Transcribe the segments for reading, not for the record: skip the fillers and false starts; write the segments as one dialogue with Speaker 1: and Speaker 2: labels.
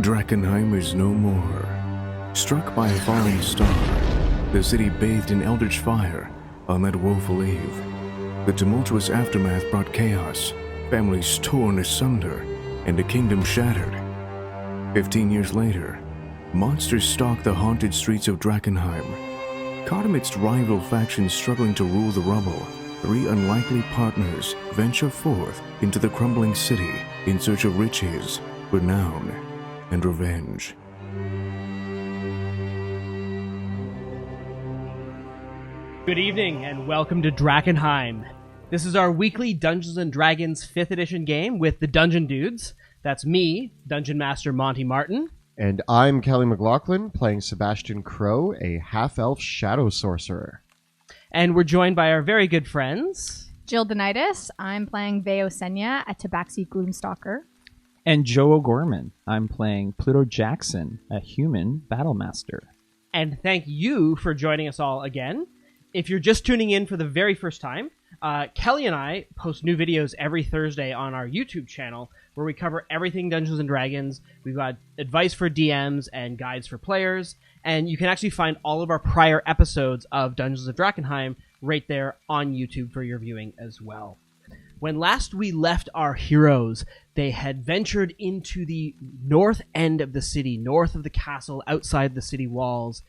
Speaker 1: Drakkenheim is no more. Struck by a falling star, the city bathed in eldritch fire on that woeful eve. The tumultuous aftermath brought chaos, families torn asunder, and a kingdom shattered. 15 years later, monsters stalk the haunted streets of Drakkenheim. Caught amidst rival factions struggling to rule the rubble, three unlikely partners venture forth into the crumbling city in search of riches, renown, and revenge.
Speaker 2: Good evening and welcome to Drakkenheim. This is our weekly Dungeons & Dragons 5th edition game with the Dungeon Dudes. That's me, Dungeon Master Monty Martin.
Speaker 3: And I'm Kelly McLaughlin, playing Sebastian Crowe, a half-elf shadow sorcerer.
Speaker 2: And we're joined by our very good friends.
Speaker 4: Jill Danaitis. I'm playing Veo Sjena, a tabaxi gloomstalker.
Speaker 5: And Joe O'Gorman. I'm playing Pluto Jackson, a human battlemaster.
Speaker 2: And thank you for joining us all again. If you're just tuning in for the very first time, Kelly and I post new videos every Thursday on our YouTube channel where we cover everything Dungeons & Dragons. We've got advice for DMs and guides for players, and you can actually find all of our prior episodes of Dungeons & Drakkenheim right there on YouTube for your viewing as well. When last we left our heroes, they had ventured into the north end of the city, north of the castle, outside the city walls,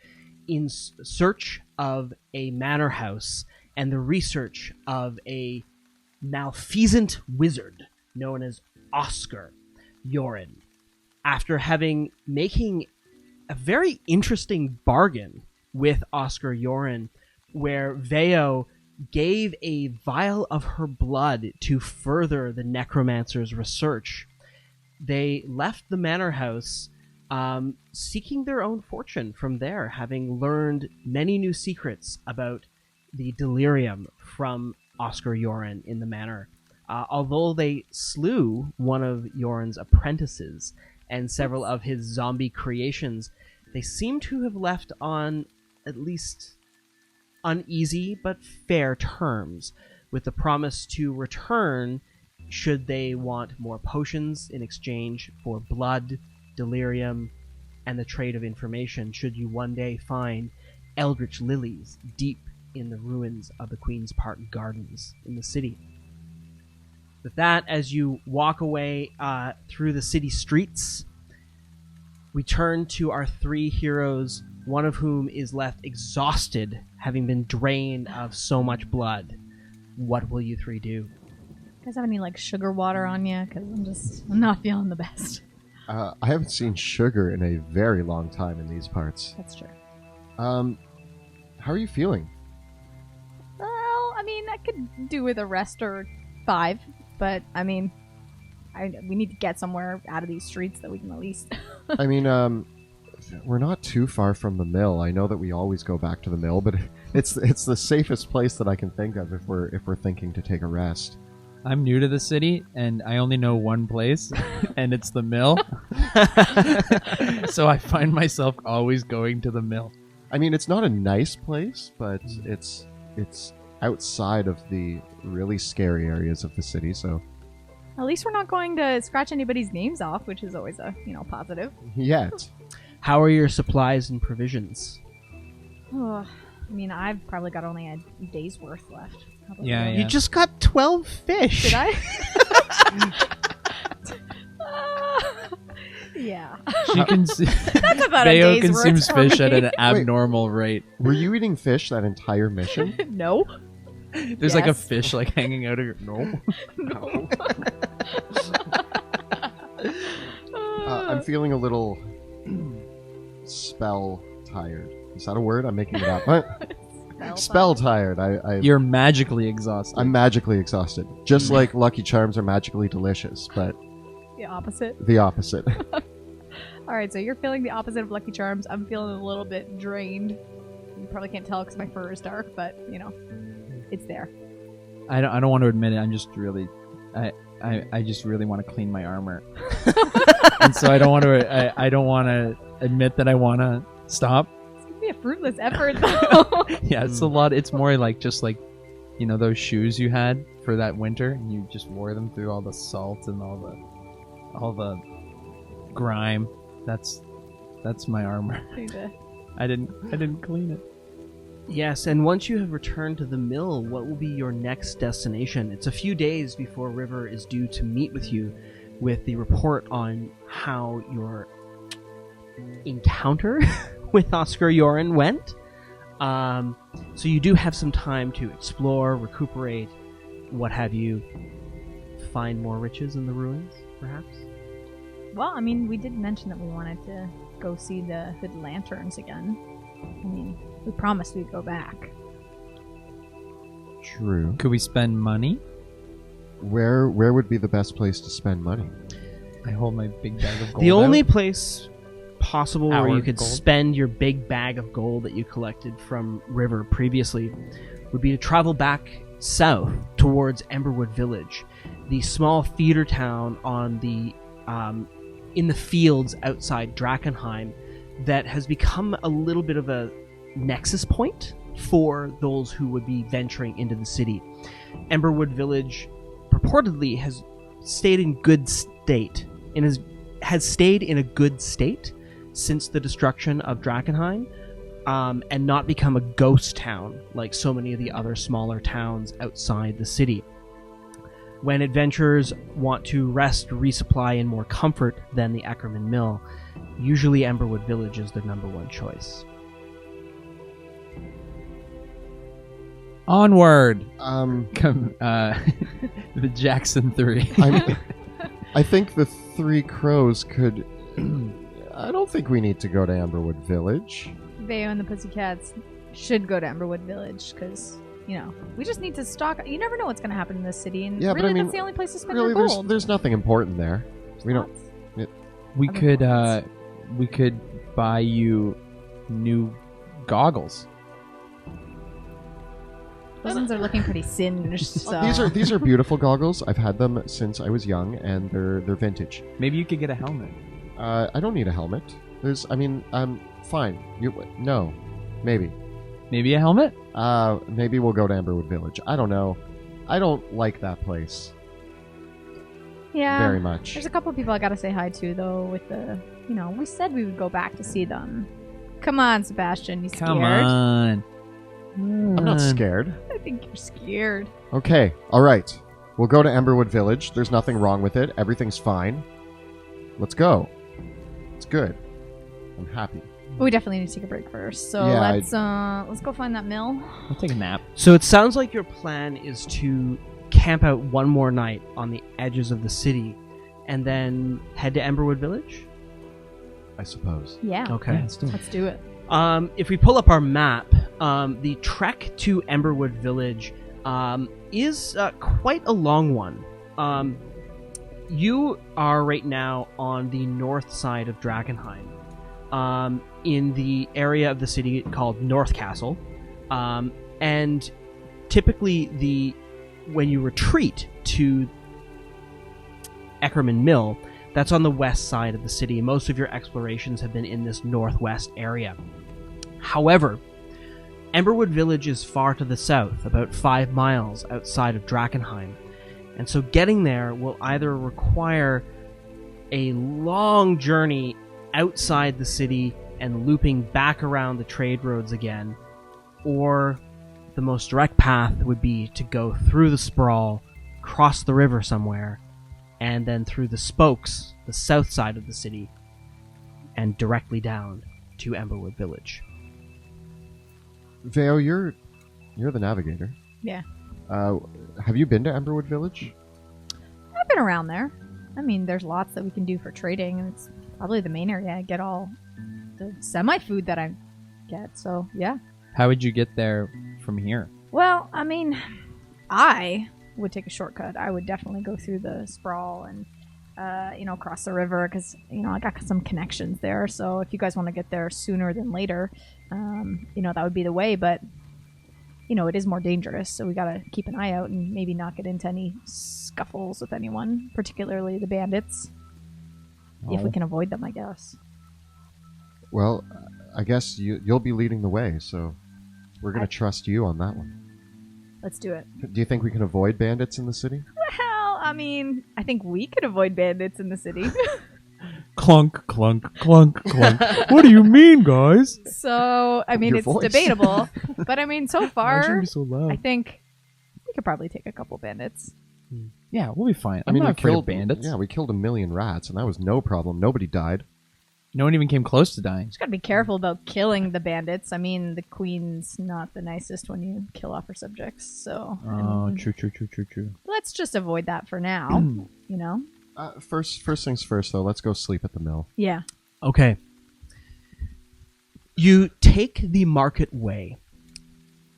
Speaker 2: in search of a manor house and the research of a malfeasant wizard known as Oscar Yoren. After making a very interesting bargain with Oscar Yoren, where Veo gave a vial of her blood to further the necromancer's research, they left the manor house seeking their own fortune from there, having learned many new secrets about the delirium from Oscar Yoren in the manor. Although they slew one of Yoren's apprentices and several of his zombie creations, they seem to have left on at least uneasy but fair terms, with the promise to return should they want more potions in exchange for blood, delirium, and the trade of information should you one day find eldritch lilies deep in the ruins of the Queen's Park Gardens in the city. With that, as you walk away through the city streets, we turn to our three heroes, one of whom is left exhausted, having been drained of so much blood. What will you three do?
Speaker 4: You guys have any, sugar water on you? Because I'm not feeling the best.
Speaker 3: I haven't seen sugar in a very long time in these parts.
Speaker 4: That's true.
Speaker 3: How are you feeling?
Speaker 4: Well, I could do with a rest or 5, but, we need to get somewhere out of these streets that we can at least...
Speaker 3: We're not too far from the mill. I know that we always go back to the mill, but it's the safest place that I can think of if we're thinking to take a rest.
Speaker 5: I'm new to the city, and I only know one place, and it's the mill. So I find myself always going to the mill.
Speaker 3: It's not a nice place, but it's outside of the really scary areas of the city, so...
Speaker 4: At least we're not going to scratch anybody's names off, which is always a, positive.
Speaker 3: Yet.
Speaker 2: How are your supplies and provisions?
Speaker 4: Oh, I've probably got only a day's worth left.
Speaker 5: Yeah.
Speaker 2: You just got 12 fish.
Speaker 4: Did I? Yeah.
Speaker 5: She can
Speaker 4: That's about
Speaker 5: Veo
Speaker 4: a day's
Speaker 5: consumes
Speaker 4: worth for
Speaker 5: fish at
Speaker 4: me.
Speaker 5: an abnormal rate.
Speaker 3: Were you eating fish that entire mission?
Speaker 4: No.
Speaker 5: There's a fish hanging out of your... No.
Speaker 4: No.
Speaker 3: I'm feeling a little spell tired. Is that a word? I'm making it up. What? Spell tired.
Speaker 5: You're magically exhausted.
Speaker 3: I'm magically exhausted. Just like Lucky Charms are magically delicious, but...
Speaker 4: The opposite?
Speaker 3: The opposite.
Speaker 4: Alright, so you're feeling the opposite of Lucky Charms. I'm feeling a little bit drained. You probably can't tell because my fur is dark, but, it's there.
Speaker 5: I don't want to admit it. I'm just really... I just really want to clean my armor. And so I don't want to admit that I want to stop.
Speaker 4: It's going to be a fruitless effort, though.
Speaker 5: Yeah, it's a lot. It's more just those shoes you had for that winter, and you just wore them through all the salt and all the grime. That's my armor. I didn't clean it.
Speaker 2: Yes, and once you have returned to the mill, what will be your next destination? It's a few days before River is due to meet with you with the report on how your encounter with Oscar Yoren went. So you do have some time to explore, recuperate, what have you, find more riches in the ruins, perhaps?
Speaker 4: Well, I mean, we did mention that we wanted to go see the Hood Lanterns again. I mean, we promised we'd go back.
Speaker 3: True.
Speaker 5: Could we spend money?
Speaker 3: Where would be the best place to spend money?
Speaker 5: I hold my big bag of gold.
Speaker 2: The only
Speaker 5: out.
Speaker 2: place possible where
Speaker 5: Our
Speaker 2: you could
Speaker 5: gold?
Speaker 2: spend your big bag of gold that you collected from River previously would be to travel back south towards Amberwood Village, the small feeder town on the in the fields outside Drakkenheim that has become a little bit of a nexus point for those who would be venturing into the city. Amberwood Village purportedly has stayed in good state and has stayed in a good state since the destruction of Drakkenheim, and not become a ghost town like so many of the other smaller towns outside the city. When adventurers want to rest, resupply, and more comfort than the Eckerman Mill, usually Amberwood Village is their number one choice.
Speaker 5: Onward!
Speaker 3: Um,
Speaker 5: Come, the Jackson 3.
Speaker 3: I think the Three Crows could. I don't think we need to go to Amberwood Village.
Speaker 4: Veo and the Pussycats should go to Amberwood Village because, you know, we just need to stock. You never know what's going to happen in this city, and
Speaker 3: Yeah, but
Speaker 4: really,
Speaker 3: I mean,
Speaker 4: that's the only place to spend
Speaker 3: Really,
Speaker 4: our gold.
Speaker 3: there's nothing important there. We don't.
Speaker 5: We
Speaker 4: Other
Speaker 5: could
Speaker 4: plans.
Speaker 5: we could buy you new goggles.
Speaker 4: Those ones are looking pretty singed. So.
Speaker 3: These are beautiful goggles. I've had them since I was young, and they're vintage.
Speaker 5: Maybe you could get a helmet.
Speaker 3: I don't need a helmet. Fine. No, maybe.
Speaker 5: Maybe a helmet?
Speaker 3: Maybe we'll go to Amberwood Village. I don't know. I don't like that place
Speaker 4: Yeah.
Speaker 3: very much.
Speaker 4: There's a couple of people I gotta say hi to though. With the, we said we would go back to see them. Come on, Sebastian, you scared?
Speaker 5: Come on.
Speaker 3: I'm not scared.
Speaker 4: I think you're scared.
Speaker 3: Okay, all right. We'll go to Amberwood Village. There's nothing wrong with it. Everything's fine. Let's go. It's good. I'm happy.
Speaker 4: We definitely need to take a break first. So
Speaker 3: Yeah,
Speaker 4: let's go find that mill.
Speaker 5: I'll take a nap.
Speaker 2: So it sounds like your plan is to camp out one more night on the edges of the city and then head to Amberwood Village?
Speaker 3: I suppose.
Speaker 4: Yeah.
Speaker 2: Okay.
Speaker 5: Yeah, let's do it.
Speaker 4: Let's do it.
Speaker 2: If we pull up our map, the trek to Amberwood Village is quite a long one. You are right now on the north side of Drakkenheim, in the area of the city called North Castle, and typically when you retreat to Eckerman Mill, that's on the west side of the city. Most of your explorations have been in this northwest area. However, Amberwood Village is far to the south, about 5 miles outside of Drakkenheim, and so getting there will either require a long journey outside the city and looping back around the trade roads again, or the most direct path would be to go through the Sprawl, cross the river somewhere, and then through the spokes, the south side of the city, and directly down to Amberwood Village.
Speaker 3: Veo, you're the navigator.
Speaker 4: Yeah.
Speaker 3: Have you been to Amberwood Village?
Speaker 4: I've been around there. I mean, there's lots that we can do for trading, and it's probably the main area I get all the semi-food that I get, so yeah.
Speaker 5: How would you get there from here?
Speaker 4: Well, I mean, I would take a shortcut. I would definitely go through the Sprawl and, cross the river because, I got some connections there. So if you guys want to get there sooner than later, that would be the way. But, it is more dangerous. So we got to keep an eye out and maybe not get into any scuffles with anyone, particularly the bandits. If we can avoid them, I guess.
Speaker 3: Well, I guess you'll be leading the way, so we're going to trust you on that one.
Speaker 4: Let's do it.
Speaker 3: Do you think we can avoid bandits in the city?
Speaker 4: Well, I mean, I think we could avoid bandits in the city.
Speaker 5: Clunk, clunk, clunk, clunk. What do you mean, guys?
Speaker 4: So, I mean,
Speaker 3: Your
Speaker 4: it's
Speaker 3: voice.
Speaker 4: debatable. But I mean, so
Speaker 5: Why
Speaker 4: far,
Speaker 5: should it be so loud?
Speaker 4: I think we could probably take a couple bandits.
Speaker 5: Yeah, we'll be fine. I'm
Speaker 3: we
Speaker 5: not afraid
Speaker 3: killed
Speaker 5: of bandits.
Speaker 3: Yeah, we killed 1 million rats, and that was no problem. Nobody died.
Speaker 5: No one even came close to dying.
Speaker 4: Just gotta be careful about killing the bandits. I mean, the queen's not the nicest when you kill off her subjects. So, I
Speaker 5: Oh,
Speaker 4: mean,
Speaker 5: true.
Speaker 4: let's just avoid that for now. You know?
Speaker 3: First things first, though. Let's go sleep at the mill.
Speaker 4: Yeah.
Speaker 2: Okay. You take the market way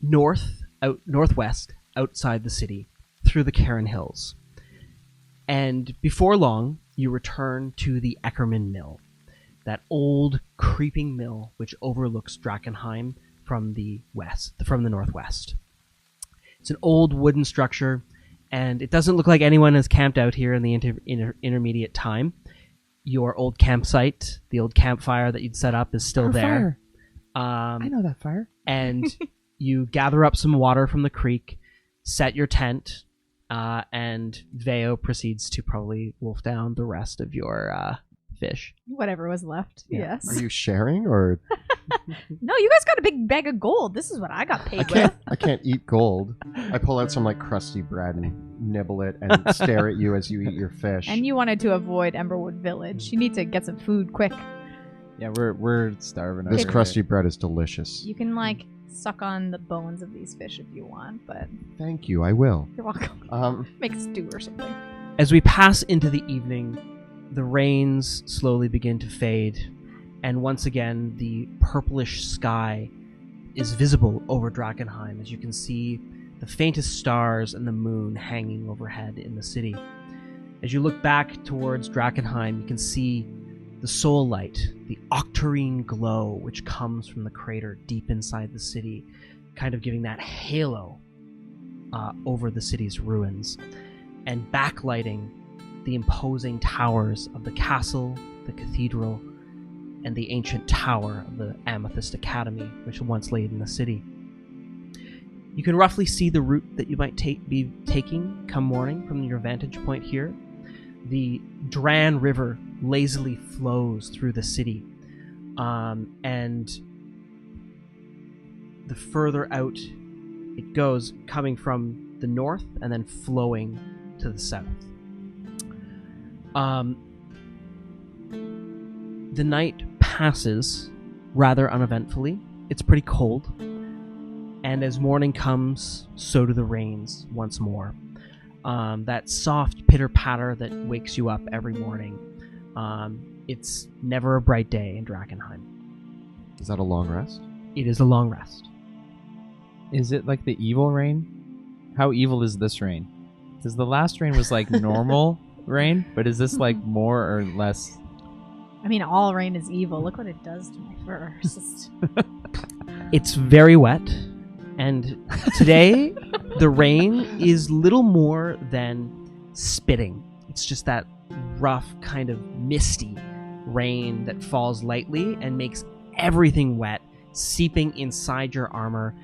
Speaker 2: northwest outside the city through the Cairn Hills. And before long, you return to the Eckerman Mill, that old creeping mill which overlooks Drakkenheim from the northwest. It's an old wooden structure, and it doesn't look like anyone has camped out here in the intermediate time. Your old campsite, the old campfire that you'd set up, is still there.
Speaker 5: I know that fire.
Speaker 2: And you gather up some water from the creek, set your tent, and Veo proceeds to probably wolf down the rest of your fish.
Speaker 4: Whatever was left.
Speaker 2: Yeah.
Speaker 4: Yes.
Speaker 3: Are you sharing, or
Speaker 4: No, you guys got a big bag of gold. This is what I got paid with.
Speaker 3: I can't eat gold. I pull out some like crusty bread and nibble it and stare at you as you eat your fish.
Speaker 4: And you wanted to avoid Amberwood Village. You need to get some food quick.
Speaker 5: Yeah, we're starving.
Speaker 3: This
Speaker 5: over
Speaker 3: crusty bread is delicious.
Speaker 4: You can like suck on the bones of these fish if you want, but
Speaker 3: Thank you. I will.
Speaker 4: you're welcome. Make a stew or something.
Speaker 2: As we pass into the evening, the rains slowly begin to fade, and once again the purplish sky is visible over Drakkenheim as you can see the faintest stars and the moon hanging overhead in the city. As you look back towards Drakkenheim, you can see the soul light, the octarine glow which comes from the crater deep inside the city, kind of giving that halo over the city's ruins, and backlighting the imposing towers of the castle, the cathedral, and the ancient tower of the Amethyst Academy, which once laid in the city. You can roughly see the route that you might be taking come morning from your vantage point here. The Dran River lazily flows through the city, and the further out it goes, coming from the north and then flowing to the south. The night passes rather uneventfully. It's pretty cold, and as morning comes, so do the rains once more. That soft pitter-patter that wakes you up every morning. It's never a bright day in Drakkenheim.
Speaker 3: Is that a long rest?
Speaker 2: It is a long rest.
Speaker 5: Is it like the evil rain? How evil is this rain? Because the last rain was like normal rain, but is this like more or less?
Speaker 4: I mean, all rain is evil. Look what it does to my fur. It's just...
Speaker 2: It's very wet, and today the rain is little more than spitting. It's just that rough, kind of misty rain that falls lightly and makes everything wet, seeping inside your armor,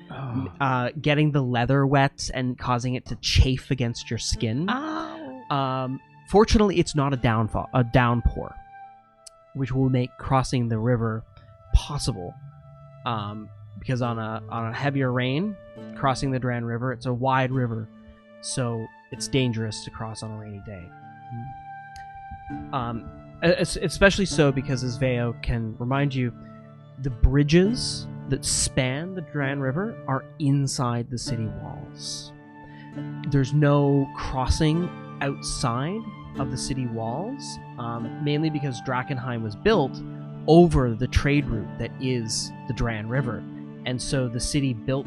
Speaker 2: getting the leather wet and causing it to chafe against your skin. Fortunately, it's not a downpour, which will make crossing the river possible. Because on a heavier rain, crossing the Dran River, it's a wide river, so it's dangerous to cross on a rainy day. Especially so because, as Veo can remind you, the bridges that span the Dran River are inside the city walls. There's no crossing outside of the city walls, mainly because Drakkenheim was built over the trade route that is the Dran River. And so the city built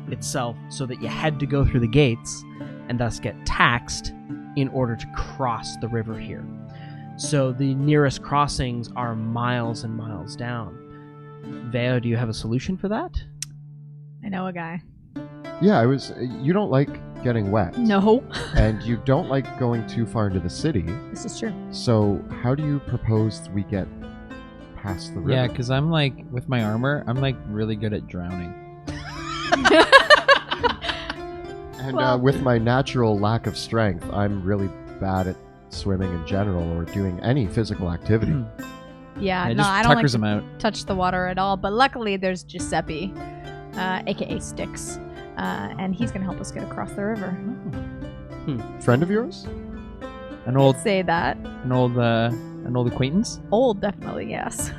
Speaker 2: itself so that you had to go through the gates and thus get taxed in order to cross the river here. So the nearest crossings are miles and miles down. Veo, do you have a solution for that?
Speaker 4: I know a guy.
Speaker 3: Yeah, you don't like getting wet.
Speaker 4: No.
Speaker 3: And you don't like going too far into the city.
Speaker 4: This is true.
Speaker 3: So how do you propose we get past the river?
Speaker 5: Yeah, because I'm like, with my armor, I'm like really good at drowning.
Speaker 3: And
Speaker 4: Well-
Speaker 3: with my natural lack of strength, I'm really bad at swimming in general or doing any physical activity.
Speaker 4: Yeah, no,
Speaker 5: just
Speaker 4: I don't
Speaker 5: tuckers
Speaker 4: like
Speaker 5: them
Speaker 4: to
Speaker 5: out.
Speaker 4: touch the water at all. But luckily, there's Giuseppe, aka Sticks, and he's gonna help us get across the river.
Speaker 3: Friend of yours?
Speaker 5: An old,
Speaker 4: Say that.
Speaker 5: an old acquaintance.
Speaker 4: Old, definitely, yes.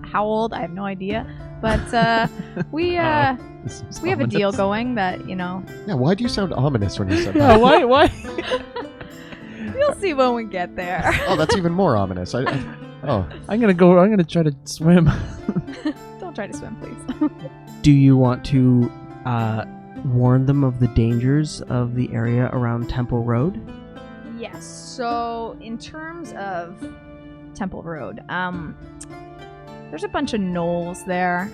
Speaker 4: How old? I have no idea. But we have a deal going that
Speaker 3: Yeah, why do you sound ominous when you said
Speaker 5: Yeah,
Speaker 3: that?
Speaker 5: why?
Speaker 4: we'll see when we get there.
Speaker 3: Oh, that's even more ominous. Oh,
Speaker 5: I'm gonna try to swim.
Speaker 4: Don't try to swim, please.
Speaker 2: Do you want to warn them of the dangers of the area around Temple Road?
Speaker 4: Yes. So in terms of Temple Road, there's a bunch of knolls there.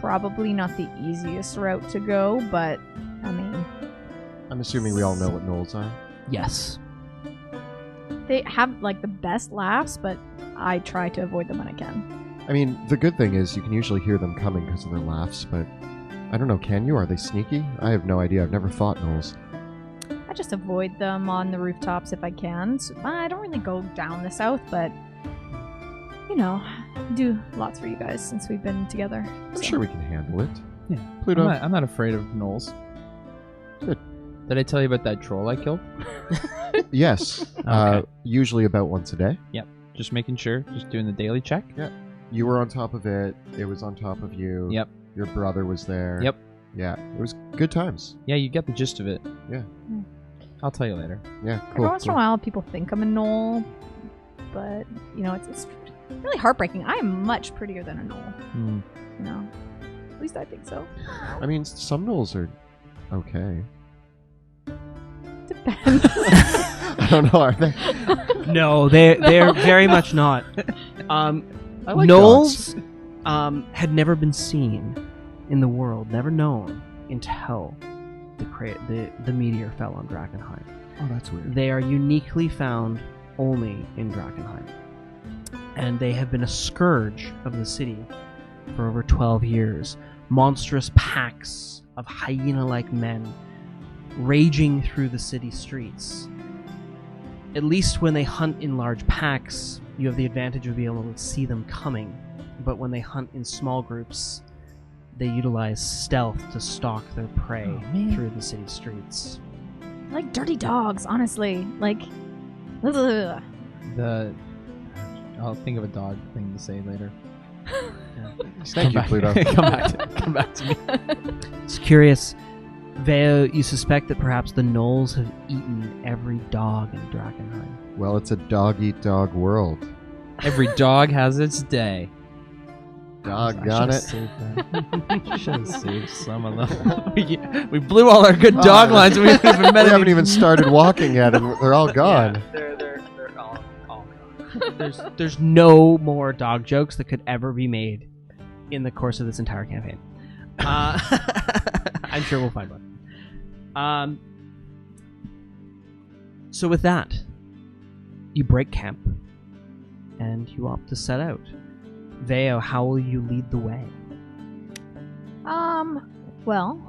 Speaker 4: Probably not the easiest route to go, but I mean,
Speaker 3: I'm assuming we all know what knolls are.
Speaker 2: Yes.
Speaker 4: they have like the best laughs, but I try to avoid them when I can.
Speaker 3: I mean, the good thing is you can usually hear them coming because of their laughs, but I don't know, can you? Are they sneaky? I have no idea. I've never fought gnolls.
Speaker 4: I just avoid them on the rooftops if I can. So, I don't really go down the south, but do lots for you guys since we've been together.
Speaker 3: I'm sure we can handle it.
Speaker 5: Yeah.
Speaker 3: Pluto.
Speaker 5: I'm not afraid of gnolls.
Speaker 3: Good.
Speaker 5: Did I tell you about that troll I killed?
Speaker 3: Yes.
Speaker 5: Okay.
Speaker 3: Usually about once a day.
Speaker 5: Just making sure. Just doing the daily check.
Speaker 3: You were on top of it. It was on top of you.
Speaker 5: Yep.
Speaker 3: Your brother was there.
Speaker 5: Yep.
Speaker 3: Yeah. It was good times.
Speaker 5: Yeah, you get the gist of it.
Speaker 3: Yeah.
Speaker 5: I'll tell you later.
Speaker 3: Yeah.
Speaker 4: Every
Speaker 3: Cool.
Speaker 4: once in a while, people think I'm a gnoll, but it's really heartbreaking. I am much prettier than a gnoll.
Speaker 5: Hmm.
Speaker 4: At least I think so.
Speaker 3: I mean, some gnolls are okay.
Speaker 4: Depends.
Speaker 3: I don't know. Are they?
Speaker 2: No, they're very much not.
Speaker 3: I like
Speaker 2: Knolls had never been seen in the world, never known until the meteor fell on Drakkenheim.
Speaker 3: Oh, that's weird.
Speaker 2: They are uniquely found only in Drakkenheim, and they have been a scourge of the city for over 12 years. Monstrous packs of hyena-like men raging through the city streets. At least when they hunt in large packs, you have the advantage of being able to see them coming. But when they hunt in small groups, they utilize stealth to stalk their prey through the city streets.
Speaker 4: Like dirty dogs, honestly. Like, ugh.
Speaker 5: I'll think of a dog thing to say later.
Speaker 3: Thank you, Pluto.
Speaker 5: Come back to me.
Speaker 2: It's curious, Veo, you suspect that perhaps the gnolls have eaten every dog in Drakkenheim.
Speaker 3: Well, it's a dog-eat-dog world.
Speaker 5: Every dog has its day.
Speaker 3: Doggone it.
Speaker 5: Should have saved some of them. we blew all our good dog lines. And we
Speaker 3: haven't even started walking yet, and they're all gone.
Speaker 2: They're all gone. There's no more dog jokes that could ever be made in the course of this entire campaign. I'm sure we'll find one. So with that, you break camp, and you opt to set out. Veo, how will you lead the way?
Speaker 4: Well,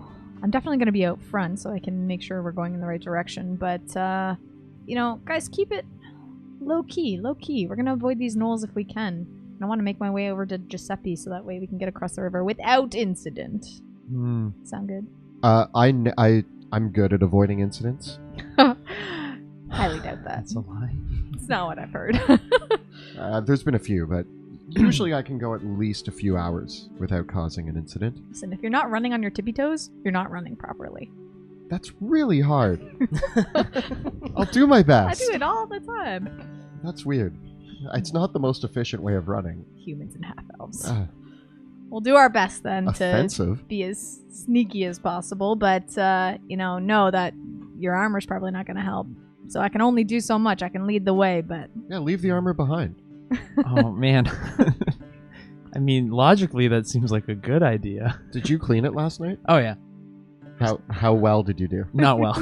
Speaker 4: I'm definitely going to be out front so I can make sure we're going in the right direction. But, guys, keep it low key. We're going to avoid these gnolls if we can. And I want to make my way over to Giuseppe so that way we can get across the river without incident. Sound good?
Speaker 3: I'm good at avoiding incidents.
Speaker 4: Highly doubt that.
Speaker 5: That's a lie.
Speaker 4: It's not what I've heard.
Speaker 3: There's been a few, but usually I can go at least a few hours without causing an incident.
Speaker 4: Listen, if you're not running on your tippy toes, you're not running properly.
Speaker 3: That's really hard. I'll do my
Speaker 4: I
Speaker 3: best.
Speaker 4: do it all the time.
Speaker 3: That's weird. It's not the most efficient way of running.
Speaker 4: Humans and half-elves.
Speaker 3: Uh,
Speaker 4: We'll do our best then
Speaker 3: offensive.
Speaker 4: to be as sneaky as possible, but know that your armor's probably not going to help. So I can only do so much. I can lead the way, but
Speaker 3: Yeah, leave the armor behind.
Speaker 5: Oh man. I mean, logically, that seems like a good idea.
Speaker 3: Did you clean it last night?
Speaker 5: Oh yeah,
Speaker 3: How well did you do?
Speaker 5: not well.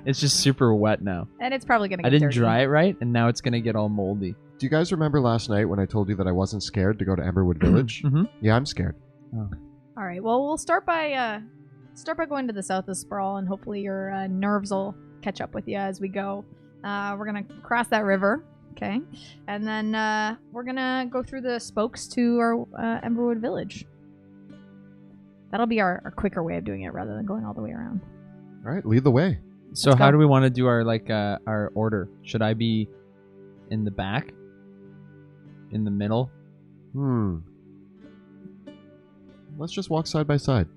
Speaker 5: It's just super wet now.
Speaker 4: and it's probably going to get
Speaker 5: I didn't
Speaker 4: dirty.
Speaker 5: dry it right, and now it's gonna get all moldy.
Speaker 3: Do you guys remember last night when I told you that I wasn't scared to go to Amberwood Village?
Speaker 5: Mm-hmm.
Speaker 3: Yeah, I'm scared.
Speaker 4: All right. Well, we'll start by start by going to the south of Sprawl, and hopefully your nerves will catch up with you as we go. We're gonna cross that river, okay, and then we're gonna go through the spokes to our Amberwood Village. That'll be our quicker way of doing it rather than going all the way around.
Speaker 3: All right, lead the way.
Speaker 5: So
Speaker 4: Let's
Speaker 5: how
Speaker 4: go.
Speaker 5: do we want to do our our order? Should I be in the back? In the middle?
Speaker 3: Let's just walk side by side.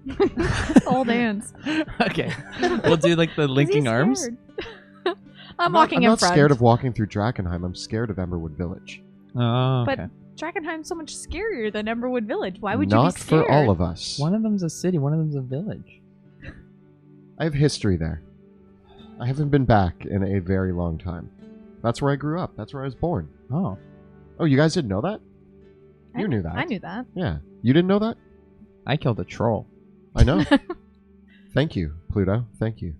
Speaker 4: Old hands.
Speaker 5: Okay. We'll do like the linking arms.
Speaker 4: Scared. I'm walking
Speaker 3: I'm
Speaker 4: in
Speaker 3: not
Speaker 4: front.
Speaker 3: scared of walking through Drakkenheim. I'm scared of Everwood Village.
Speaker 5: Oh,
Speaker 4: But
Speaker 5: okay.
Speaker 4: Drakkenheim's so much scarier than Amberwood Village. Why would you
Speaker 3: Not
Speaker 4: be scared?
Speaker 3: for all of us.
Speaker 5: One of them's a city, one of them's a village.
Speaker 3: I have history there. I haven't been back in a very long time. That's where I grew up. That's where I was born.
Speaker 5: Oh.
Speaker 3: Oh, you guys didn't know that? You
Speaker 4: I-
Speaker 3: knew that.
Speaker 4: I knew that.
Speaker 3: Yeah. You didn't know that?
Speaker 5: I killed a troll.
Speaker 3: I know. Thank you, Pluto. Thank you.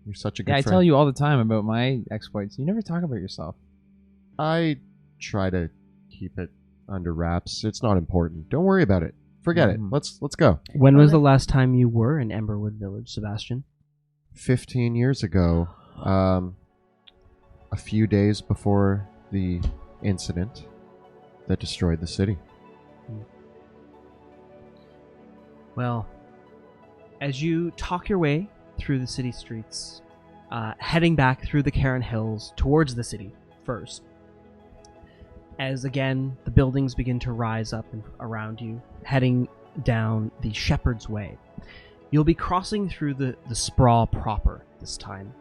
Speaker 3: You're such a good
Speaker 5: Yeah, I
Speaker 3: friend.
Speaker 5: tell you all the time about my exploits. You never talk about yourself.
Speaker 3: I try to keep it under wraps. It's not important. Don't worry about it. Forget it.
Speaker 5: Mhm.
Speaker 3: Let's go.
Speaker 2: When
Speaker 4: Well,
Speaker 2: was the
Speaker 4: then-
Speaker 2: last time you were in Emberwood Village, Sebastian?
Speaker 3: 15 years ago, a few days before the incident that destroyed the city.
Speaker 2: Well, as you talk your way through the city streets, heading back through the Cairn Hills towards the city first, as again the buildings begin to rise up around you, heading down the Shepherd's Way, you'll be crossing through the Sprawl proper this time,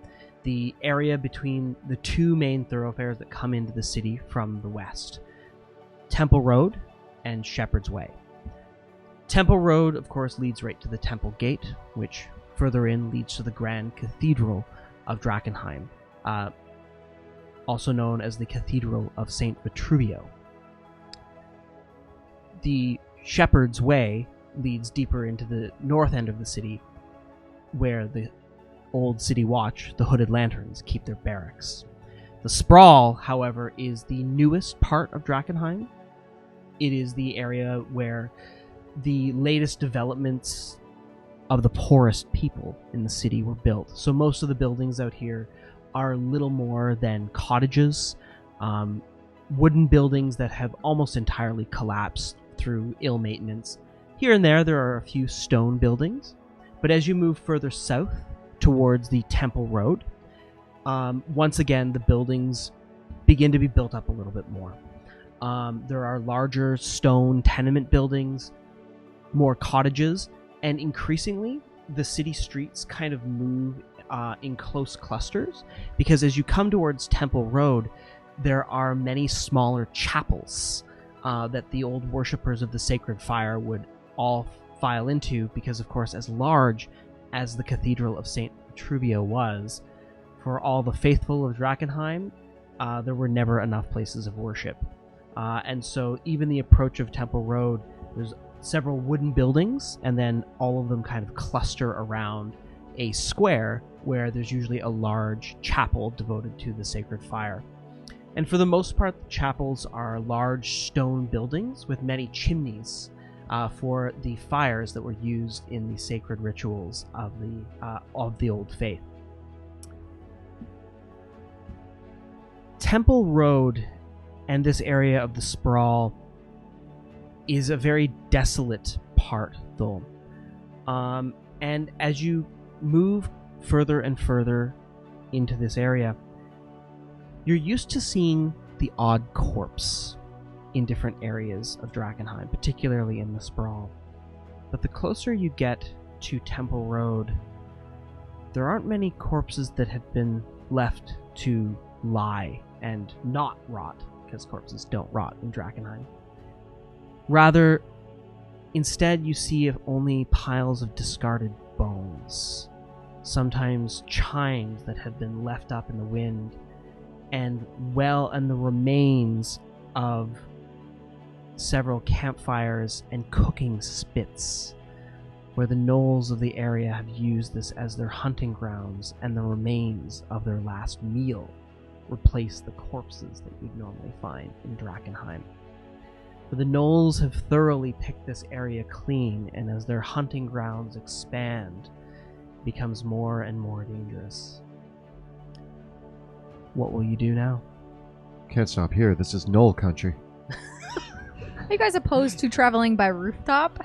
Speaker 2: the area between the two main thoroughfares that come into the city from the west, Temple Road and Shepherd's Way. Temple Road, of course, leads right to the Temple Gate, which further in leads to the Grand Cathedral of Drakkenheim, also known as the Cathedral of Saint Vitruvio. The Shepherd's Way leads deeper into the north end of the city, where the old city watch, the Hooded Lanterns, keep their barracks. The Sprawl, however, is the newest part of Drakkenheim. It is the area where the latest developments of the poorest people in the city were built. So most of the buildings out here are little more than cottages, wooden buildings that have almost entirely collapsed through ill maintenance. Here and there are a few stone buildings, but as you move further south towards the Temple Road, once again the buildings begin to be built up a little bit more. There are larger stone tenement buildings, more cottages, and increasingly the city streets kind of move in close clusters, because as you come towards Temple Road, there are many smaller chapels that the old worshippers of the sacred fire would all file into, because of course, as large as the Cathedral of Saint Vitruvio was, for all the faithful of Drakkenheim, there were never enough places of worship. And so even the approach of Temple Road, there's several wooden buildings, and then all of them kind of cluster around a square where there's usually a large chapel devoted to the sacred fire. And for the most part, the chapels are large stone buildings with many chimneys for the fires that were used in the sacred rituals of the old faith. Temple Road and this area of the Sprawl is a very desolate part, though. And as you move further and further into this area, you're used to seeing the odd corpse in different areas of Drakkenheim, particularly in the Sprawl. But the closer you get to Temple Road, there aren't many corpses that have been left to lie and not rot, because corpses don't rot in Drakkenheim. Rather, instead you see only piles of discarded bones, sometimes chimes that have been left up in the wind, and the remains of several campfires and cooking spits, where the gnolls of the area have used this as their hunting grounds, and the remains of their last meal replace the corpses that you'd normally find in Drakkenheim. For the gnolls have thoroughly picked this area clean, and as their hunting grounds expand, it becomes more and more dangerous. What will you do now?
Speaker 3: Can't stop here. This is Knoll country.
Speaker 4: Are you guys opposed to traveling by rooftop?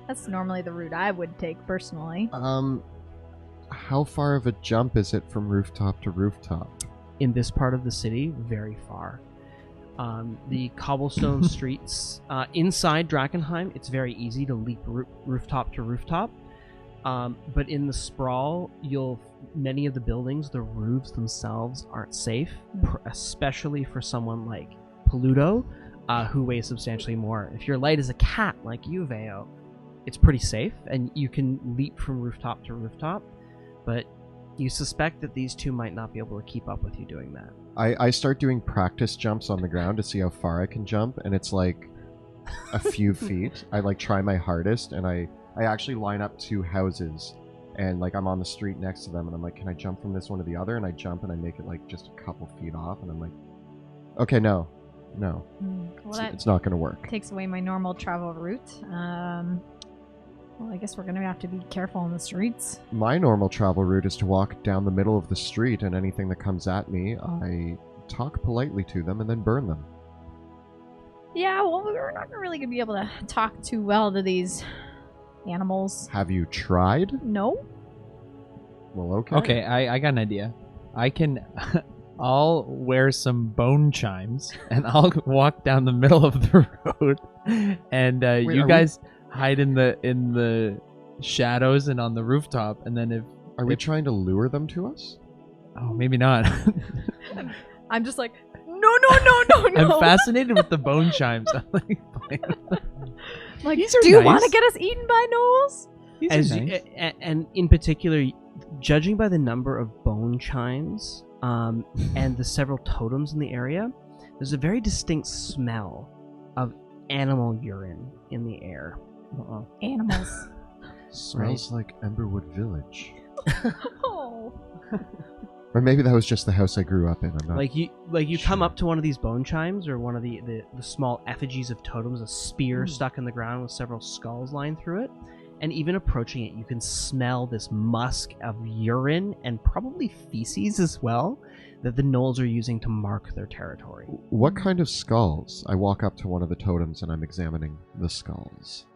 Speaker 4: That's normally the route I would take personally.
Speaker 3: How far of a jump is it from rooftop to rooftop?
Speaker 2: In this part of the city, very far. The cobblestone streets inside Drakkenheim, it's very easy to leap rooftop to rooftop. But in the Sprawl, many of the buildings, the roofs themselves aren't safe, especially for someone like Pluto, who weighs substantially more. If you're light as a cat like you, Veo, it's pretty safe, and you can leap from rooftop to rooftop. But you suspect that these two might not be able to keep up with you doing that.
Speaker 3: I start doing practice jumps on the ground to see how far I can jump, and it's like a few feet. I like try my hardest, and I actually line up two houses, and like I'm on the street next to them, and I'm like, can I jump from this one to the other? And I jump, and I make it like just a couple feet off, and I'm like, okay, no,
Speaker 4: Well, that
Speaker 3: it's not going to work.
Speaker 4: takes away my normal travel route. Well, I guess we're gonna have to be careful on the streets.
Speaker 3: My normal travel route is to walk down the middle of the street, and anything that comes at me, I talk politely to them and then burn them.
Speaker 4: Yeah, well, we're not really gonna be able to talk too well to these animals.
Speaker 3: Have you tried?
Speaker 4: No.
Speaker 3: Well, okay.
Speaker 5: Okay, I got an idea. I can... I'll wear some bone chimes, and I'll walk down the middle of the road, and
Speaker 3: Wait,
Speaker 5: you guys hide in the shadows and on the rooftop, and then
Speaker 3: Are we trying to lure them to us?
Speaker 5: Oh, maybe not.
Speaker 4: I'm just like, no.
Speaker 5: I'm fascinated with the bone chimes. I'm like, playing with them.
Speaker 4: Like,
Speaker 5: These are
Speaker 4: do you
Speaker 5: nice.
Speaker 4: want to get us eaten by gnolls?
Speaker 5: These are nice.
Speaker 2: And in particular, judging by the number of bone chimes and the several totems in the area, there's a very distinct smell of animal urine in the air.
Speaker 4: Animals.
Speaker 3: Smells like Amberwood Village.
Speaker 4: Oh.
Speaker 3: Or maybe that was just the house I grew up in. I'm not.
Speaker 2: Like you come
Speaker 3: sure.
Speaker 2: up to one of these bone chimes or one of the small effigies of totems, a spear stuck in the ground with several skulls lined through it, and even approaching it, you can smell this musk of urine and probably feces as well that the gnolls are using to mark their territory.
Speaker 3: What kind of skulls? I walk up to one of the totems and I'm examining the skulls.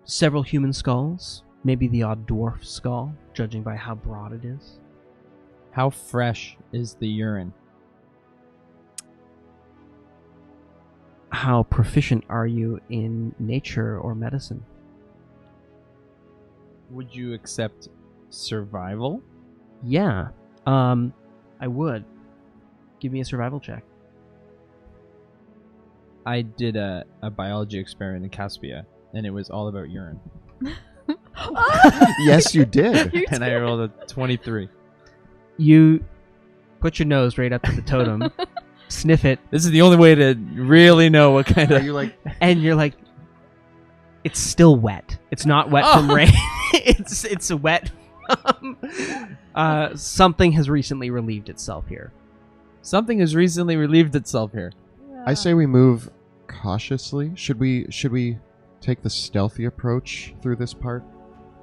Speaker 2: Several human skulls, maybe the odd dwarf skull, judging by how broad it is.
Speaker 5: How fresh is the urine?
Speaker 2: How proficient are you in nature or medicine?
Speaker 5: Would you accept survival?
Speaker 2: Yeah, I would. Give me a survival check.
Speaker 5: I did a biology experiment in Caspia, and it was all about urine.
Speaker 3: Yes, you did.
Speaker 5: And I rolled a 23.
Speaker 2: You put your nose right up to the totem, sniff it,
Speaker 5: This is the only way to really know what kind
Speaker 3: Are
Speaker 5: of...
Speaker 3: you like,
Speaker 2: and you're like, it's still wet. It's not wet from rain. It's wet from... something has recently relieved itself here.
Speaker 5: Something has recently relieved itself here.
Speaker 3: I say we move cautiously. Should we take the stealthy approach through this part?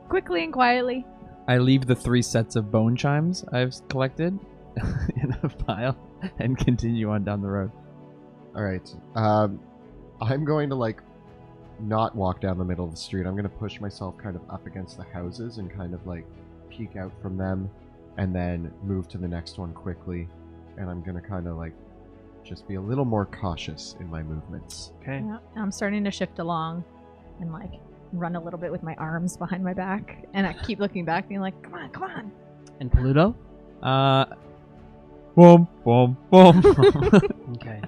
Speaker 4: Quickly and quietly.
Speaker 5: I leave the 3 sets of bone chimes I've collected in a pile and continue on down the road.
Speaker 3: All right. I'm going to like not walk down the middle of the street. I'm going to push myself kind of up against the houses and kind of like peek out from them and then move to the next one quickly. And I'm going to kind of like just be a little more cautious in my movements.
Speaker 2: Okay.
Speaker 4: Yeah, I'm starting to shift along and like run a little bit with my arms behind my back. And I keep looking back being like, come on.
Speaker 2: And Pluto?
Speaker 5: Boom, boom, boom.
Speaker 2: Okay.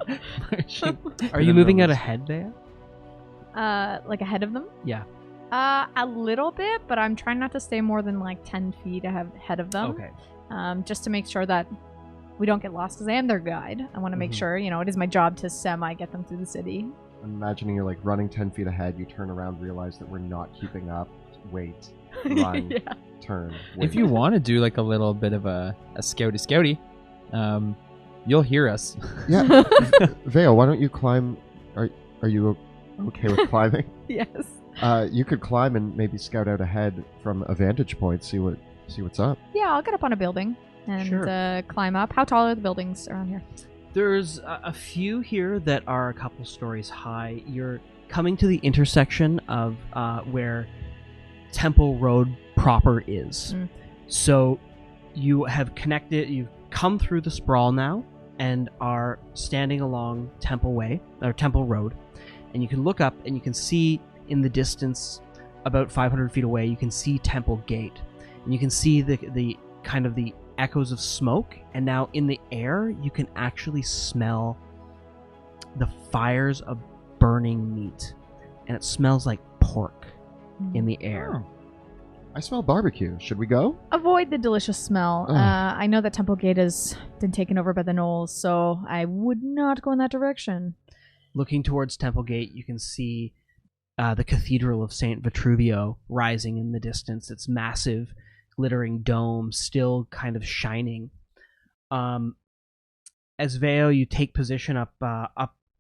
Speaker 2: Are you moving out ahead there?
Speaker 4: Like ahead of them?
Speaker 2: Yeah.
Speaker 4: A little bit, but I'm trying not to stay more than like 10 feet ahead of them.
Speaker 2: Okay.
Speaker 4: Just to make sure that we don't get lost because I am their guide. I want to make sure, it is my job to get them through the city.
Speaker 3: I'm imagining you're like running 10 feet ahead. You turn around, realize that we're not keeping up. Wait, run,
Speaker 4: Yeah.
Speaker 3: turn. Wait.
Speaker 5: If you want to do like a little bit of a scouty, you'll hear us.
Speaker 3: Yeah. Veo, why don't you climb Are you okay with climbing?
Speaker 4: Yes.
Speaker 3: You could climb and maybe scout out ahead from a vantage point, see what's up.
Speaker 4: Yeah, I'll get up on a building and
Speaker 2: Sure.
Speaker 4: climb up. How tall are the buildings around here?
Speaker 2: There's a few here that are a couple stories high. You're coming to the intersection of where Temple Road proper is.
Speaker 4: Mm.
Speaker 2: So you have connected, you've come through the Sprawl now and are standing along Temple Way, or Temple Road. And you can look up and you can see in the distance, about 500 feet away, you can see Temple Gate. And you can see the kind of the echoes of smoke, and now in the air you can actually smell the fires of burning meat, and it smells like pork in the air.
Speaker 3: Oh. I smell barbecue. Should we go?
Speaker 4: Avoid the delicious smell.
Speaker 3: Ugh.
Speaker 4: I know that Temple Gate has been taken over by the gnolls, so I would not go in that direction.
Speaker 2: Looking towards Temple Gate, you can see the Cathedral of Saint Vitruvio rising in the distance. Its massive glittering dome still kind of shining. As Veo, you take position up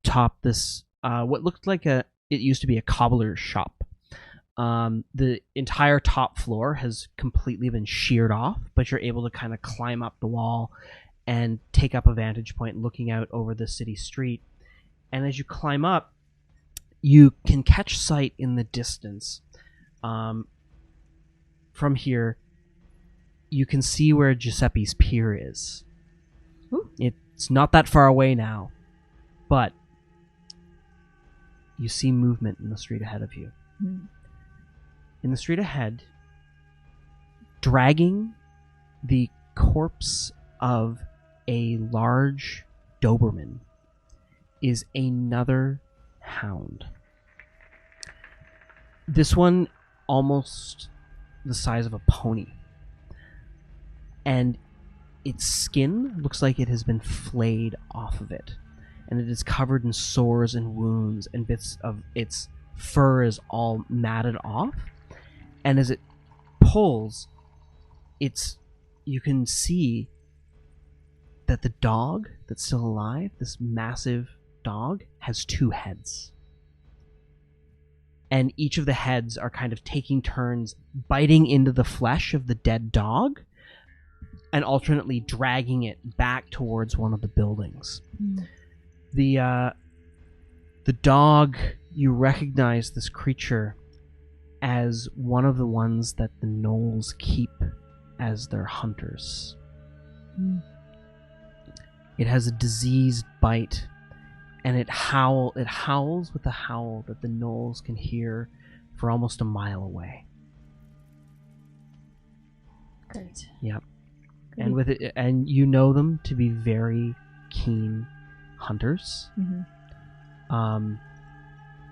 Speaker 2: top this what looked like it used to be a cobbler's shop. The entire top floor has completely been sheared off, but you're able to kind of climb up the wall and take up a vantage point looking out over the city street. And as you climb up, you can catch sight in the distance. From here, you can see where Giuseppe's Pier is.
Speaker 4: Ooh.
Speaker 2: It's not that far away now, but you see movement in the street ahead of you.
Speaker 4: Hmm.
Speaker 2: In the street ahead, dragging the corpse of a large Doberman, is another hound. This one almost the size of a pony. And its skin looks like it has been flayed off of it. And it is covered in sores and wounds, and bits of its fur is all matted off. And as it pulls, you can see that the dog that's still alive, this massive dog, has 2 heads. And each of the heads are kind of taking turns biting into the flesh of the dead dog and alternately dragging it back towards one of the buildings. The dog, you recognize this creature as one of the ones that the gnolls keep as their hunters. It has a diseased bite, and it howls with a howl that the gnolls can hear for almost a mile away.
Speaker 4: Great.
Speaker 2: Yep. And with it, and you know them to be very keen hunters.
Speaker 4: Mm-hmm.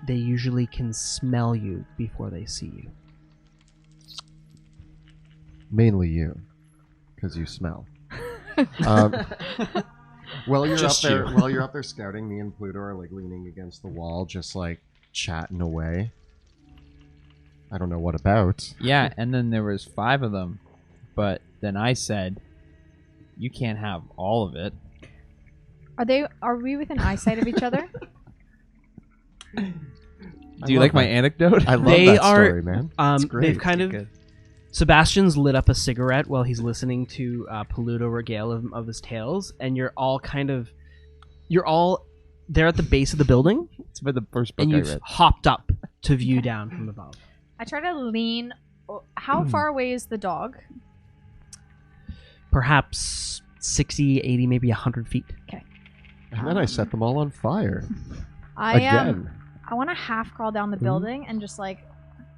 Speaker 2: They usually can smell you before they see you.
Speaker 3: Mainly you, because you smell. While you're
Speaker 5: Just
Speaker 3: up there,
Speaker 5: you.
Speaker 3: while you're up there scouting, me and Pluto are like leaning against the wall, just like chatting away. I don't know what about.
Speaker 5: Yeah, and then there was 5 of them, but then I said, "You can't have all of it."
Speaker 4: Are we within eyesight of each other?
Speaker 5: Do you like my anecdote?
Speaker 3: I love
Speaker 2: They
Speaker 3: that
Speaker 2: are-
Speaker 3: story, man. It's great.
Speaker 2: They've kind of.
Speaker 5: Good.
Speaker 2: Sebastian's lit up a cigarette while he's listening to Pluto regale of his tales, and you're all there at the base of the building,
Speaker 5: It's about the first book
Speaker 2: and
Speaker 5: I
Speaker 2: you've
Speaker 5: read.
Speaker 2: hopped up to view down from above.
Speaker 4: I try to lean. How far away is the dog?
Speaker 2: Perhaps 60, 80, maybe 100 feet.
Speaker 3: And then I set them all on fire.
Speaker 4: I
Speaker 3: Again.
Speaker 4: I want to half crawl down the building and just like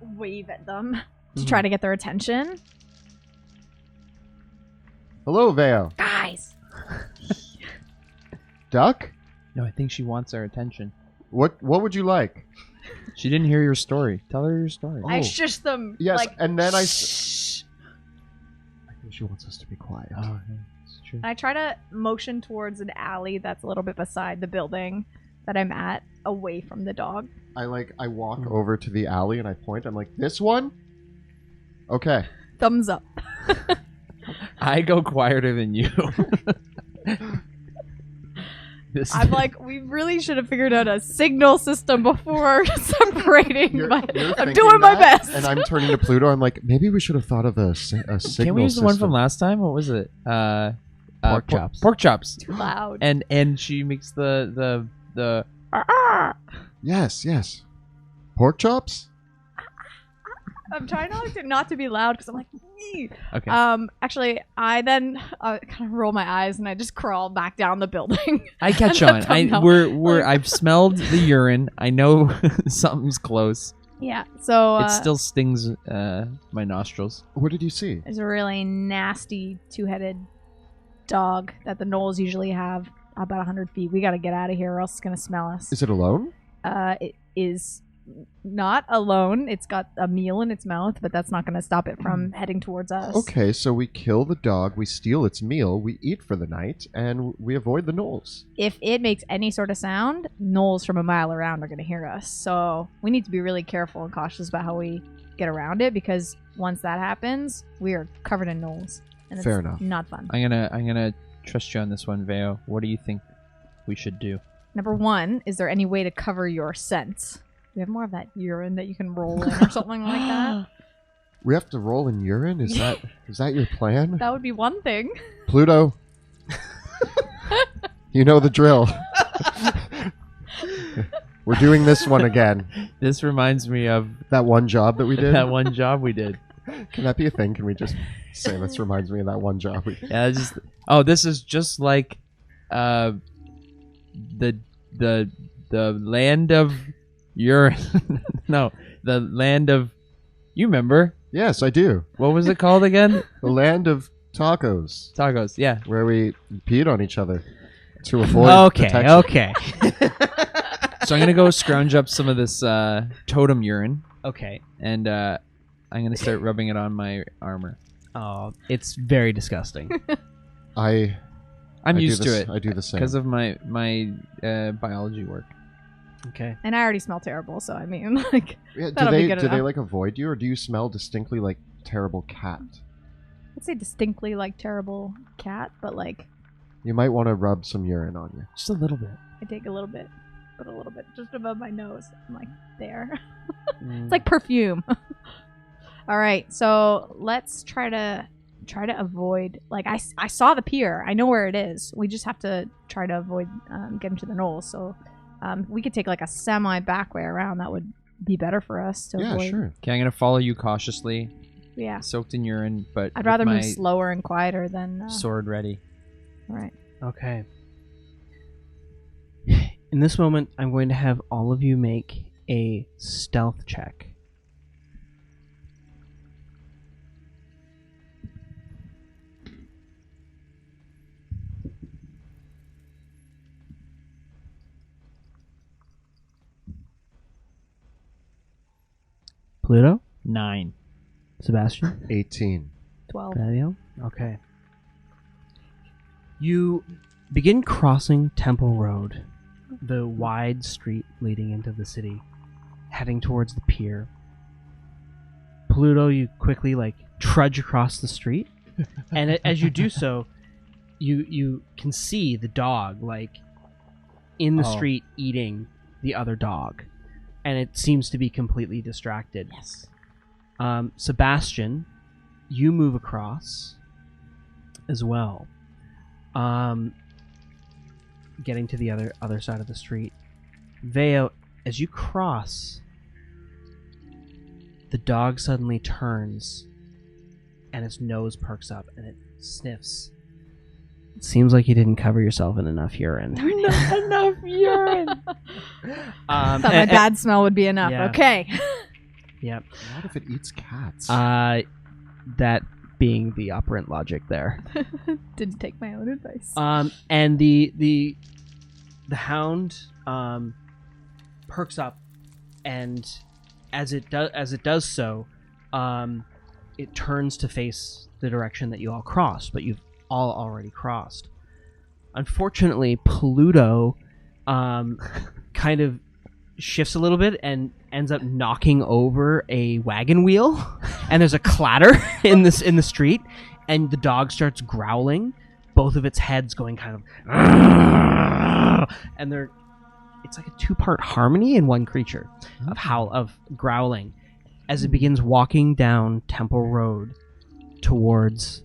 Speaker 4: wave at them to try to get their attention.
Speaker 3: Hello, Veo.
Speaker 4: Guys,
Speaker 3: Duck?
Speaker 5: No, I think she wants our attention.
Speaker 3: What would you like?
Speaker 5: She didn't hear your story. Tell her your story.
Speaker 3: Oh.
Speaker 4: I shush them.
Speaker 3: Yes,
Speaker 4: like,
Speaker 3: and then I
Speaker 4: shh.
Speaker 3: think she wants us to be quiet.
Speaker 5: Oh, okay. It's true.
Speaker 4: I try to motion towards an alley that's a little bit beside the building that I'm at, away from the dog.
Speaker 3: I walk over to the alley and I point. I'm like, this one? Okay.
Speaker 4: Thumbs up.
Speaker 5: I go quieter than you. this.
Speaker 4: I'm like, we really should have figured out a signal system before separating. But
Speaker 3: You're
Speaker 4: I'm
Speaker 3: thinking
Speaker 4: doing my
Speaker 3: that,
Speaker 4: best.
Speaker 3: And I'm turning to Pluto. I'm like, maybe we should have thought of a signal
Speaker 5: Can we use the one
Speaker 3: system.
Speaker 5: from last time? What was it?
Speaker 6: Pork chops.
Speaker 5: Pork chops.
Speaker 4: Too loud.
Speaker 5: And she makes the
Speaker 3: Yes. Pork chops?
Speaker 4: I'm trying not to be loud because I'm like, "Ee."
Speaker 5: Okay.
Speaker 4: Actually, I then kind of roll my eyes and I just crawl back down the building.
Speaker 5: I catch
Speaker 4: And
Speaker 5: on.
Speaker 4: let them know.
Speaker 5: We're I've smelled the urine. I know something's close.
Speaker 4: Yeah. So
Speaker 5: It still stings my nostrils.
Speaker 3: What did you see?
Speaker 4: there's a really nasty two-headed dog that the gnolls usually have about 100 feet. We got to get out of here or else it's going to smell us.
Speaker 3: Is it alone?
Speaker 4: It is not alone. It's got a meal in its mouth, but that's not going to stop it from heading towards us.
Speaker 3: Okay, so we kill the dog, we steal its meal, we eat for the night, and we avoid the gnolls.
Speaker 4: If it makes any sort of sound, gnolls from a mile around are going to hear us. So we need to be really careful and cautious about how we get around it, because once that happens, we are covered in gnolls. And it's
Speaker 3: Fair enough.
Speaker 4: not fun.
Speaker 5: I'm gonna trust you on this one, Veo. What do you think we should do?
Speaker 4: Number one, is there any way to cover your scent? We have more of that urine that you can roll in or something like that.
Speaker 3: We have to roll in urine? Is that your plan?
Speaker 4: That would be one thing.
Speaker 3: Pluto. You know the drill. We're doing this one again.
Speaker 5: This reminds me of
Speaker 3: That one job that we did.
Speaker 5: that one job we did.
Speaker 3: Can that be a thing? Can we just say this reminds me of that one job we did?
Speaker 5: Yeah, this is just like the land of urine. No, the land of, you remember,
Speaker 3: Yes, I do.
Speaker 5: what was it called again?
Speaker 3: The land of tacos,
Speaker 5: Tacos. Yeah.
Speaker 3: where we peed on each other to avoid detection.
Speaker 2: Okay.
Speaker 5: So I'm gonna go scrounge up some of this totem urine,
Speaker 2: Okay.
Speaker 5: and I'm gonna start rubbing it on my armor.
Speaker 2: Oh, it's very disgusting.
Speaker 3: I'm
Speaker 5: I'm used to it
Speaker 3: I do the same.
Speaker 5: because of my biology work.
Speaker 2: Okay.
Speaker 4: And I already smell terrible, so I mean, like,
Speaker 3: Yeah, do
Speaker 4: that'll be
Speaker 3: they
Speaker 4: good
Speaker 3: do they
Speaker 4: enough.
Speaker 3: like avoid you, or do you smell distinctly like terrible cat?
Speaker 4: I'd say distinctly like terrible cat, but like,
Speaker 3: You might want to rub some urine on you.
Speaker 5: Just a little bit.
Speaker 4: I take a little bit, put a little bit just above my nose. I'm like, there.
Speaker 5: Mm.
Speaker 4: It's like perfume. All right, so let's try to avoid. Like, I saw the pier. I know where it is. We just have to try to avoid getting to the knolls. So we could take like a semi back way around. That would be better for us to
Speaker 3: Yeah,
Speaker 4: avoid.
Speaker 3: sure.
Speaker 5: Okay, I'm gonna follow you cautiously,
Speaker 4: Yeah,
Speaker 5: soaked in urine, but
Speaker 4: I'd
Speaker 5: with
Speaker 4: rather
Speaker 5: my
Speaker 4: move slower and quieter than.
Speaker 5: sword ready.
Speaker 4: All right.
Speaker 2: Okay. In this moment, I'm going to have all of you make a stealth check. Pluto?
Speaker 5: 9.
Speaker 2: Sebastian?
Speaker 3: 18.
Speaker 4: 12.
Speaker 2: Daniel? Okay. You begin crossing Temple Road, the wide street leading into the city, heading towards the pier. Pluto, you quickly trudge across the street, and as you do so, you can see the dog in the
Speaker 5: Oh.
Speaker 2: street eating the other dog, and it seems to be completely distracted.
Speaker 4: Yes.
Speaker 2: Sebastian, you move across as well, getting to the other side of the street. Veo, as you cross, the dog suddenly turns and its nose perks up and it sniffs. It seems like you didn't cover yourself in enough urine.
Speaker 5: Not enough urine.
Speaker 4: Thought my bad smell would be enough.
Speaker 2: yeah.
Speaker 4: Okay.
Speaker 2: Yep.
Speaker 3: What if it eats cats?
Speaker 2: That being the operant logic there.
Speaker 4: Didn't take my own advice.
Speaker 2: And the hound perks up, and as it does so, it turns to face the direction that you all crossed, but you've all already crossed. Unfortunately, Pluto kind of shifts a little bit and ends up knocking over a wagon wheel, and there's a clatter in the street, and the dog starts growling, both of its heads going kind of, and it's like a two-part harmony in one creature of growling as it begins walking down Temple Road towards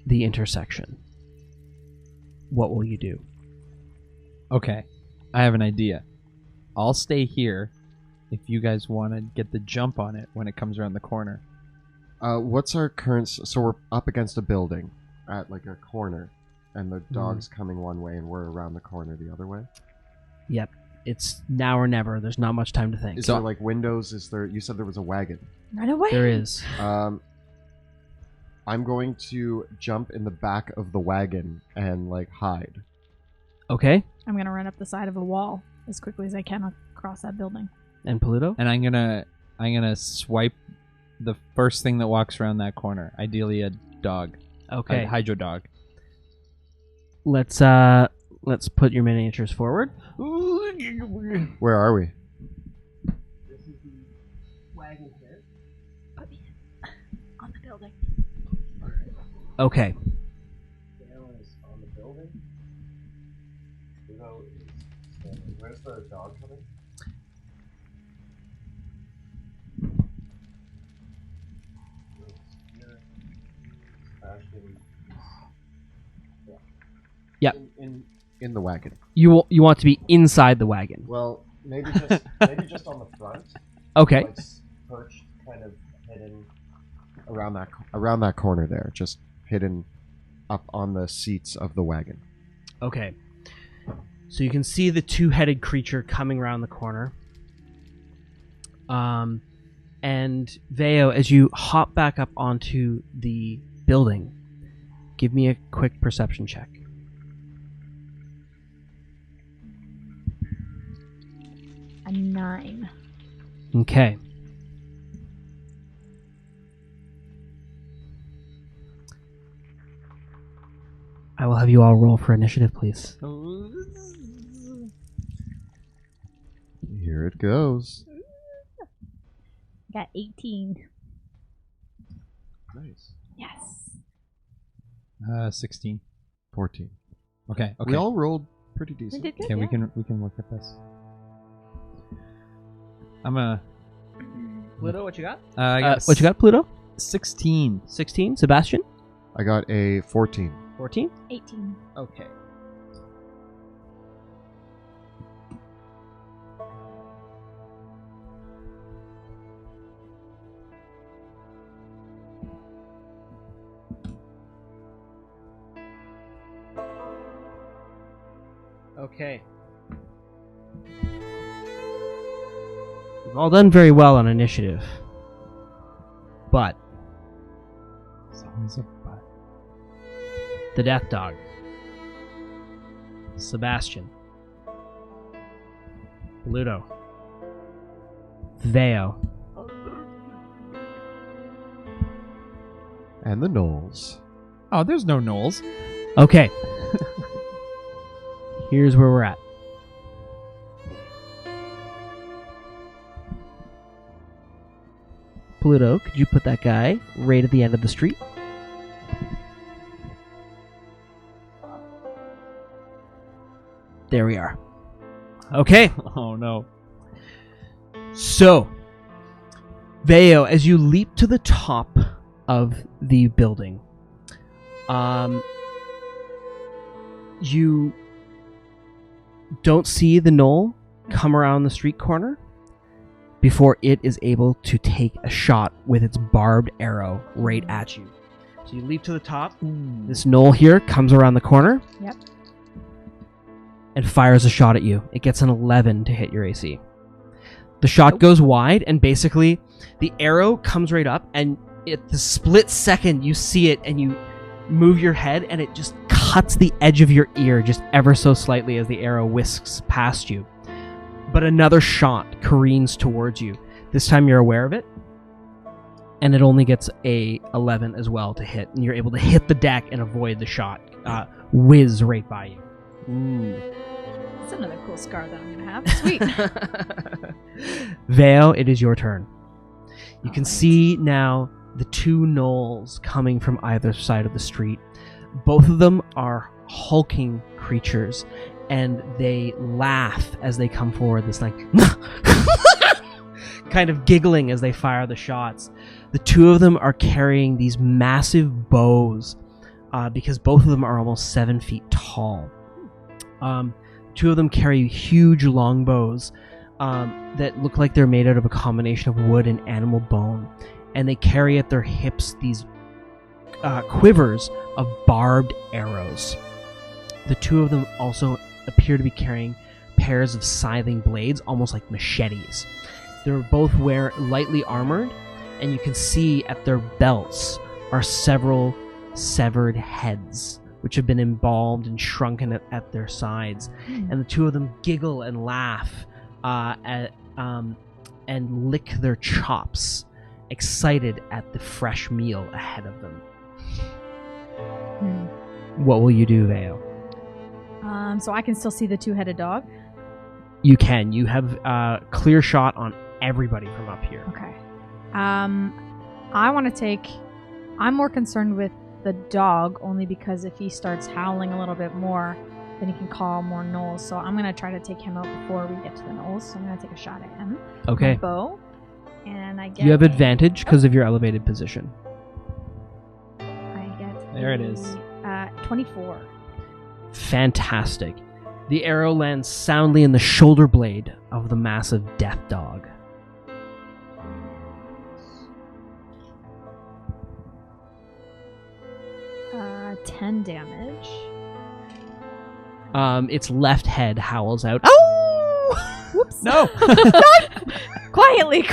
Speaker 2: the intersection. What will you do?
Speaker 5: Okay, I have an idea. I'll stay here if you guys want to get the jump on it when it comes around the corner.
Speaker 3: What's our current... So we're up against a building at like a corner, and the dog's coming one way and we're around the corner the other way?
Speaker 2: Yep. It's now or never. There's not much time to think.
Speaker 3: Is there like windows? You said there was a wagon.
Speaker 4: Right away.
Speaker 2: There is.
Speaker 3: I'm going to jump in the back of the wagon and like hide.
Speaker 2: Okay.
Speaker 4: I'm gonna run up the side of a wall as quickly as I can across that building.
Speaker 2: And Pluto?
Speaker 5: And I'm gonna swipe the first thing that walks around that corner. Ideally a dog.
Speaker 2: Okay.
Speaker 5: A hydro dog.
Speaker 2: Let's put your miniatures forward.
Speaker 3: Where are we?
Speaker 2: This is the wagon here.
Speaker 4: Put me on the building.
Speaker 2: Okay.
Speaker 3: Veo is on the building. Pluto is standing. Where's the dog coming?
Speaker 2: Yep.
Speaker 3: In the wagon.
Speaker 2: You want to be inside the wagon.
Speaker 3: Well, maybe just on the front.
Speaker 2: Okay.
Speaker 3: Like perched, kind of hidden around that corner there, just hidden up on the seats of the wagon.
Speaker 2: Okay. So you can see the two-headed creature coming around the corner. And Veo, as you hop back up onto the building, give me a quick perception check.
Speaker 4: A 9.
Speaker 2: Okay. I will have you all roll for initiative, please.
Speaker 3: Here it goes.
Speaker 4: Got 18.
Speaker 3: Nice.
Speaker 4: Yes.
Speaker 5: 16.
Speaker 3: 14.
Speaker 5: Okay.
Speaker 3: We all rolled pretty decent.
Speaker 4: We did good,
Speaker 5: Okay,
Speaker 4: yeah.
Speaker 5: we can look at this. I'm a.
Speaker 2: Pluto, what you got?
Speaker 5: I got
Speaker 2: What you got, Pluto?
Speaker 5: 16.
Speaker 2: 16. Sebastian?
Speaker 3: I got a 14.
Speaker 2: 14?
Speaker 4: 18.
Speaker 2: Okay. Okay. You've all done very well on initiative. But
Speaker 5: It's always a but.
Speaker 2: the Death Dog, Sebastian, Pluto, Veo,
Speaker 3: And the Knolls.
Speaker 5: Oh, there's no Knolls.
Speaker 2: Okay. Here's where we're at. Pluto, could you put that guy right at the end of the street? There we are. Okay.
Speaker 5: Oh no.
Speaker 2: So, Veo, as you leap to the top of the building, you don't see the knoll come around the street corner before it is able to take a shot with its barbed arrow right at you. So you leap to the top. This knoll here comes around the corner.
Speaker 4: Yep.
Speaker 2: And fires a shot at you. It gets an 11 to hit your AC. The shot goes wide, and basically the arrow comes right up, and at the split second you see it, and you move your head, and it just cuts the edge of your ear just ever so slightly as the arrow whisks past you. But another shot careens towards you. This time you're aware of it, and it only gets a 11 as well to hit, and you're able to hit the deck and avoid the shot whiz right by you.
Speaker 5: Ooh.
Speaker 4: That's another cool scar that I'm going to have. Sweet.
Speaker 2: Veo, it is your turn. You can
Speaker 4: Alright.
Speaker 2: see now the two knolls coming from either side of the street. Both of them are hulking creatures, and they laugh as they come forward. This like kind of giggling as they fire the shots. The two of them are carrying these massive bows because both of them are almost 7 feet tall. Two of them carry huge long bows that look like they're made out of a combination of wood and animal bone, and they carry at their hips these quivers of barbed arrows. The two of them also appear to be carrying pairs of scything blades, almost like machetes. They're both lightly armored, and you can see at their belts are several severed heads, which have been embalmed and shrunken at their sides. And the two of them giggle and laugh and lick their chops, excited at the fresh meal ahead of them. What will you do, Veo?
Speaker 4: So I can still see the two-headed dog?
Speaker 2: You can. You have a clear shot on everybody from up here.
Speaker 4: Okay. I want to take... I'm more concerned with the dog, only because if he starts howling a little bit more, then he can call more gnolls. So I'm going to try to take him out before we get to the gnolls. So I'm going to take a shot at him.
Speaker 2: Okay.
Speaker 4: With my bow. And I get...
Speaker 2: You have advantage because of your elevated position.
Speaker 4: I get...
Speaker 5: There it is.
Speaker 4: 24.
Speaker 2: Fantastic. The arrow lands soundly in the shoulder blade of the massive death dog.
Speaker 4: Uh, 10 damage.
Speaker 2: Its left head howls out. Oh!
Speaker 4: Whoops.
Speaker 5: No!
Speaker 4: Quietly.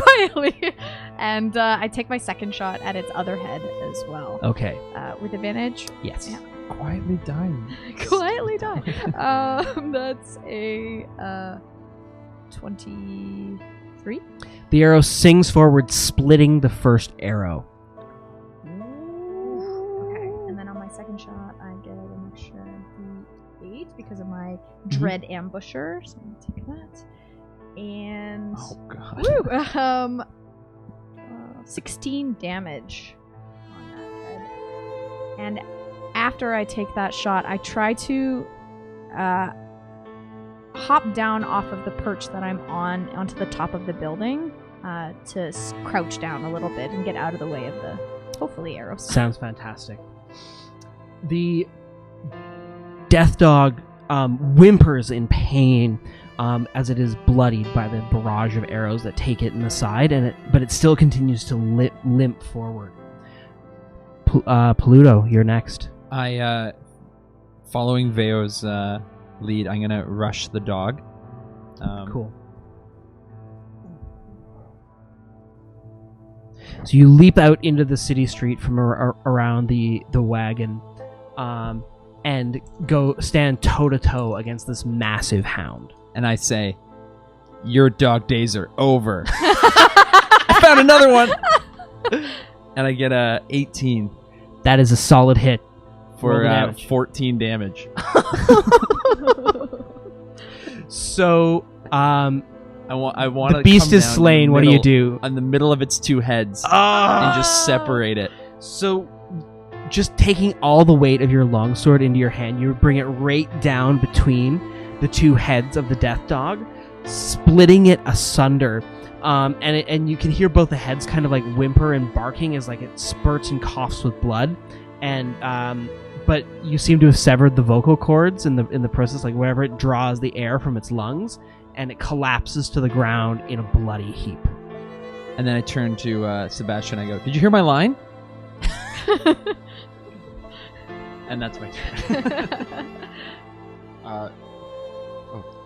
Speaker 4: And I take my second shot at its other head as well.
Speaker 2: Okay.
Speaker 4: With advantage.
Speaker 2: Yes.
Speaker 4: Yeah.
Speaker 5: Quietly dying.
Speaker 4: Quietly die. That's a 23.
Speaker 2: The arrow sings forward, splitting the first arrow.
Speaker 4: Okay, and then on my second shot, I get an extra D8 because of my dread ambusher. So I'm gonna take that. And
Speaker 5: Oh, God.
Speaker 4: 16 damage on that head. And after I take that shot, I try to hop down off of the perch that I'm on onto the top of the building to crouch down a little bit and get out of the way of the, hopefully, arrows.
Speaker 2: Sounds fantastic. The death dog whimpers in pain as it is bloodied by the barrage of arrows that take it in the side, but it still continues to limp forward. Pluto, you're next.
Speaker 5: Following Veo's lead, I'm gonna rush the dog.
Speaker 2: Cool. So you leap out into the city street from around the wagon, and go stand toe to toe against this massive hound.
Speaker 5: And I say, "Your dog days are over." I found another one, and I get a 18
Speaker 2: That is a solid hit.
Speaker 5: for
Speaker 2: Roll the damage.
Speaker 5: 14 damage.
Speaker 2: So,
Speaker 5: I want
Speaker 2: the beast is slain. What do you do?
Speaker 5: On the middle of its two heads,
Speaker 2: Ah!
Speaker 5: and just separate it.
Speaker 2: So, just taking all the weight of your longsword into your hand, you bring it right down between the two heads of the death dog, splitting it asunder. And you can hear both the heads kind of like whimper and barking as like it spurts and coughs with blood. And but you seem to have severed the vocal cords in the process, like wherever it draws the air from its lungs, and it collapses to the ground in a bloody heap.
Speaker 5: And then I turn to Sebastian. I go, "Did you hear my line?" And that's my turn.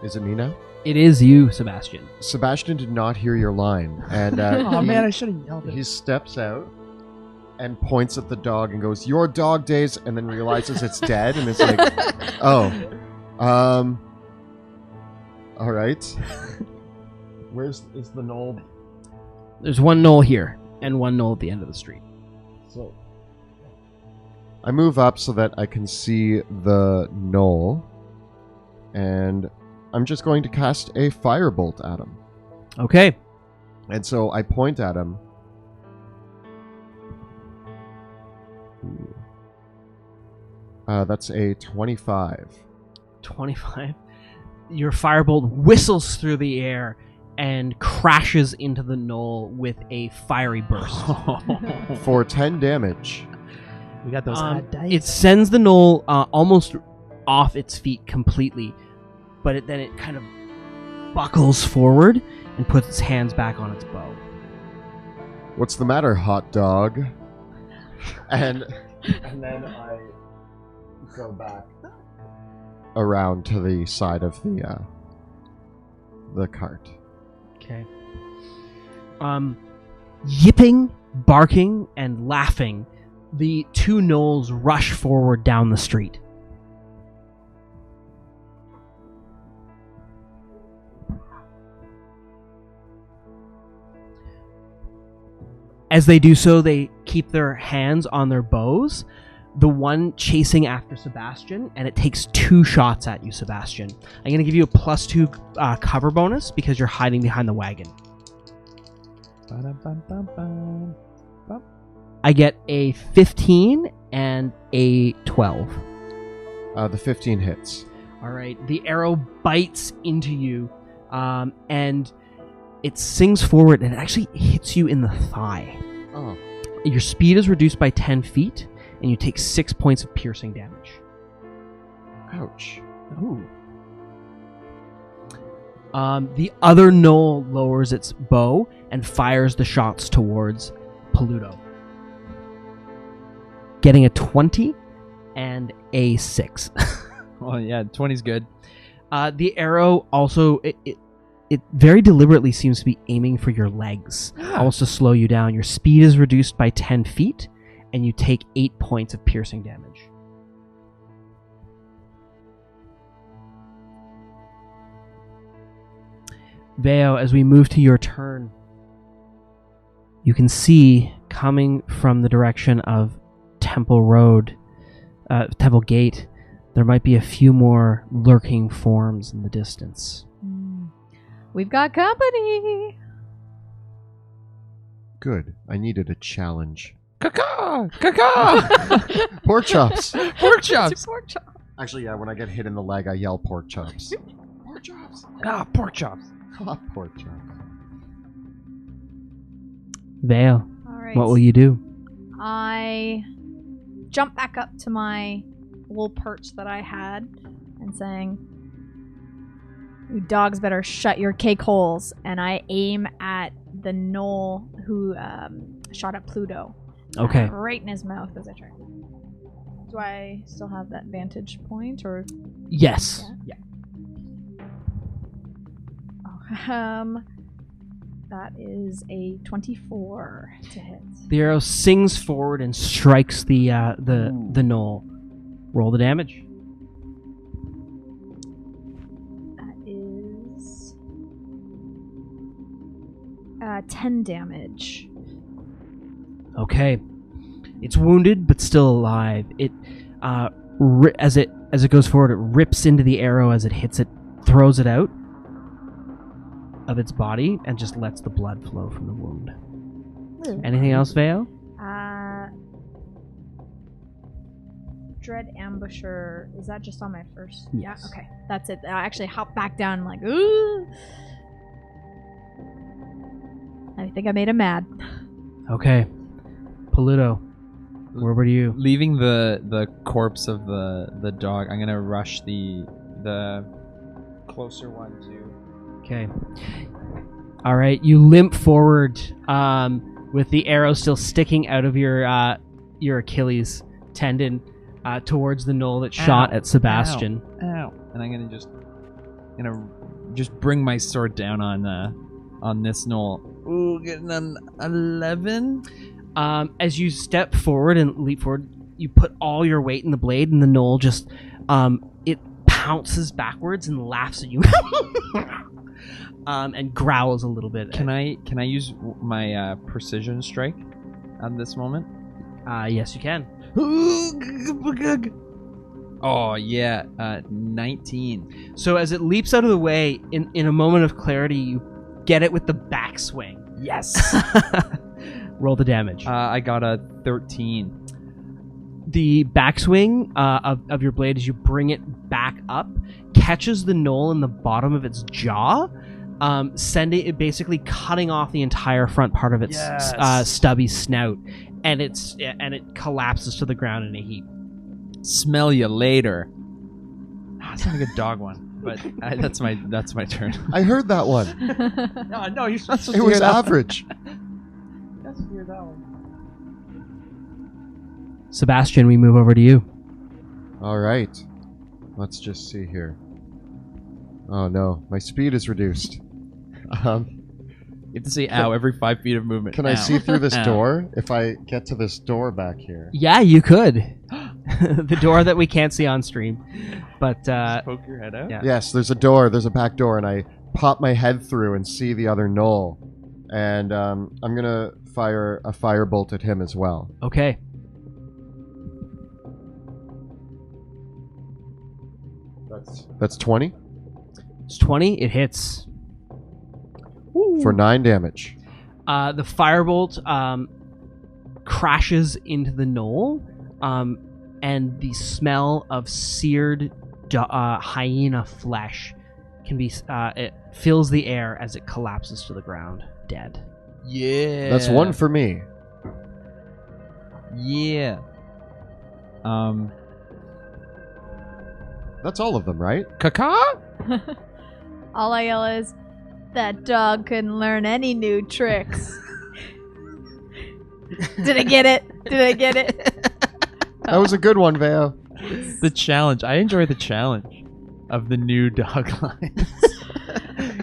Speaker 3: Is it me now?
Speaker 2: It is you, Sebastian.
Speaker 3: Sebastian did not hear your line, and
Speaker 5: Oh man, I should have yelled
Speaker 3: he
Speaker 5: it.
Speaker 3: steps out and points at the dog and goes, "Your dog days," and then realizes it's dead, and it's like, "Oh, all right." Is the knoll?
Speaker 2: There's one knoll here and one knoll at the end of the street.
Speaker 3: So I move up so that I can see the knoll, and I'm just going to cast a firebolt at him.
Speaker 2: Okay.
Speaker 3: And so I point at him. That's a 25.
Speaker 2: 25. Your firebolt whistles through the air and crashes into the knoll with a fiery burst.
Speaker 3: For 10 damage.
Speaker 5: We got those hot dice.
Speaker 2: It sends the knoll almost off its feet completely, but then it kind of buckles forward and puts its hands back on its bow.
Speaker 3: What's the matter, hot dog? And then I go back around to the side of the cart.
Speaker 2: Okay. Yipping, barking, and laughing, the two gnolls rush forward down the street. As they do so, they keep their hands on their bows. The one chasing after Sebastian, and it takes 2 shots at you, Sebastian. I'm going to give you a +2 cover bonus because you're hiding behind the wagon.
Speaker 5: Ba-dum-bum-bum-bum.
Speaker 2: I get a 15 and a 12.
Speaker 3: The 15 hits.
Speaker 2: All right. The arrow bites into you, and it sings forward, and it actually hits you in the thigh.
Speaker 3: Oh.
Speaker 2: Your speed is reduced by 10 feet, and you take 6 points of piercing damage.
Speaker 3: Ouch.
Speaker 2: Ooh. The other gnoll lowers its bow and fires the shots towards Pluto. Getting a 20 and a 6.
Speaker 5: Oh, yeah, 20's good.
Speaker 2: The arrow also, it very deliberately seems to be aiming for your legs, almost to slow you down. Your speed is reduced by 10 feet, and you take 8 points of piercing damage. Veo, as we move to your turn, you can see coming from the direction of Temple Road, Temple Gate, there might be a few more lurking forms in the distance.
Speaker 4: We've got company.
Speaker 3: Good. I needed a challenge.
Speaker 5: Caca! Caca!
Speaker 3: Pork chops!
Speaker 5: Pork chops!
Speaker 4: It's a pork chop.
Speaker 3: Actually, yeah, when I get hit in the leg, I yell pork chops. Pork chops!
Speaker 5: Ah, pork chops.
Speaker 3: Pork chops.
Speaker 2: Veo,
Speaker 4: All right.
Speaker 2: what will you do?
Speaker 4: I jump back up to my little perch that I had and saying, "You dogs better shut your cake holes." And I aim at the gnoll who shot at Pluto.
Speaker 2: Okay.
Speaker 4: Right in his mouth as I try. Do I still have that vantage point, or?
Speaker 2: Yes.
Speaker 4: Yeah. Oh, that is a 24 to hit.
Speaker 2: The arrow sings forward and strikes the gnoll. Roll the damage.
Speaker 4: That is 10 damage.
Speaker 2: Okay. It's wounded but still alive. It as it goes forward, it rips into the arrow as it hits it, throws it out of its body, and just lets the blood flow from the wound. Anything else, Veo?
Speaker 4: Dread Ambusher, is that just on my first?
Speaker 2: Yes.
Speaker 4: Yeah, okay. That's it. I actually hop back down. I'm like, ooh. I think I made him mad.
Speaker 2: Okay. Pluto, where were you?
Speaker 5: Leaving the corpse of the dog, I'm gonna rush the closer one to.
Speaker 2: Okay. All right. You limp forward, with the arrow still sticking out of your Achilles tendon, towards the gnoll that shot at Sebastian.
Speaker 5: Ow! And I'm gonna just bring my sword down on this gnoll. Ooh, getting an 11.
Speaker 2: As you step forward and leap forward, you put all your weight in the blade, and the gnoll just it pounces backwards and laughs at you. And growls a little bit.
Speaker 5: Can I use my precision strike at this moment?
Speaker 2: Yes, you can.
Speaker 5: Oh yeah, 19.
Speaker 2: So as it leaps out of the way, in a moment of clarity, you get it with the backswing.
Speaker 5: Yes.
Speaker 2: Roll the damage.
Speaker 5: I got a 13.
Speaker 2: The backswing of your blade as you bring it back up catches the knoll in the bottom of its jaw, sending it basically cutting off the entire front part of its stubby snout, and it collapses to the ground in a heap.
Speaker 5: Smell you later. That's not a good dog one, but that's my turn.
Speaker 3: I heard that one.
Speaker 5: No, you're not supposed
Speaker 3: It was average.
Speaker 5: That's hear that one.
Speaker 2: Sebastian, we move over to you.
Speaker 3: All right. Let's just see here. Oh no, my speed is reduced.
Speaker 5: You have to say "ow" every 5 feet of movement.
Speaker 3: Can
Speaker 5: Ow.
Speaker 3: I see through this
Speaker 5: Ow.
Speaker 3: door? If I get to this door back here.
Speaker 2: Yeah, you could. The door that we can't see on stream, but
Speaker 5: Just poke your head out.
Speaker 2: yeah.
Speaker 3: Yes, there's a door. There's a back door, and I pop my head through and see the other knoll. And I'm gonna fire a firebolt at him as well.
Speaker 2: Okay.
Speaker 3: That's 20
Speaker 2: It's 20. It hits.
Speaker 3: for 9 damage.
Speaker 2: The firebolt crashes into the knoll, and the smell of seared hyena flesh can be it fills the air as it collapses to the ground, dead.
Speaker 5: Yeah.
Speaker 3: That's 1 for me.
Speaker 5: Yeah.
Speaker 3: That's all of them, right?
Speaker 5: Caca?
Speaker 4: All I yell is, that dog couldn't learn any new tricks. Did I get it? Did I get it?
Speaker 3: That was a good one, Veo.
Speaker 5: The challenge. I enjoy the challenge of the new dog lines.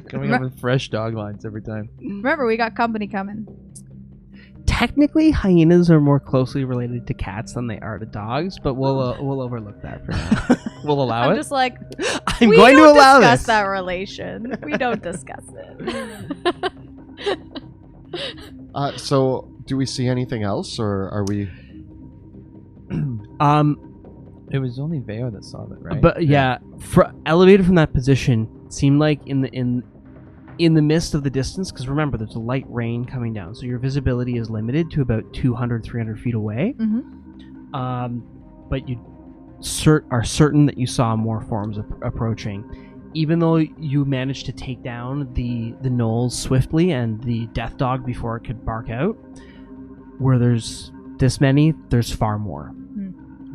Speaker 5: Coming up with fresh dog lines every time.
Speaker 4: Remember, we got company coming.
Speaker 2: Technically, hyenas are more closely related to cats than they are to dogs, but we'll overlook that for now.
Speaker 5: We'll allow
Speaker 4: I'm
Speaker 5: it.
Speaker 4: just like,
Speaker 2: I'm
Speaker 4: we
Speaker 2: going to
Speaker 4: don't
Speaker 2: allow
Speaker 4: discuss
Speaker 2: this.
Speaker 4: that relation. We don't discuss it.
Speaker 3: So, do we see anything else, or are we...
Speaker 5: It was only Veo that saw that, right?
Speaker 2: But yeah, elevated from that position, seemed like in the midst of the distance, because remember, there's a light rain coming down, so your visibility is limited to about 200, 300 feet away.
Speaker 4: Mm-hmm.
Speaker 2: But you are certain that you saw more forms approaching. Even though you managed to take down the gnolls swiftly and the death dog before it could bark out, where there's this many, there's far more.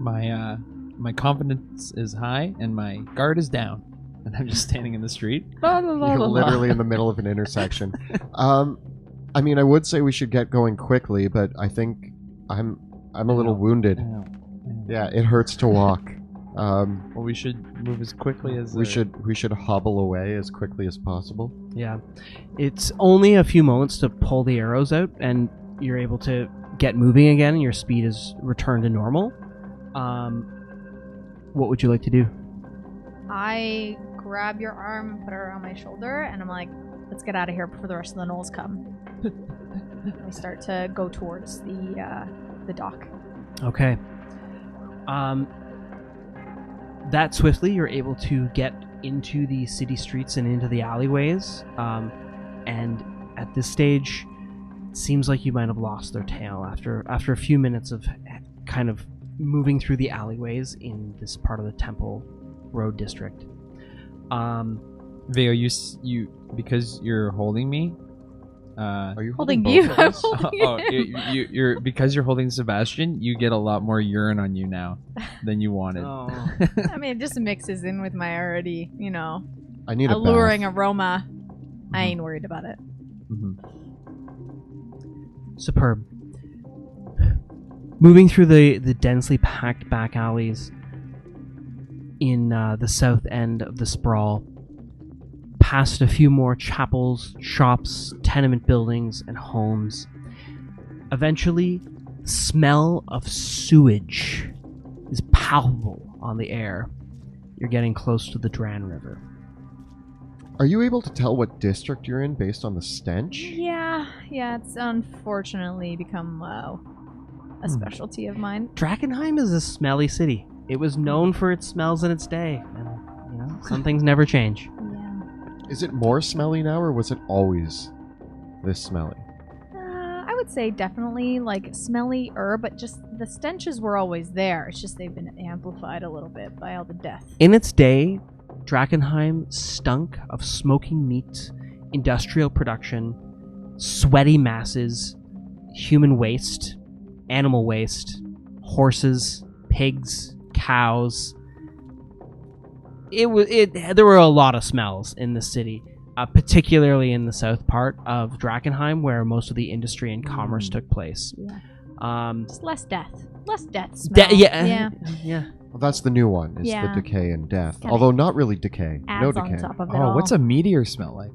Speaker 5: My confidence is high and my guard is down, and I'm just standing in the street.
Speaker 3: You're literally in the middle of an intersection. I mean, I would say we should get going quickly, but I think I'm a little wounded.
Speaker 5: Ow.
Speaker 3: Yeah, it hurts to walk.
Speaker 5: Well, we should move as quickly as
Speaker 3: We should hobble away as quickly as possible.
Speaker 2: Yeah. It's only a few moments to pull the arrows out, and you're able to get moving again, and your speed is returned to normal. What would you like to do?
Speaker 4: I grab your arm and put it around my shoulder, and I'm like, let's get out of here before the rest of the gnolls come. We start to go towards the dock.
Speaker 2: Okay. That swiftly, you're able to get into the city streets and into the alleyways. And at this stage, it seems like you might have lost their tail after a few minutes of kind of moving through the alleyways in this part of the Temple Road district.
Speaker 5: Veo, you because you're holding me.
Speaker 3: Are you
Speaker 4: Holding
Speaker 3: both
Speaker 4: you?
Speaker 3: of
Speaker 4: I'm
Speaker 3: us?
Speaker 4: holding
Speaker 5: Oh, you're because you're holding Sebastian. You get a lot more urine on you now than you wanted.
Speaker 2: Oh.
Speaker 4: I mean, it just mixes in with my already,
Speaker 3: I need a
Speaker 4: alluring
Speaker 3: bath.
Speaker 4: aroma. I ain't worried about it.
Speaker 5: Mm-hmm.
Speaker 2: Superb. Moving through the densely packed back alleys in the south end of the Sprawl, past a few more chapels, shops, tenement buildings, and homes. Eventually, the smell of sewage is palpable on the air. You're getting close to the Dran River.
Speaker 3: Are you able to tell what district you're in based on the stench?
Speaker 4: Yeah, it's unfortunately become a specialty of mine.
Speaker 2: Drakkenheim is a smelly city. It was known for its smells in its day, and some things never change.
Speaker 4: Yeah.
Speaker 3: Is it more smelly now, or was it always this smelly?
Speaker 4: I would would say definitely like smelly herb, but just the stenches were always there. It's just they've been amplified a little bit by all the death.
Speaker 2: In its day, Drakkenheim stunk of smoking meat, industrial production, sweaty masses, human waste, animal waste, horses, pigs, cows. There were a lot of smells in the city, particularly in the south part of Drakkenheim, where most of the industry and commerce took place.
Speaker 4: Yeah. Just less death smell.
Speaker 2: Yeah.
Speaker 3: Well, that's the new one, is
Speaker 4: Yeah.
Speaker 3: the decay and death.
Speaker 4: Kinda
Speaker 3: Although not really decay. No
Speaker 4: Adds
Speaker 3: decay.
Speaker 4: on top of it all.
Speaker 5: Oh, what's a meteor smell like?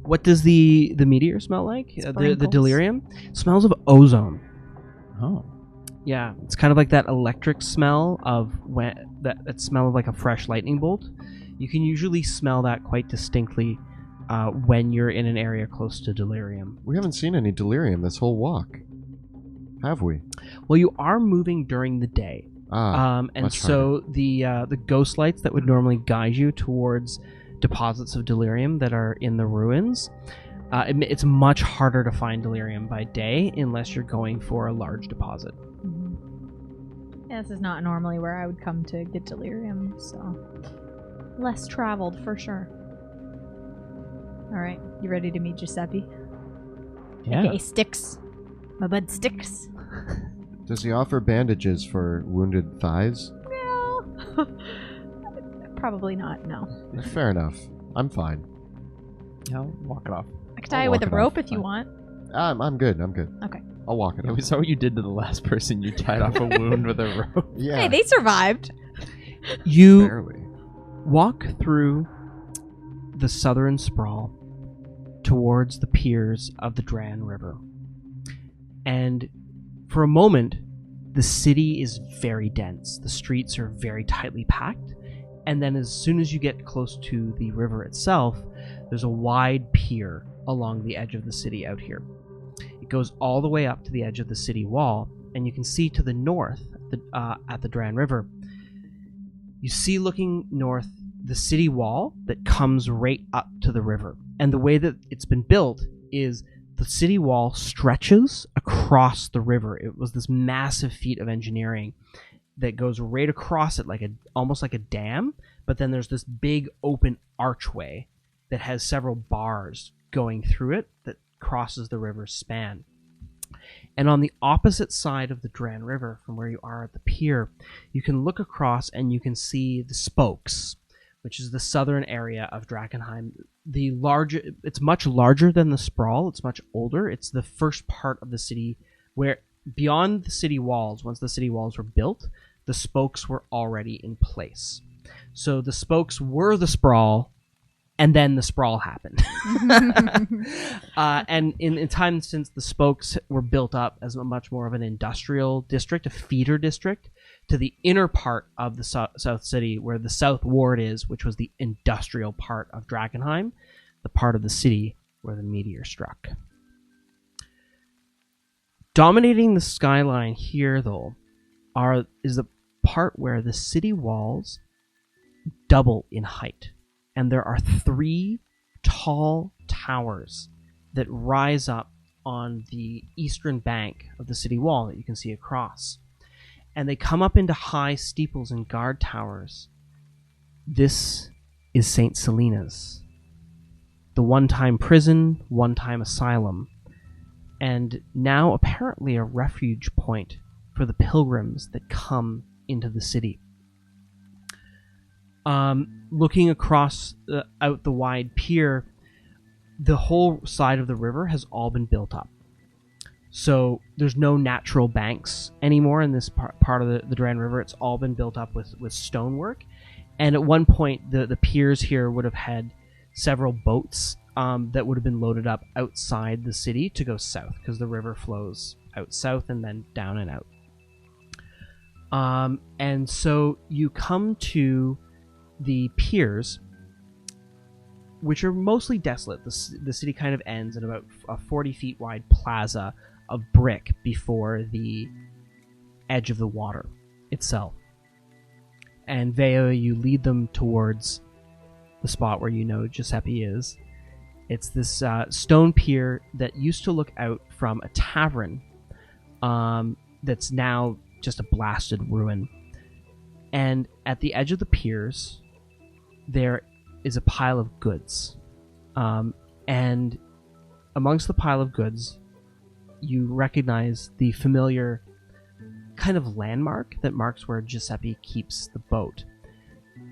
Speaker 2: What does the meteor smell like? The
Speaker 4: Sprinkles.
Speaker 2: delirium? Smells of ozone.
Speaker 5: Oh.
Speaker 2: Yeah, it's kind of like that electric smell of that smell of like a fresh lightning bolt. You can usually smell that quite distinctly when you're in an area close to delirium.
Speaker 3: We haven't seen any delirium this whole walk. Have we?
Speaker 2: Well, you are moving during the day. And
Speaker 3: much
Speaker 2: so the ghost lights that would normally guide you towards deposits of delirium that are in the ruins, it's much harder to find delirium by day unless you're going for a large deposit.
Speaker 4: Yeah, this is not normally where I would come to get delirium, so less traveled for sure. All right, you ready to meet Giuseppe?
Speaker 5: Yeah.
Speaker 4: AKA Sticks. My bud Sticks.
Speaker 3: Does he offer bandages for wounded thighs?
Speaker 4: No. Probably not, no.
Speaker 3: Fair enough. I'm fine.
Speaker 5: Yeah, I'll walk it off.
Speaker 4: I could tie
Speaker 3: I'll
Speaker 4: it with a
Speaker 3: walk it
Speaker 4: rope
Speaker 3: off.
Speaker 4: if you want.
Speaker 3: I'm good.
Speaker 4: Okay.
Speaker 3: I'll walk it
Speaker 5: Yeah,
Speaker 3: off.
Speaker 5: was that what you did to the last person? You tied off a wound with a rope?
Speaker 3: Yeah.
Speaker 4: Hey, they survived.
Speaker 2: You
Speaker 3: Barely.
Speaker 2: walk through the southern sprawl towards the piers of the Dran River. And for a moment, the city is very dense. The streets are very tightly packed. And then as soon as you get close to the river itself, there's a wide pier along the edge of the city out here. It goes all the way up to the edge of the city wall, and you can see to the north at the Dran River. You see looking north the city wall that comes right up to the river. And the way that it's been built is the city wall stretches across the river. It was this massive feat of engineering that goes right across it, almost like a dam, but then there's this big open archway that has several bars going through it that crosses the river's span. And on the opposite side of the Dran River, from where you are at the pier, you can look across and you can see the Spokes, which is the southern area of Drakkenheim. It's much larger than the Sprawl. It's much older. It's the first part of the city where, beyond the city walls, once the city walls were built, the Spokes were already in place. So the Spokes were the Sprawl, and then the Sprawl happened. And in time since, the Spokes were built up as much more of an industrial district, a feeder district, to the inner part of the South City, where the South Ward is, which was the industrial part of Drakkenheim, the part of the city where the meteor struck. Dominating the skyline here, though, is the part where the city walls double in height. And there are 3 tall towers that rise up on the eastern bank of the city wall that you can see across. And they come up into high steeples and guard towers. This is St. Salinas, the one-time prison, one-time asylum, and now apparently a refuge point for the pilgrims that come into the city. Looking across out the wide pier, the whole side of the river has all been built up. So there's no natural banks anymore in this part of the Dran River. It's all been built up with stonework. And at one point, the piers here would have had several boats that would have been loaded up outside the city to go south, because the river flows out south and then down and out. And so you come to the piers, which are mostly desolate. The city kind of ends in about a 40 feet wide plaza of brick before the edge of the water itself. And Veo, you lead them towards the spot where you know Giuseppe is. It's this stone pier that used to look out from a tavern that's now just a blasted ruin. And at the edge of the piers, there is a pile of goods. And amongst the pile of goods, you recognize the familiar kind of landmark that marks where Giuseppe keeps the boat.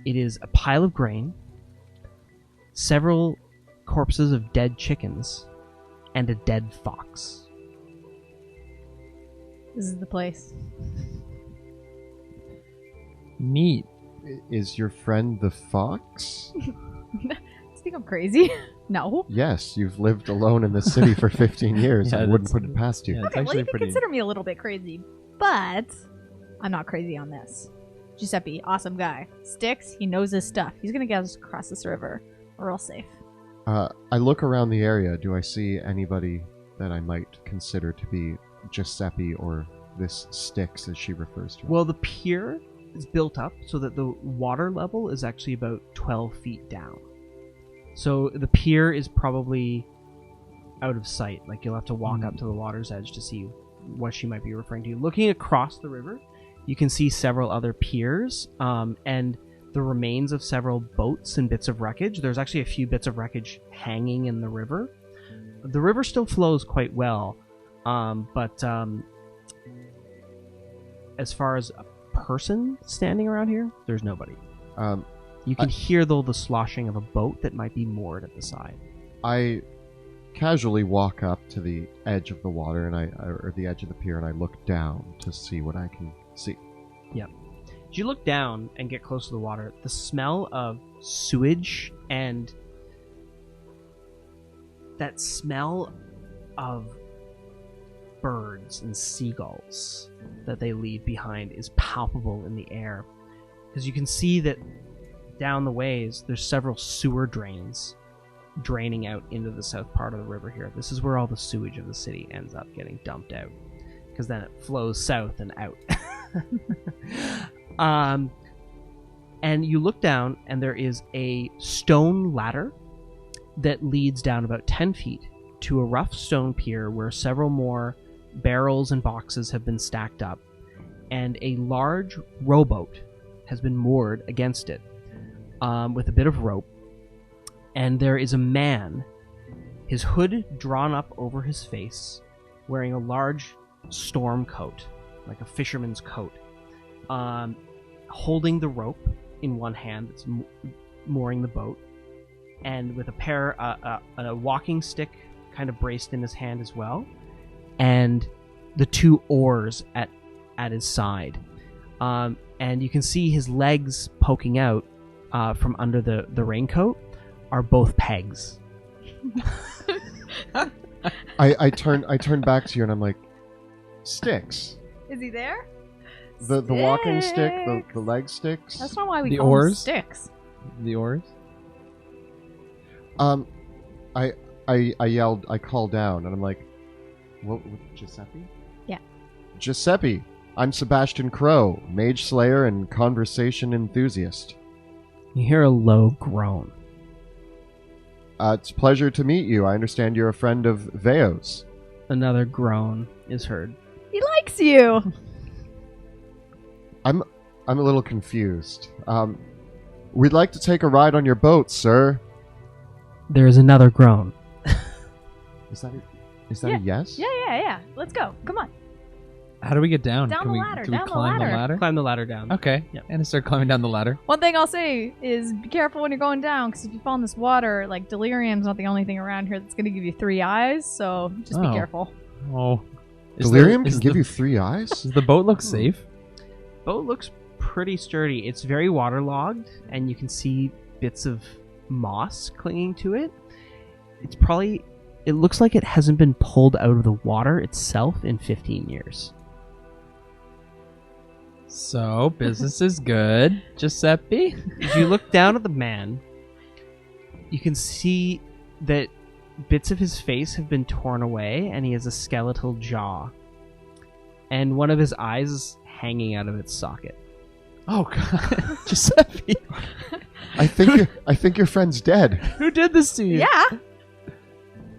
Speaker 2: It is a pile of grain, several corpses of dead chickens, and a dead fox.
Speaker 4: This is the place.
Speaker 5: Neat.
Speaker 3: Is your friend the fox?
Speaker 4: Do you think I'm crazy? No.
Speaker 3: Yes, you've lived alone in this city for 15 years.
Speaker 5: Yeah,
Speaker 3: I wouldn't
Speaker 5: that's-
Speaker 3: put it past you.
Speaker 5: yeah. It's
Speaker 4: Okay, well,
Speaker 5: actually
Speaker 4: you can
Speaker 5: pretty-
Speaker 4: consider me a little bit crazy, but I'm not crazy on this. Giuseppe, awesome guy. Sticks, he knows his stuff. He's gonna get us across this river. We're all safe.
Speaker 3: I look around the area. Do I see anybody that I might consider to be Giuseppe or this Styx, as she refers to him?
Speaker 2: Well, the pier is built up so that the water level is actually about 12 feet down. So the pier is probably out of sight. Like, you'll have to walk up to the water's edge to see what she might be referring to. Looking across the river, you can see several other piers and the remains of several boats and bits of wreckage. There's actually a few bits of wreckage hanging in the river. The river still flows quite well, but as far as a person standing around here, there's nobody. You can hear, though, the sloshing of a boat that might be moored at the side.
Speaker 3: I casually walk up to the edge of the water or the edge of the pier, and I look down to see what I can see.
Speaker 2: Yep. As you look down and get close to the water, the smell of sewage and that smell of birds and seagulls that they leave behind is palpable in the air. Because you can see that down the ways, there's several sewer drains draining out into the south part of the river here. This is where all the sewage of the city ends up getting dumped out, because then it flows south and out. And you look down, and there is a stone ladder that leads down about 10 feet to a rough stone pier where several more barrels and boxes have been stacked up, and a large rowboat has been moored against it with a bit of rope. And there is a man, his hood drawn up over his face, wearing a large storm coat, like a fisherman's coat, holding the rope in one hand that's mooring the boat, and with a walking stick kind of braced in his hand as well, and the two oars at his side. And you can see his legs poking out from under the raincoat are both pegs.
Speaker 3: I turn back to you, and I'm like, Sticks.
Speaker 4: Is he there?
Speaker 3: The walking stick, the leg sticks.
Speaker 4: That's not why we
Speaker 5: The
Speaker 4: call
Speaker 5: oars?
Speaker 4: them sticks.
Speaker 5: The oars?
Speaker 3: I yelled, I called down, and I'm like, what, Giuseppe?
Speaker 4: Yeah.
Speaker 3: Giuseppe, I'm Sebastian Crowe, mage slayer and conversation enthusiast.
Speaker 2: You hear a low groan.
Speaker 3: It's a pleasure to meet you. I understand you're a friend of Veo's.
Speaker 2: Another groan is heard.
Speaker 4: He likes you.
Speaker 3: I'm a little confused. We'd like to take a ride on your boat, sir.
Speaker 2: There is another groan.
Speaker 3: Is that a yes?
Speaker 4: Yeah. Let's go. Come on.
Speaker 5: How do we get down?
Speaker 4: Down
Speaker 5: Can
Speaker 4: the
Speaker 5: we,
Speaker 4: ladder,
Speaker 5: do we
Speaker 4: down the
Speaker 5: climb the
Speaker 4: ladder.
Speaker 5: ladder?
Speaker 2: Climb the ladder down.
Speaker 5: Okay.
Speaker 2: Yep.
Speaker 5: And I start climbing down the ladder.
Speaker 4: One thing I'll say is be careful when you're going down, because if you fall in this water, like, delirium's not the only thing around here that's going to give you 3 eyes, so just be
Speaker 5: Oh.
Speaker 4: careful.
Speaker 5: Oh.
Speaker 3: Delirium can give you 3 eyes?
Speaker 5: Does the boat look safe?
Speaker 2: Boat looks pretty sturdy. It's very waterlogged, and you can see bits of moss clinging to it. It looks like it hasn't been pulled out of the water itself in 15 years.
Speaker 5: So, business is good. Giuseppe?
Speaker 2: If you look down at the man, you can see that bits of his face have been torn away, and he has a skeletal jaw. And one of his eyes is hanging out of its socket.
Speaker 5: Oh, God. Giuseppe.
Speaker 3: I think your friend's dead.
Speaker 5: Who did this to you?
Speaker 4: Yeah.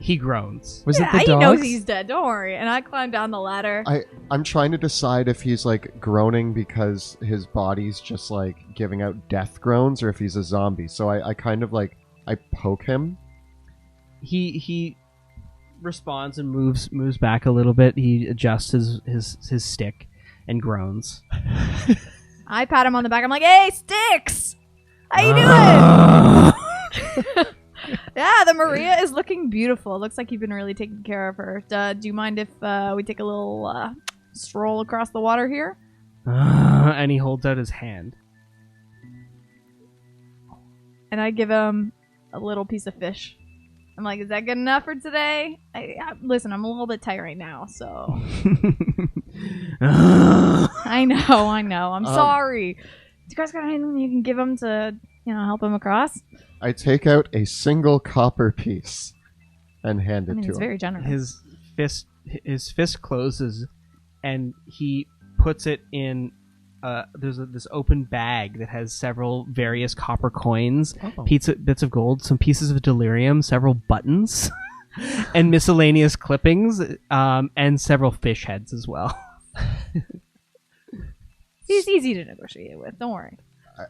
Speaker 2: He groans.
Speaker 5: Was
Speaker 4: yeah,
Speaker 5: it the
Speaker 4: he
Speaker 5: dogs?
Speaker 4: knows he's dead. Don't worry. And I climb down the ladder.
Speaker 3: I'm trying to decide if he's like groaning because his body's just like giving out death groans or if he's a zombie. So I kind of like I poke him.
Speaker 2: He responds and moves back a little bit. He adjusts his stick and groans.
Speaker 4: I pat him on the back. I'm like, "Hey, Sticks! How you doing?" Yeah, the Maria is looking beautiful. Looks like you've been really taking care of her. Do you mind if we take a little stroll across the water here?
Speaker 2: And he holds out his hand.
Speaker 4: And I give him a little piece of fish. I'm like, is that good enough for today? Listen, I'm a little bit tight right now, so... I know. I'm sorry. Do you guys got anything you can give him to, help him across?
Speaker 3: I take out a single copper piece and hand it to
Speaker 4: it's
Speaker 3: him.
Speaker 4: very generous.
Speaker 2: His fist closes, and he puts it in. There's this open bag that has several various copper coins, bits of gold, some pieces of delirium, several buttons, and miscellaneous clippings, and several fish heads as well.
Speaker 4: He's easy to negotiate with. Don't worry.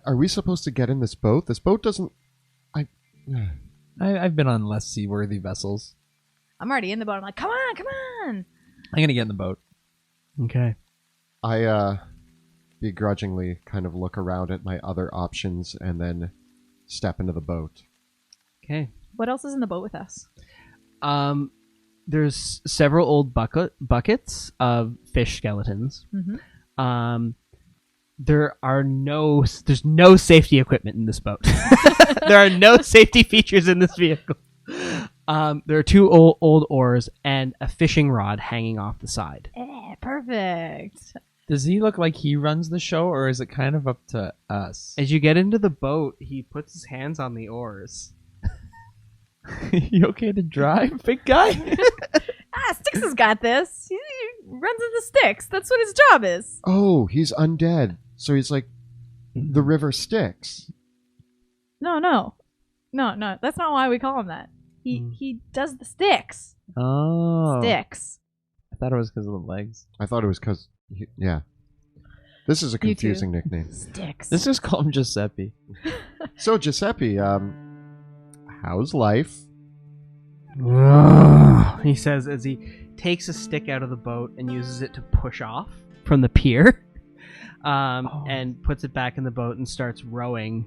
Speaker 3: Are we supposed to get in this boat? This boat doesn't...
Speaker 5: I've been on less seaworthy vessels.
Speaker 4: I'm already in the boat. I'm like, come on.
Speaker 5: I'm gonna get in the boat.
Speaker 2: Okay.
Speaker 3: I begrudgingly kind of look around at my other options and then step into the boat.
Speaker 2: Okay.
Speaker 4: What else is in the boat with us?
Speaker 2: There's several old buckets of fish skeletons.
Speaker 4: Mm-hmm.
Speaker 2: There's no safety equipment in this boat. There are no safety features in this vehicle. There are two old oars and a fishing rod hanging off the side.
Speaker 4: Perfect.
Speaker 5: Does he look like he runs the show, or is it kind of up to us?
Speaker 2: As you get into the boat, he puts his hands on the oars.
Speaker 5: You okay to drive, big guy?
Speaker 4: Sticks has got this. He runs into Sticks. That's what his job is.
Speaker 3: Oh, he's undead. So he's like the river Styx.
Speaker 4: No. That's not why we call him that. He does the sticks.
Speaker 5: Oh.
Speaker 4: Sticks.
Speaker 5: I thought it was because of the legs.
Speaker 3: I thought it was because... Yeah. This is a confusing nickname.
Speaker 4: Sticks.
Speaker 5: Let's just call him Giuseppe.
Speaker 3: So, Giuseppe, how's life?
Speaker 2: He says as he takes a stick out of the boat and uses it to push off from the pier, and puts it back in the boat and starts rowing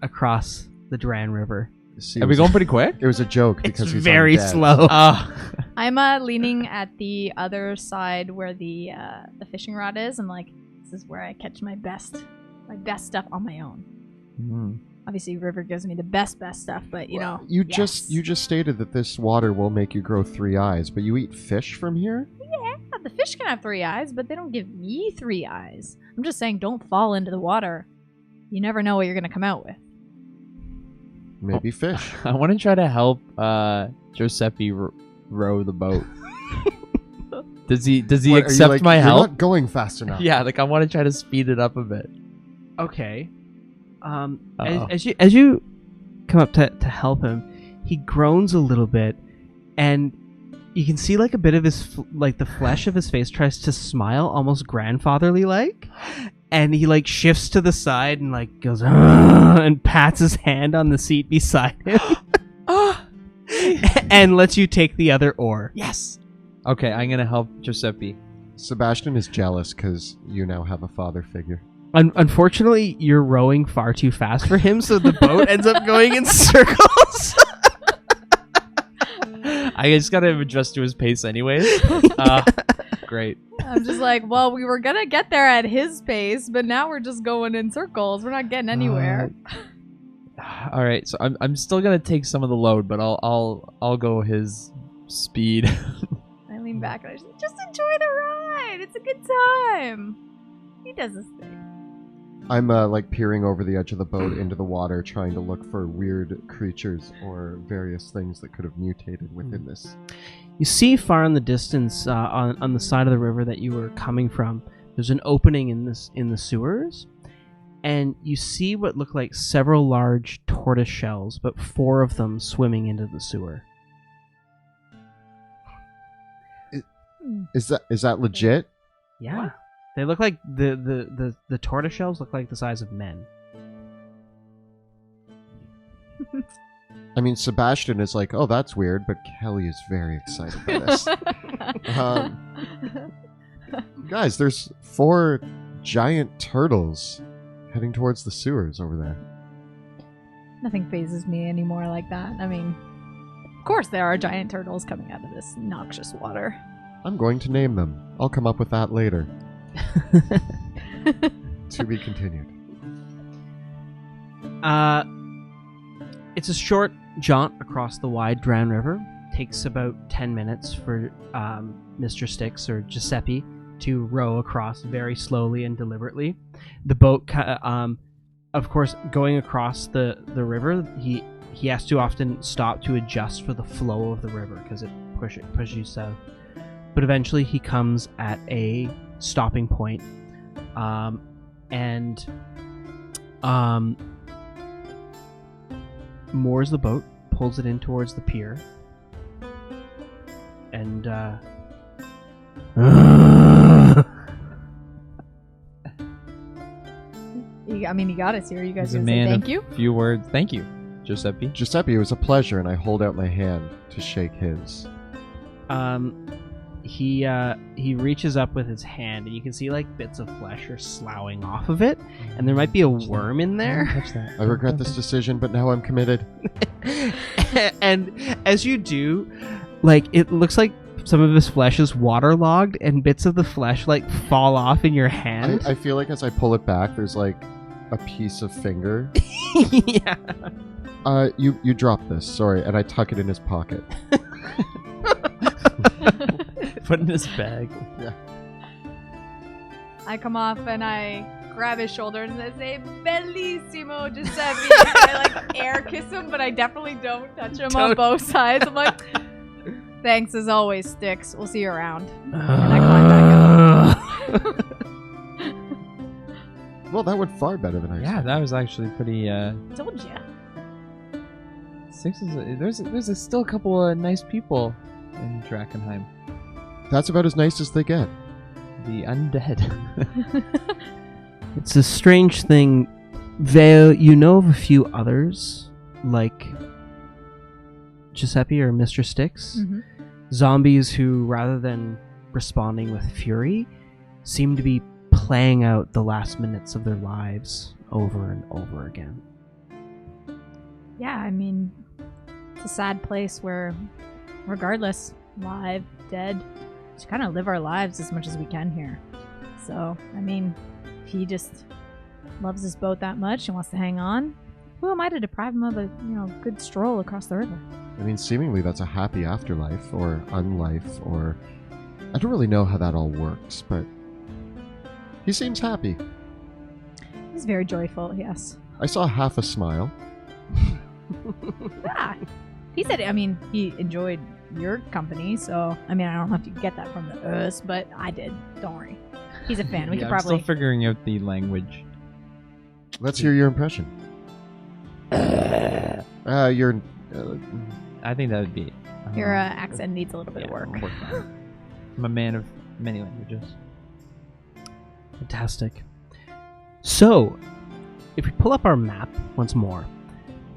Speaker 2: across the Duran River.
Speaker 3: See,
Speaker 5: Are we going pretty quick?
Speaker 3: It was a joke because
Speaker 2: It's
Speaker 3: he's
Speaker 2: very
Speaker 3: undead.
Speaker 2: slow.
Speaker 4: I'm leaning at the other side where the fishing rod is. I'm like, this is where I catch my best stuff on my own.
Speaker 5: Mm.
Speaker 4: Obviously, River gives me the best stuff, but
Speaker 3: You just stated that this water will make you grow 3 eyes, but you eat fish from here?
Speaker 4: yeah, the fish can have 3 eyes, but they don't give me 3 eyes. I'm just saying, don't fall into the water. You never know what you're gonna come out with.
Speaker 3: Maybe fish.
Speaker 5: I want to try to help Giuseppe row the boat. Does he
Speaker 3: What, are you
Speaker 5: accept
Speaker 3: like,
Speaker 5: my
Speaker 3: You're
Speaker 5: help?
Speaker 3: not going fast enough.
Speaker 5: Yeah, like I want to try to speed it up a bit.
Speaker 2: Okay.
Speaker 5: Uh-oh.
Speaker 2: As you come up to help him, he groans a little bit, and you can see like a bit of his the flesh of his face tries to smile, almost grandfatherly like, and he like shifts to the side and like goes and pats his hand on the seat beside him, and lets you take the other oar.
Speaker 5: Yes. Okay, I'm gonna help Giuseppe.
Speaker 3: Sebastian is jealous because you now have a father figure.
Speaker 2: Unfortunately, you're rowing far too fast for him, so the boat ends up going in circles.
Speaker 5: I just gotta adjust to his pace anyways. Great.
Speaker 4: I'm just like, well, we were gonna get there at his pace, but now we're just going in circles. We're not getting anywhere.
Speaker 5: All right, so I'm still gonna take some of the load, but I'll go his speed.
Speaker 4: I lean back and I just enjoy the ride. It's a good time. He does his thing.
Speaker 3: I'm like peering over the edge of the boat into the water, trying to look for weird creatures or various things that could have mutated within this.
Speaker 2: You see far in the distance, on the side of the river that you were coming from, there's an opening in the sewers, and you see what look like several large tortoise shells, but 4 of them swimming into the sewer.
Speaker 3: Is that legit?
Speaker 2: Yeah. They look like the tortoise shells look like the size of men.
Speaker 3: I mean, Sebastian is like, oh, that's weird, but Kelly is very excited by this. Guys, there's 4 giant turtles heading towards the sewers over there.
Speaker 4: Nothing phases me anymore like that. I mean, of course there are giant turtles coming out of this noxious water.
Speaker 3: I'm going to name them. I'll come up with that later. To be continued.
Speaker 2: It's a short jaunt across the wide Drown River. Takes about 10 minutes for Mr. Styx or Giuseppe to row across very slowly and deliberately. The boat, of course, going across the river, he has to often stop to adjust for the flow of the river because it pushes you south. But eventually he comes at a stopping point, and moors the boat, pulls it in towards the pier, and
Speaker 4: you got us here. You guys
Speaker 5: He's a
Speaker 4: gonna say
Speaker 5: man
Speaker 4: thank
Speaker 5: of
Speaker 4: you?
Speaker 5: few words. Thank you, Giuseppe.
Speaker 3: Giuseppe, it was a pleasure, and I hold out my hand to shake his.
Speaker 2: He reaches up with his hand, and you can see like bits of flesh are sloughing off of it, and there might be a worm in there.
Speaker 5: Touch that.
Speaker 3: I regret this decision, but now I'm committed.
Speaker 2: And as you do, like it looks like some of his flesh is waterlogged, and bits of the flesh like fall off in your hand.
Speaker 3: I feel like as I pull it back, there's like a piece of finger.
Speaker 2: Yeah.
Speaker 3: You dropped this, sorry, and I tuck it in his pocket.
Speaker 5: Put in his bag.
Speaker 3: Yeah.
Speaker 4: I come off and I grab his shoulder and I say, "Bellissimo, Giuseppe." I like air kiss him, but I definitely don't touch him on both sides. I'm like, "Thanks as always, Styx. We'll see you around." And I climb back up.
Speaker 3: Well, that went far better than I
Speaker 5: Yeah,
Speaker 3: said.
Speaker 5: that was actually pretty.
Speaker 4: Told ya.
Speaker 5: Six is there's still a couple of nice people in Drakkenheim.
Speaker 3: That's about as nice as they get.
Speaker 5: The undead.
Speaker 2: It's a strange thing. Veo, you know of a few others, like Giuseppe or Mr. Styx?
Speaker 4: Mm-hmm.
Speaker 2: Zombies who, rather than responding with fury, seem to be playing out the last minutes of their lives over and over again.
Speaker 4: Yeah, I mean, it's a sad place where, regardless, live, dead, just kind of live our lives as much as we can here. So, I mean, if he just loves his boat that much and wants to hang on, who am I to deprive him of a good stroll across the river?
Speaker 3: I mean, seemingly that's a happy afterlife, or unlife, or... I don't really know how that all works, but... he seems happy.
Speaker 4: He's very joyful, yes.
Speaker 3: I saw half a smile.
Speaker 4: Yeah. He said, he enjoyed your company, so, I don't know if you get that from the us, but I did. Don't worry. He's a fan. We could
Speaker 5: I'm
Speaker 4: probably...
Speaker 5: still figuring out the language.
Speaker 3: Let's hear your impression. You're...
Speaker 5: I think that would be.
Speaker 4: Your accent needs a little bit of work.
Speaker 5: I'll work on it. I'm a man of many languages.
Speaker 2: Fantastic. So, if we pull up our map once more,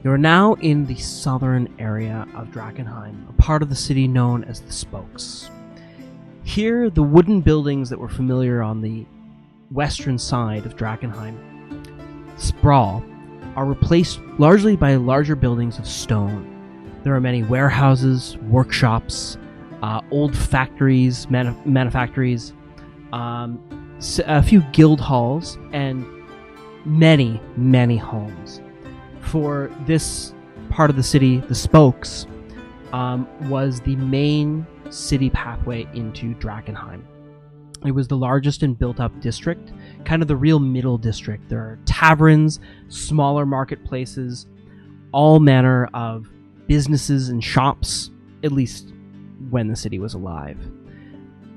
Speaker 2: you're now in the southern area of Drakkenheim, a part of the city known as the Spokes. Here, the wooden buildings that were familiar on the western side of Drakkenheim, Sprawl, are replaced largely by larger buildings of stone. There are many warehouses, workshops, old factories, manufactories, a few guild halls, and many, many homes. For this part of the city, the Spokes, was the main city pathway into Drakkenheim. It was the largest and built-up district, kind of the real middle district. There are taverns, smaller marketplaces, all manner of businesses and shops, at least when the city was alive.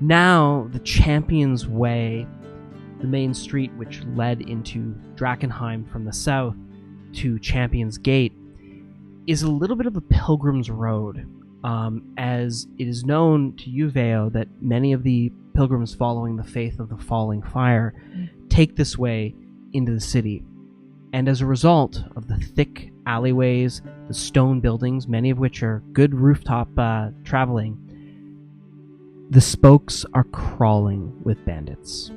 Speaker 2: Now, the Champion's Way, the main street which led into Drakkenheim from the south to Champion's Gate, is a little bit of a pilgrim's road. as it is known to you, Veo, that many of the pilgrims following the faith of the falling fire take this way into the city. And as a result of the thick alleyways, the stone buildings, many of which are good rooftop traveling, the spokes are crawling with bandits.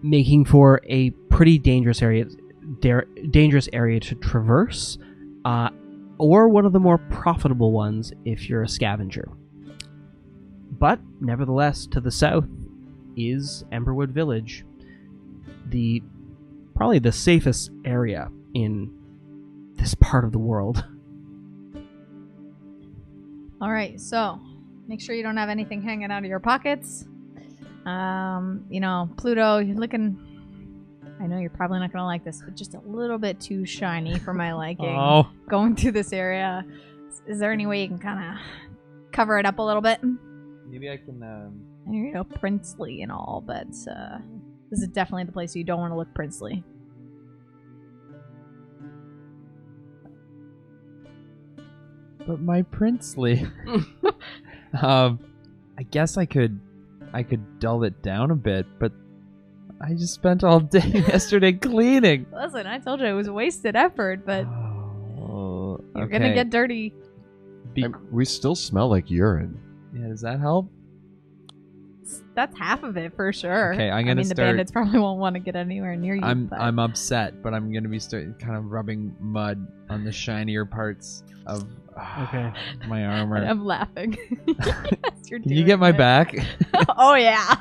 Speaker 2: Making for a pretty dangerous area to traverse, or one of the more profitable ones if you're a scavenger. But nevertheless, to the south is Amberwood Village, probably the safest area in this part of the world.
Speaker 4: All right, so make sure you don't have anything hanging out of your pockets. Pluto, you're looking, I know you're probably not going to like this, but just a little bit too shiny for my liking.
Speaker 5: Oh.
Speaker 4: Going through this area. Is there any way you can kind of cover it up a little bit?
Speaker 5: Maybe I can.
Speaker 4: Princely and all, but this is definitely the place you don't want to look princely.
Speaker 5: But my princely. I guess I could dull it down a bit, but I just spent all day yesterday cleaning.
Speaker 4: Listen, I told you it was wasted effort, but you're
Speaker 5: okay.
Speaker 4: gonna get dirty.
Speaker 3: We still smell like urine.
Speaker 5: Yeah, does that help?
Speaker 4: That's half of it for sure.
Speaker 5: Okay, I'm gonna
Speaker 4: the bandits probably won't want to get anywhere near you.
Speaker 5: I'm upset, but I'm gonna be kind of rubbing mud on the shinier parts of my armor.
Speaker 4: I'm laughing. Yes,
Speaker 5: Can you get my back?
Speaker 4: Oh yeah.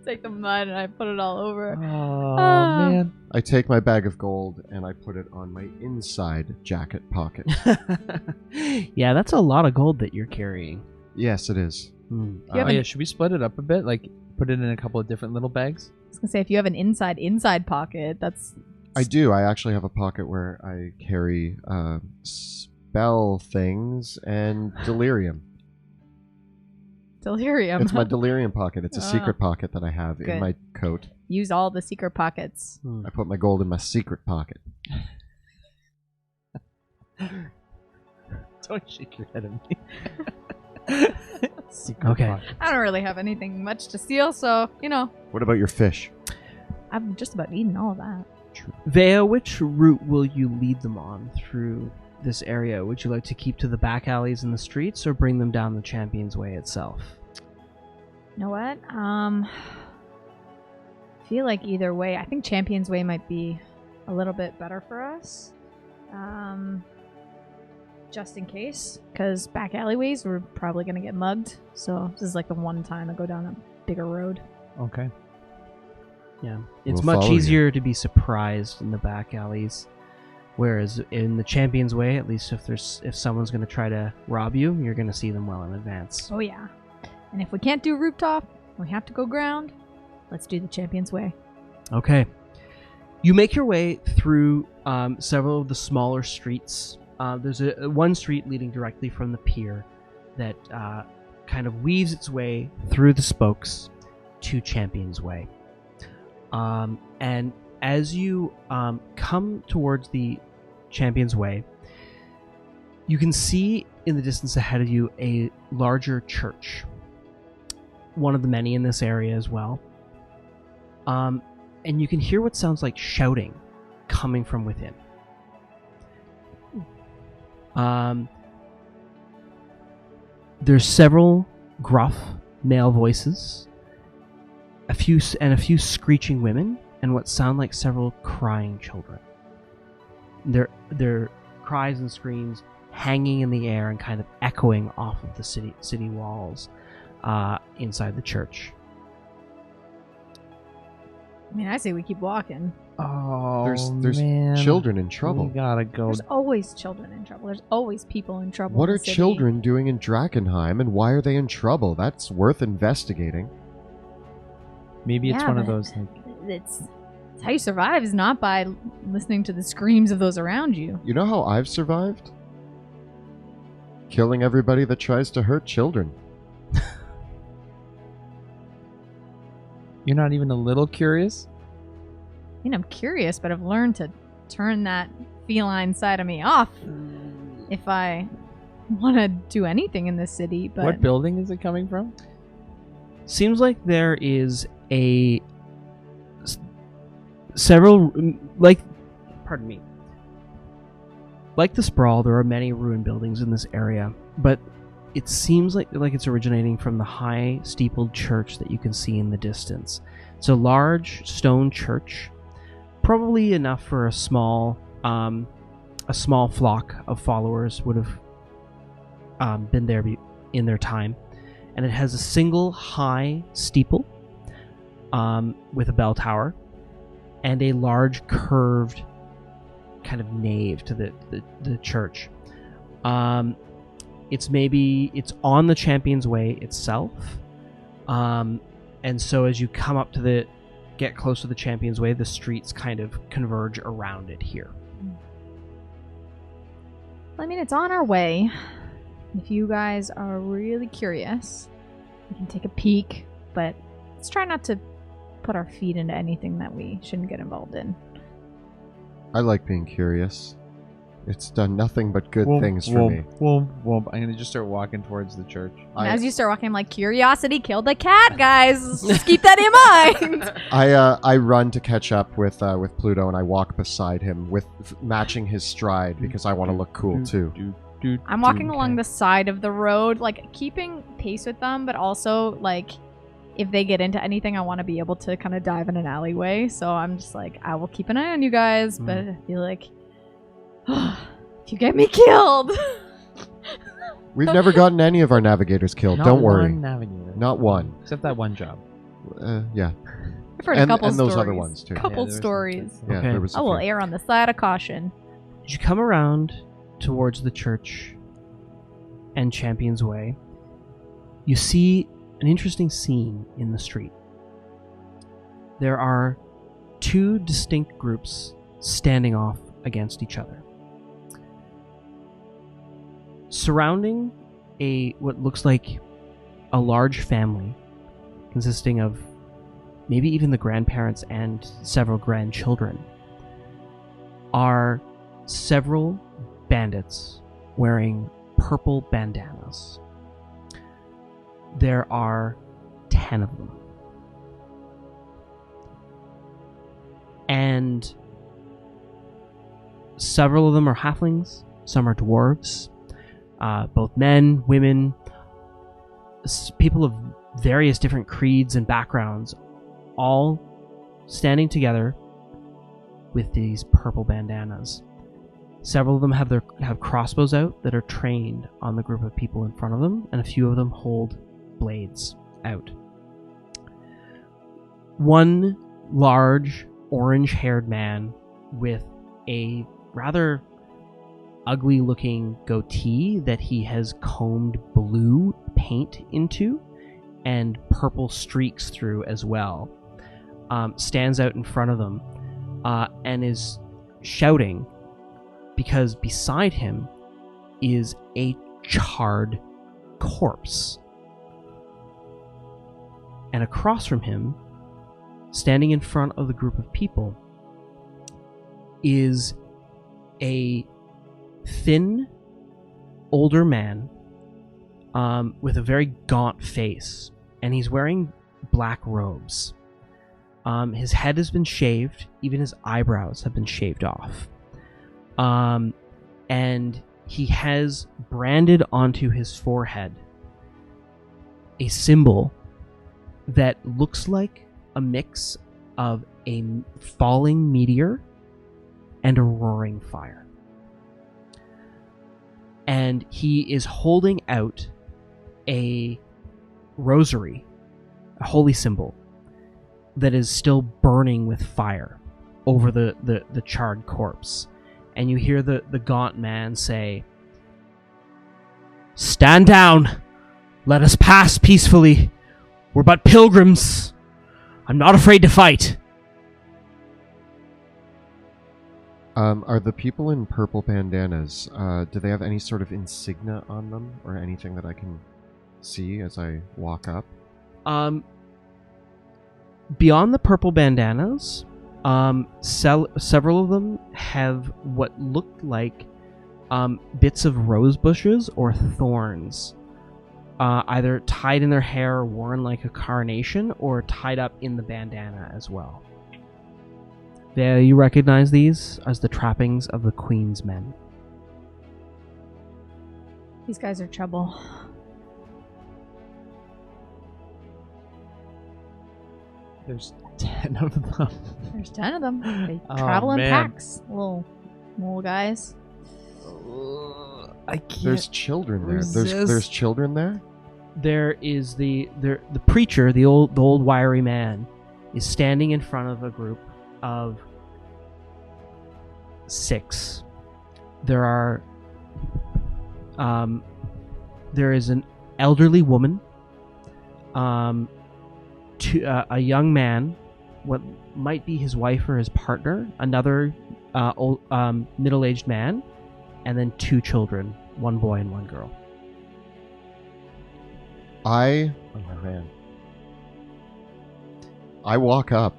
Speaker 4: Take the mud and I put it all over.
Speaker 5: Oh man.
Speaker 3: I take my bag of gold and I put it on my inside jacket pocket.
Speaker 2: Yeah, that's a lot of gold that you're carrying.
Speaker 3: Yes, it is.
Speaker 5: Should we split it up a bit? Like, put it in a couple of different little bags?
Speaker 4: I was gonna say, if you have an inside pocket, that's...
Speaker 3: I do. I actually have a pocket where I carry spell things and delirium.
Speaker 4: Delirium.
Speaker 3: It's my delirium pocket. It's a secret pocket that I have in my coat.
Speaker 4: Use all the secret pockets.
Speaker 3: I put my gold in my secret pocket.
Speaker 5: Don't shake your head at me.
Speaker 2: Okay.
Speaker 5: Pocket.
Speaker 4: I don't really have anything much to steal, so,
Speaker 3: What about your fish?
Speaker 4: I've just about eaten all of that.
Speaker 2: Veo, which route will you lead them on through this area? Would you like to keep to the back alleys and the streets, or bring them down the Champion's Way itself?
Speaker 4: You know what? I feel like either way. I think Champion's Way might be a little bit better for us. Just in case. Because back alleyways, we're probably going to get mugged. So this is like the one time I go down a bigger road.
Speaker 5: Okay.
Speaker 2: Yeah. It's
Speaker 3: We'll
Speaker 2: much
Speaker 3: follow
Speaker 2: easier to be surprised in the back alleys. Whereas in the Champion's Way, at least if someone's going to try to rob you, you're going to see them well in advance.
Speaker 4: Oh yeah. And if we can't do rooftop, we have to go ground, let's do the Champion's Way.
Speaker 2: Okay. You make your way through several of the smaller streets. There's one street leading directly from the pier that kind of weaves its way through the spokes to Champion's Way. And as you come towards the Champion's Way, you can see in the distance ahead of you a larger church. One of the many in this area as well. And you can hear what sounds like shouting coming from within. There's several gruff male voices, a few screeching women, and what sound like several crying children. Their cries and screams hanging in the air and kind of echoing off of the city walls inside the church.
Speaker 4: I mean, I say we keep walking.
Speaker 5: Oh,
Speaker 3: There's
Speaker 5: man.
Speaker 3: children in trouble.
Speaker 5: We gotta go.
Speaker 4: There's always children in trouble. There's always people in trouble.
Speaker 3: What
Speaker 4: in
Speaker 3: are
Speaker 4: the city.
Speaker 3: children doing in Drakkenheim, and why are they in trouble? That's worth investigating.
Speaker 5: Maybe it's
Speaker 4: Yeah,
Speaker 5: one of
Speaker 4: but
Speaker 5: those. Like,
Speaker 4: It's how you survive is not by listening to the screams of those around you.
Speaker 3: You know how I've survived? Killing everybody that tries to hurt children.
Speaker 5: you're not even a little curious?
Speaker 4: I mean, I'm curious, but I've learned to turn that feline side of me off. if I want to do anything in this city, but
Speaker 5: What building is it coming from?
Speaker 2: Seems like there is several, pardon me. Like the Sprawl, there are many ruined buildings in this area, but it seems like it's originating from the high steepled church that you can see in the distance. It's a large stone church, probably enough for a small flock of followers would have been there in their time. And it has a single high steeple with a bell tower and a large curved kind of nave to the church. It's on the Champion's Way itself. And so as you come up to get close to the Champion's Way, the streets kind of converge around it here.
Speaker 4: I mean, it's on our way. If you guys are really curious, we can take a peek, but let's try not to put our feet into anything that we shouldn't get involved in.
Speaker 3: I like being curious. It's done nothing but good things for me.
Speaker 5: I'm gonna just start walking towards the church.
Speaker 4: And as you start walking, I'm like, curiosity killed the cat, guys. Just keep that in mind.
Speaker 3: I run to catch up with Pluto, and I walk beside him with matching his stride because I want to look cool too.
Speaker 4: I'm walking along the side of the road, like keeping pace with them, but also like if they get into anything, I want to be able to kind of dive in an alleyway. So I'm just like, I will keep an eye on you guys, but I feel like if you get me killed.
Speaker 3: We've never gotten any of our navigators killed. Don't worry.
Speaker 5: One navigator.
Speaker 3: Not one.
Speaker 5: Except that one job.
Speaker 3: Yeah.
Speaker 4: I've heard a couple
Speaker 3: and
Speaker 4: stories.
Speaker 3: those other ones too.
Speaker 4: Couple
Speaker 5: Yeah,
Speaker 4: stories.
Speaker 3: Yeah,
Speaker 2: Okay.
Speaker 3: there was.
Speaker 4: I will err on the side of caution.
Speaker 2: As you come around towards the church and Champion's Way, you see an interesting scene in the street. There are two distinct groups standing off against each other. Surrounding what looks like a large family consisting of maybe even the grandparents and several grandchildren are several bandits wearing purple bandanas. There are 10 of them. And several of them are halflings, some are dwarves, both men, women, people of various different creeds and backgrounds, all standing together with these purple bandanas. Several of them have crossbows out that are trained on the group of people in front of them, and a few of them hold blades out. One large, orange-haired man with a rather ugly-looking goatee that he has combed blue paint into and purple streaks through as well, stands out in front of them and is shouting because beside him is a charred corpse. And across from him, standing in front of the group of people, is a thin, older man with a very gaunt face, and he's wearing black robes. His head has been shaved, even his eyebrows have been shaved off. And he has branded onto his forehead a symbol that looks like a mix of a falling meteor and a roaring fire. And he is holding out a rosary, a holy symbol, that is still burning with fire over the charred corpse. And you hear the gaunt man say, "Stand down! Let us pass peacefully. We're but pilgrims. I'm not afraid to fight."
Speaker 3: Are the people in purple bandanas, do they have any sort of insignia on them or anything that I can see as I walk up?
Speaker 2: Beyond the purple bandanas, several of them have what looked like bits of rose bushes or thorns, either tied in their hair, worn like a carnation, or tied up in the bandana as well. Veo, you recognize these as the trappings of the Queen's men.
Speaker 4: These guys are trouble.
Speaker 5: There's 10 of them.
Speaker 4: There's 10 of them. They
Speaker 5: Oh,
Speaker 4: travel in
Speaker 5: man.
Speaker 4: packs. Little guys.
Speaker 5: I can't.
Speaker 3: There's children there.
Speaker 5: resist.
Speaker 3: There's children there.
Speaker 2: There is the preacher, the old wiry man, is standing in front of a group of 6. There is an elderly woman, a young man, what might be his wife or his partner, another middle-aged man, and then 2 children, 1 boy and 1 girl.
Speaker 3: Oh my man. I walk up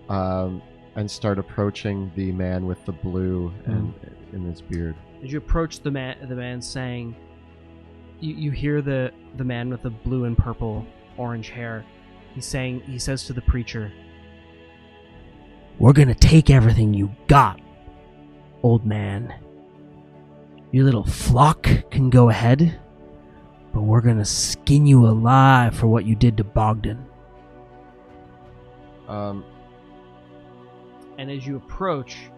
Speaker 3: and start approaching the man with the blue and in his beard.
Speaker 2: As you approach the man saying, you hear the man with the blue and purple orange hair. He says to the preacher, "We're gonna take everything you got, old man. Your little flock can go ahead, but we're gonna skin you alive for what you did to Bogdan." And as you approach,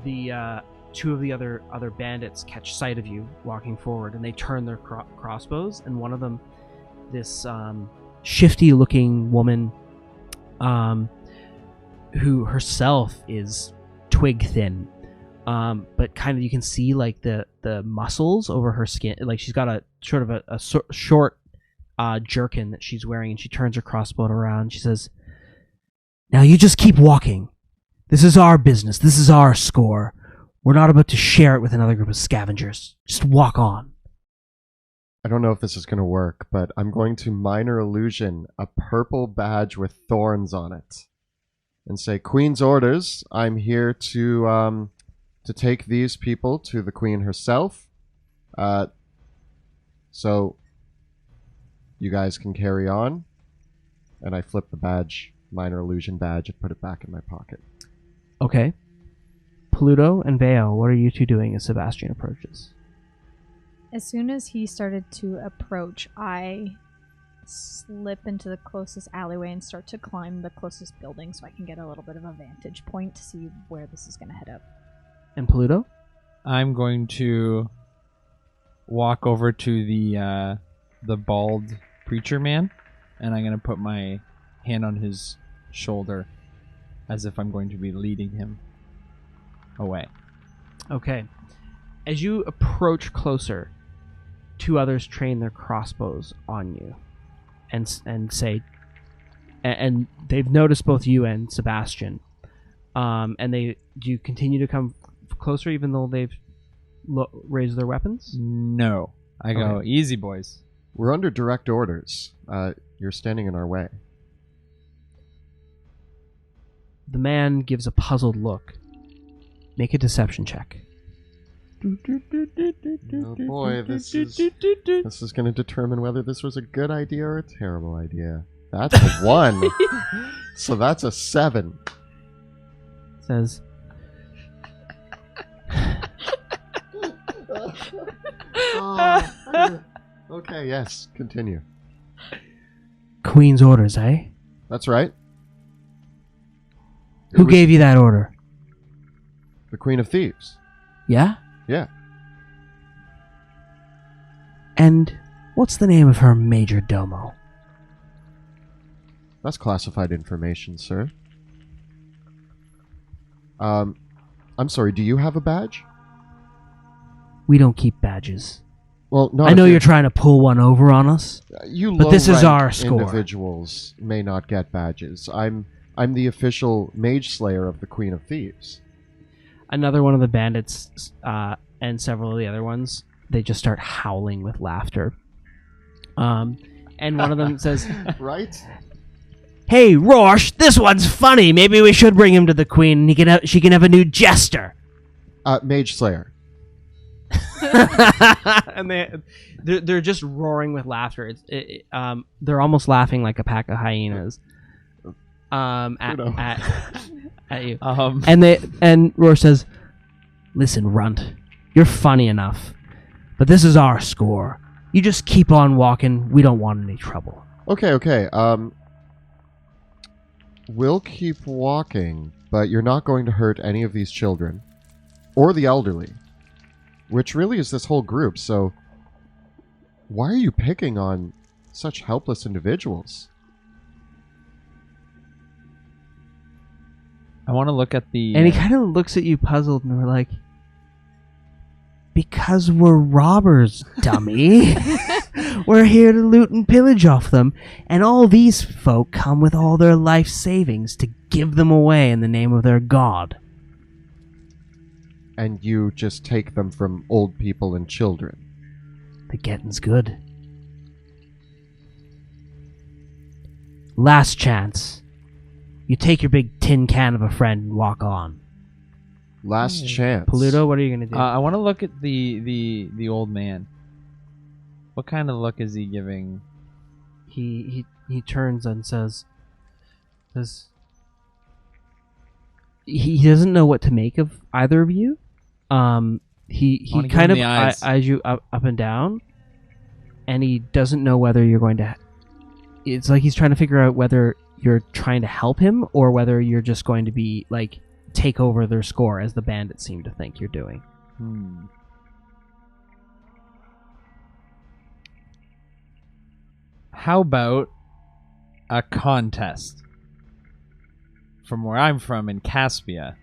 Speaker 2: the 2 of the other bandits catch sight of you walking forward, and they turn their crossbows. And one of them, this shifty-looking woman, who herself is twig thin, but kind of you can see like the muscles over her skin. Like she's got a sort of a short jerkin that she's wearing, and she turns her crossbow around. She says, "Now you just keep walking. This is our business. This is our score. We're not about to share it with another group of scavengers. Just walk on."
Speaker 3: I don't know if this is going to work, but I'm going to minor illusion a purple badge with thorns on it and say, "Queen's orders. I'm here to take these people to the Queen herself. So you guys can carry on." And I flip the badge, minor illusion badge, and put it back in my pocket.
Speaker 2: Okay. Pluto and Veo, what are you 2 doing as Sebastian approaches?
Speaker 4: As soon as he started to approach, I slip into the closest alleyway and start to climb the closest building so I can get a little bit of a vantage point to see where this is going to head up.
Speaker 2: And Pluto?
Speaker 5: I'm going to walk over to the bald preacher man, and I'm going to put my hand on his shoulder as if I'm going to be leading him away.
Speaker 2: Okay. As you approach closer, 2 others train their crossbows on you, and say, and they've noticed both you and Sebastian, and do you continue to come closer even though they've raised their weapons?
Speaker 5: No. I go,
Speaker 2: Okay.
Speaker 5: "Easy, boys."
Speaker 3: We're under direct orders. You're standing in our way.
Speaker 2: The man gives a puzzled look. Make a deception check.
Speaker 3: Oh boy, this is going to determine whether this was a good idea or a terrible idea. That's a 1. So that's a 7.
Speaker 2: Says,
Speaker 3: Okay, yes, continue.
Speaker 2: "Queen's orders, eh?
Speaker 3: That's right.
Speaker 2: Who gave you that order?
Speaker 3: The Queen of Thieves.
Speaker 2: Yeah?
Speaker 3: Yeah.
Speaker 2: And what's the name of her major domo?"
Speaker 3: That's classified information, sir. I'm sorry, do you have a badge?
Speaker 2: We don't keep badges.
Speaker 3: Well, no.
Speaker 2: I know you're trying to pull one over on us.
Speaker 3: You
Speaker 2: but this is
Speaker 3: low-rank
Speaker 2: our score.
Speaker 3: Individuals may not get badges. I'm the official mage slayer of the Queen of Thieves.
Speaker 2: Another one of the bandits and several of the other ones, they just start howling with laughter. And one of them says,
Speaker 3: Right?
Speaker 2: Hey, Rorsch, this one's funny. Maybe we should bring him to the queen and she can have a new jester.
Speaker 3: Mage Slayer.
Speaker 2: And they're just roaring with laughter. They're almost laughing like a pack of hyenas. At you. And Roar says, "Listen, Runt, you're funny enough, but this is our score. You just keep on walking. We don't want any trouble."
Speaker 3: Okay. We'll keep walking, but you're not going to hurt any of these children or the elderly, which really is this whole group. So why are you picking on such helpless individuals?
Speaker 5: I want to look at the...
Speaker 2: And he kind of looks at you puzzled, and we're like, "Because we're robbers, dummy. We're here to loot and pillage off them, and all these folk come with all their life savings to give them away in the name of their god."
Speaker 3: And you just take them from old people and children.
Speaker 2: The getting's good. Last chance. You take your big tin can of a friend and walk on.
Speaker 3: Last chance.
Speaker 2: Pluto, what are you going to do?
Speaker 5: I want to look at the old man. What kind of look is he giving?
Speaker 2: He turns and says he doesn't know what to make of either of you. He kind of eyes you up and down, and he doesn't know whether you're going to... It's like he's trying to figure out whether you're trying to help him or whether you're just going to be like take over their score, as the bandits seem to think you're doing.
Speaker 5: How about a contest? From where I'm from in Caspia,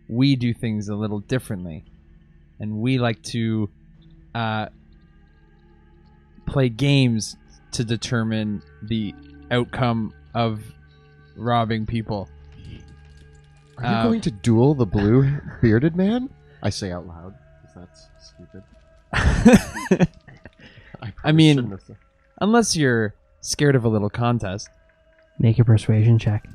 Speaker 5: we do things a little differently, and we like to play games to determine the outcome of robbing people.
Speaker 3: Are you going to duel the blue bearded man? I say out loud, because that's stupid.
Speaker 5: I mean, unless you're scared of a little contest.
Speaker 2: Make a persuasion check.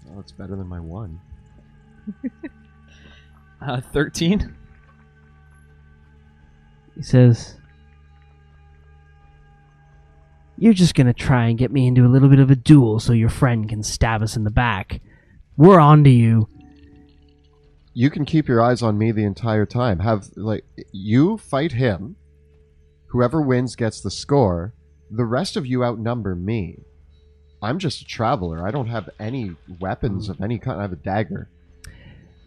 Speaker 3: Well, it's better than my 1.
Speaker 5: 13?
Speaker 2: He says, "You're just going to try and get me into a little bit of a duel so your friend can stab us in the back. We're on to you."
Speaker 3: You can keep your eyes on me the entire time. You fight him. Whoever wins gets the score. The rest of you outnumber me. I'm just a traveler. I don't have any weapons of any kind. I have a dagger.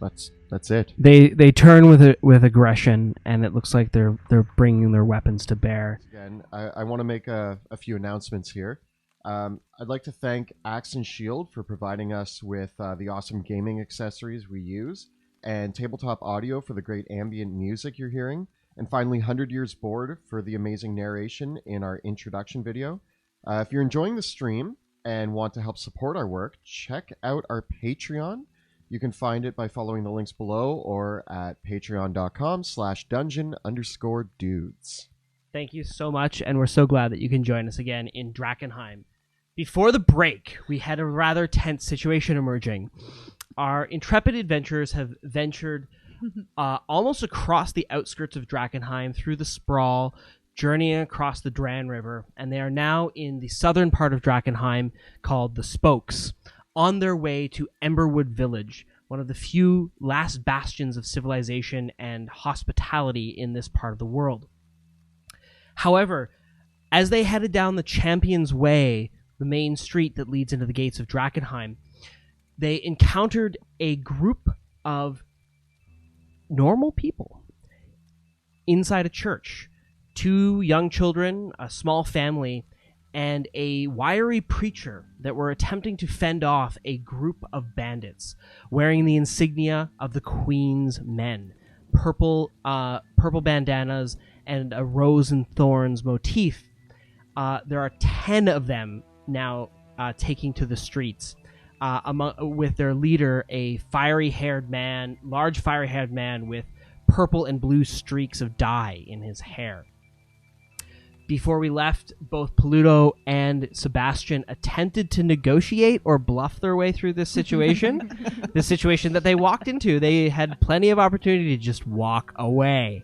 Speaker 3: That's it.
Speaker 2: They turn with aggression, and it looks like they're bringing their weapons to bear.
Speaker 3: Again, I want to make a few announcements here. I'd like to thank Axe and Shield for providing us with the awesome gaming accessories we use, and Tabletop Audio for the great ambient music you're hearing, and finally 100 Years Bored for the amazing narration in our introduction video. If you're enjoying the stream and want to help support our work, check out our Patreon. You can find it by following the links below or at patreon.com/dungeon_dudes.
Speaker 2: Thank you so much, and we're so glad that you can join us again in Drakkenheim. Before the break, we had a rather tense situation emerging. Our intrepid adventurers have ventured almost across the outskirts of Drakkenheim through the Sprawl, journeying across the Dran River, and they are now in the southern part of Drakkenheim called the Spokes, on their way to Amberwood Village, one of the few last bastions of civilization and hospitality in this part of the world. However, as they headed down the Champion's Way, the main street that leads into the gates of Drakkenheim, they encountered a group of normal people inside a church. 2 young children, a small family, and a wiry preacher that were attempting to fend off a group of bandits wearing the insignia of the Queen's men, purple bandanas and a rose and thorns motif. There are 10 of them now taking to the streets, with their leader, a large fiery-haired man with purple and blue streaks of dye in his hair. Before we left, both Pluto and Sebastian attempted to negotiate or bluff their way through this situation. The situation that they walked into. They had plenty of opportunity to just walk away.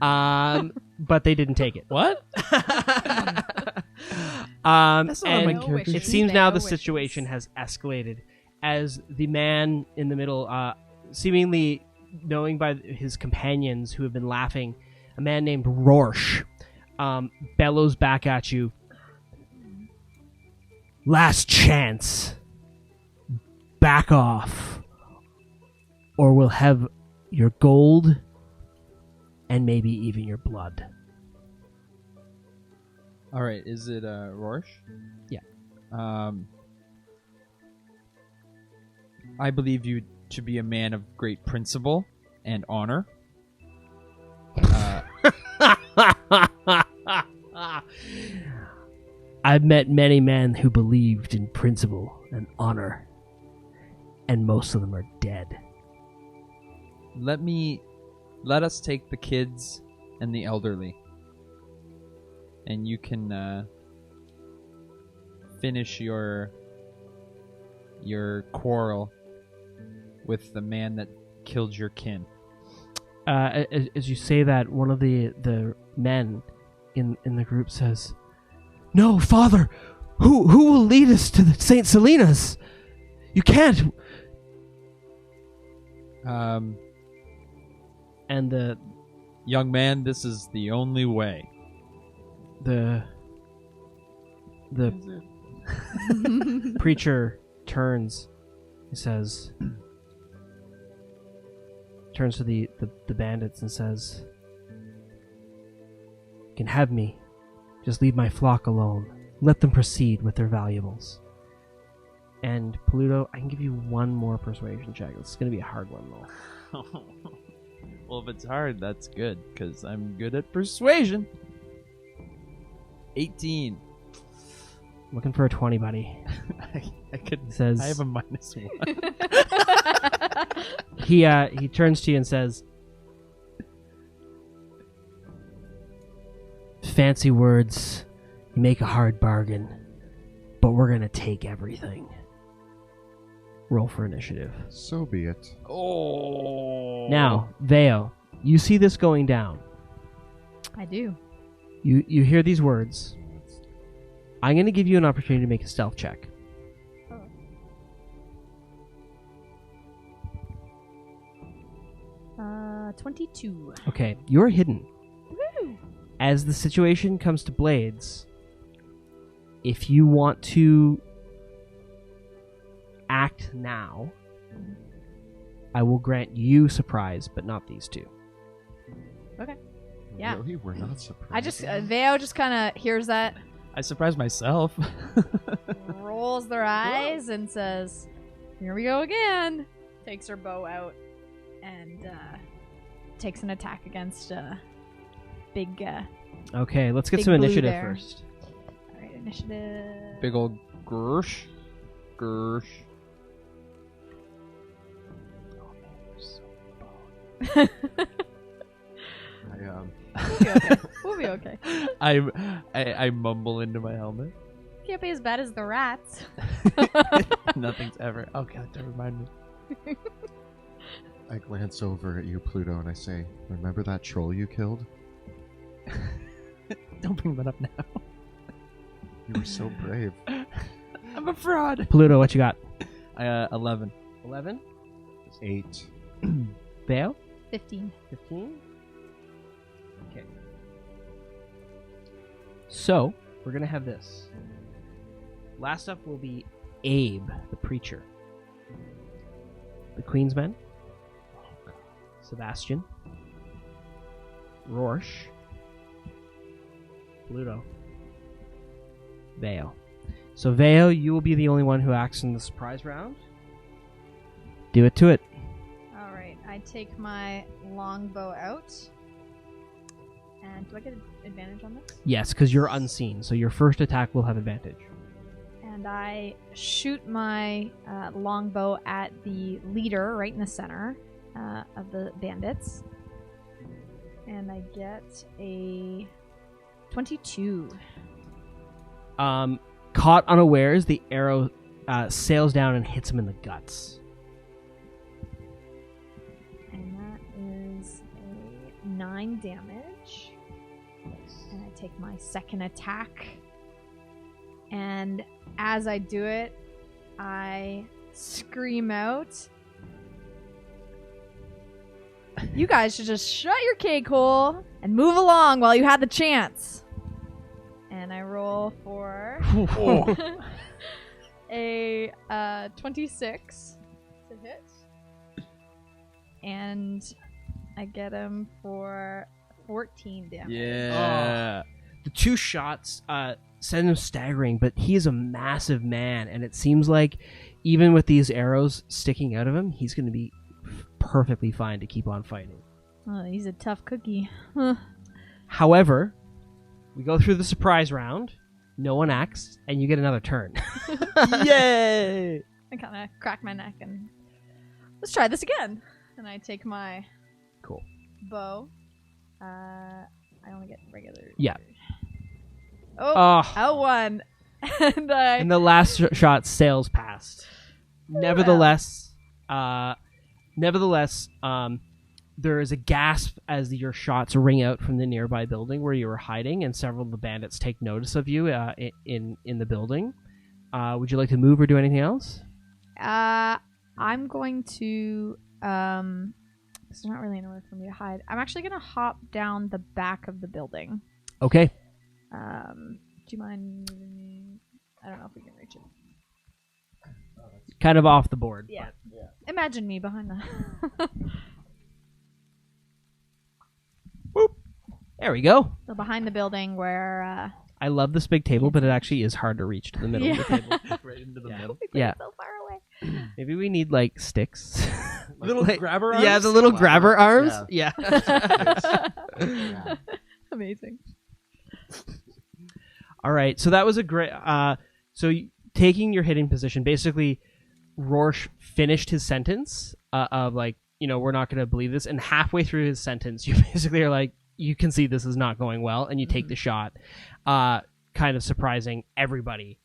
Speaker 2: But they didn't take it.
Speaker 5: What?
Speaker 2: And
Speaker 5: my character
Speaker 2: it
Speaker 4: sheet.
Speaker 2: seems now the
Speaker 4: Veo
Speaker 2: situation has escalated as the man in the middle, seemingly knowing by his companions who have been laughing, a man named Rorsch, bellows back at you. Last chance. Back off. Or we'll have your gold and maybe even your blood.
Speaker 5: All right, is it Rorsch?
Speaker 2: Yeah.
Speaker 5: I believe you to be a man of great principle and honor.
Speaker 2: I've met many men who believed in principle and honor, and most of them are dead.
Speaker 5: Let us take the kids and the elderly, and you can finish your quarrel with the man that killed your kin.
Speaker 2: As you say that, one of the men in the group says, "No, Father, who will lead us to the Saint Salinas? You can't." And the
Speaker 5: Young man, this is the only way.
Speaker 2: preacher turns. He says, turns to the bandits and says, "You can have me. Just leave my flock alone. Let them proceed with their valuables." And Pluto, I can give you one more persuasion check. It's going to be a hard one, though.
Speaker 5: Well, if it's hard, that's good, because I'm good at persuasion. 18.
Speaker 2: Looking for a 20, buddy.
Speaker 5: I could.
Speaker 2: Says,
Speaker 5: I have a -1.
Speaker 2: He turns to you and says, "Fancy words. You make a hard bargain, but we're going to take everything." Roll for initiative.
Speaker 3: So be it.
Speaker 5: Oh.
Speaker 2: Now, Veo, you see this going down.
Speaker 4: I do.
Speaker 2: You hear these words. I'm going to give you an opportunity to make a stealth check.
Speaker 4: 22.
Speaker 2: Okay, you're hidden.
Speaker 4: Woo!
Speaker 2: As the situation comes to blades, if you want to act now, I will grant you surprise, but not these two.
Speaker 4: Okay. Yeah.
Speaker 3: Really? We're not surprised.
Speaker 4: I just, Veo just kind of hears that,
Speaker 5: I surprised myself.
Speaker 4: rolls their eyes, and says, "Here we go again." Takes her bow out and takes an attack against big.
Speaker 2: Okay, let's get
Speaker 4: Big
Speaker 2: some
Speaker 4: blue
Speaker 2: initiative
Speaker 4: there.
Speaker 2: first.
Speaker 4: All right, initiative.
Speaker 5: Big old Gersh. Gersh.
Speaker 3: I,
Speaker 4: We'll be okay. We'll be okay.
Speaker 5: I mumble into my helmet.
Speaker 4: Can't be as bad as the rats.
Speaker 5: Nothing's ever. Oh god, don't remind me.
Speaker 3: I glance over at you, Pluto, and I say, "Remember that troll you killed?
Speaker 5: Don't bring that up now.
Speaker 3: You were so brave."
Speaker 5: I'm a fraud.
Speaker 2: Pluto, what you got?
Speaker 5: 11.
Speaker 2: 11?
Speaker 3: 8.
Speaker 2: Veo?
Speaker 4: 15.
Speaker 2: 15? Okay. So, we're going to have this. Last up will be Abe, the preacher. The Queen's Men. Sebastian. Rorsch. Pluto. Veo. So, Veo, you will be the only one who acts in the surprise round. Do it to it.
Speaker 4: All right, I take my longbow out. And do I get an advantage on this?
Speaker 2: Yes, because you're unseen, so your first attack will have advantage.
Speaker 4: And I shoot my longbow at the leader right in the center of the bandits. And I get a 22.
Speaker 2: Caught unawares, the arrow sails down and hits him in the guts.
Speaker 4: And that is a 9 damage. And I take my second attack. And as I do it, I scream out, "You guys should just shut your cake hole and move along while you had the chance." And I roll for a 26 to hit. And I get him for 14 damage.
Speaker 5: Yeah.
Speaker 2: The 2 shots send him staggering, but he is a massive man, and it seems like even with these arrows sticking out of him, he's going to be perfectly fine to keep on fighting.
Speaker 4: Oh, he's a tough cookie.
Speaker 2: However, we go through the surprise round, no one acts, and you get another turn. Yay!
Speaker 4: I kind of crack my neck and let's try this again. And I take my bow. I only get regular.
Speaker 2: Yeah.
Speaker 4: Oh, 1.
Speaker 2: And the last shot sails past. Nevertheless, there is a gasp as your shots ring out from the nearby building where you were hiding, and several of the bandits take notice of you in the building. Would you like to move or do anything else?
Speaker 4: I'm going to. There's not really anywhere for me to hide. I'm actually going to hop down the back of the building.
Speaker 2: Okay.
Speaker 4: Do you mind moving me? I don't know if we can reach it.
Speaker 2: Kind of off the board.
Speaker 4: Yeah. Imagine me behind the.
Speaker 2: Boop. There we go.
Speaker 4: So behind the building where.
Speaker 2: I love this big table, but it actually is hard to reach to the middle of the table. Right into the middle.
Speaker 4: We put it so far away.
Speaker 2: Maybe we need like sticks.
Speaker 5: Little grabber arms?
Speaker 2: Yeah, the little grabber arms. Yeah.
Speaker 4: Amazing.
Speaker 2: All right, so that was a great. Taking your hitting position, basically, Rorsch finished his sentence of like, we're not going to believe this, and halfway through his sentence, you basically are like, you can see this is not going well, and you take the shot, kind of surprising everybody,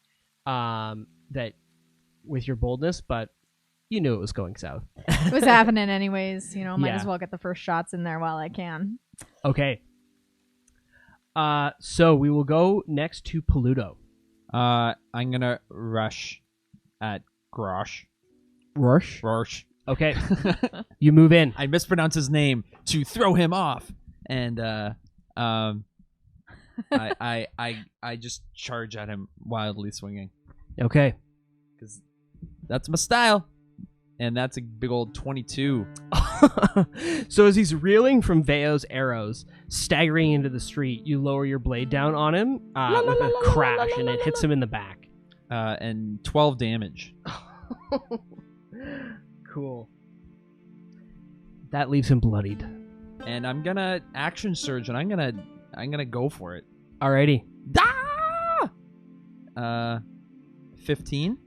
Speaker 2: that with your boldness, but you knew it was going south.
Speaker 4: It was happening anyways. Might as well get the first shots in there while I can.
Speaker 2: Okay. So we will go next to Pluto.
Speaker 5: I'm gonna rush at Grosh.
Speaker 2: Rorsch. Okay. You move in.
Speaker 5: I mispronounce his name to throw him off, and I just charge at him wildly swinging.
Speaker 2: Okay.
Speaker 5: Because that's my style, and that's a big old 22.
Speaker 2: So as he's reeling from Veo's arrows, staggering into the street, you lower your blade down on him with a crash, and it hits him in the back.
Speaker 5: And 12 damage.
Speaker 2: Cool. That leaves him bloodied.
Speaker 5: And I'm gonna action surge, and I'm gonna go for it.
Speaker 2: Alrighty.
Speaker 5: 15.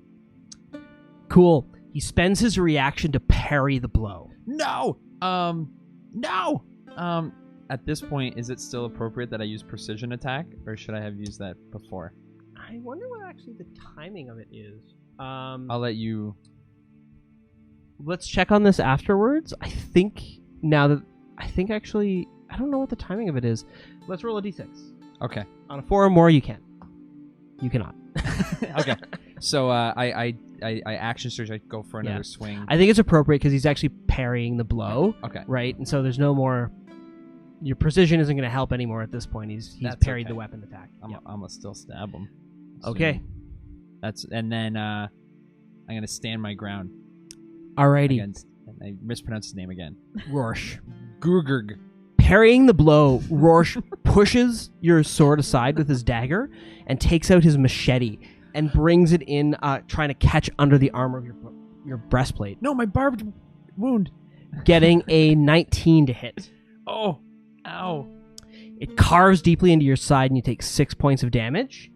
Speaker 2: Cool. He spends his reaction to parry the blow.
Speaker 5: No. No. At this point, is it still appropriate that I use precision attack, or should I have used that before?
Speaker 2: I wonder what actually the timing of it is.
Speaker 5: I'll let you.
Speaker 2: Let's check on this afterwards. I think actually, I don't know what the timing of it is. Let's roll a d6.
Speaker 5: Okay.
Speaker 2: On a 4 or more, you can. You cannot.
Speaker 5: Okay. So I action surge. I go for another swing.
Speaker 2: I think it's appropriate because he's actually parrying the blow.
Speaker 5: Okay.
Speaker 2: Right, and so there's no more. Your precision isn't going to help anymore at this point. He's parried the weapon attack.
Speaker 5: I'm gonna still stab him.
Speaker 2: Okay.
Speaker 5: And then I'm gonna stand my ground.
Speaker 2: Alrighty.
Speaker 5: And I mispronounced his name again.
Speaker 2: Rorsch.
Speaker 5: Gurgurg.
Speaker 2: Parrying the blow, Rorsch pushes your sword aside with his dagger and takes out his machete and brings it in, trying to catch under the armor of your breastplate.
Speaker 5: No, my barbed wound.
Speaker 2: Getting a 19 to hit.
Speaker 5: Oh, ow.
Speaker 2: It carves deeply into your side and you take 6 points of damage.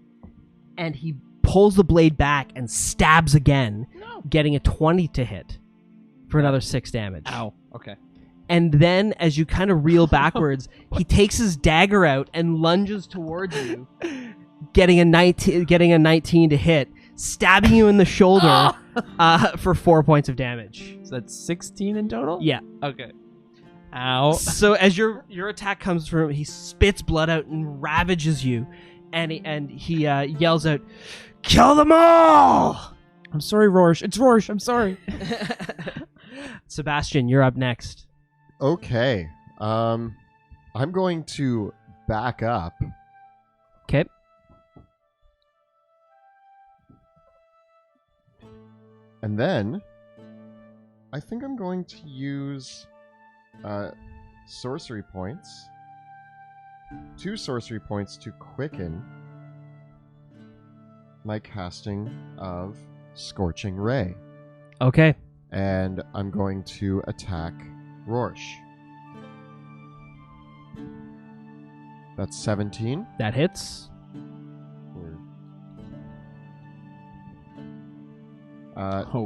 Speaker 2: And he pulls the blade back and stabs again, getting a 20 to hit for another 6 damage.
Speaker 5: Ow. Okay.
Speaker 2: And then, as you kind of reel backwards, he takes his dagger out and lunges towards you, getting a 19 to hit, stabbing you in the shoulder for 4 points of damage.
Speaker 5: So that's 16 in total?
Speaker 2: Yeah.
Speaker 5: Okay. Ow.
Speaker 2: So as your attack comes through, he spits blood out and ravages you, and he yells out, "Kill them all!"
Speaker 5: I'm sorry, Rorsch. It's Rorsch. I'm sorry.
Speaker 2: Sebastian, you're up next.
Speaker 3: Okay. I'm going to back up.
Speaker 2: Okay.
Speaker 3: And then I think I'm going to use sorcery points. 2 sorcery points to quicken my casting of Scorching Ray.
Speaker 2: Okay.
Speaker 3: And I'm going to attack Rorsch. That's 17.
Speaker 2: That hits.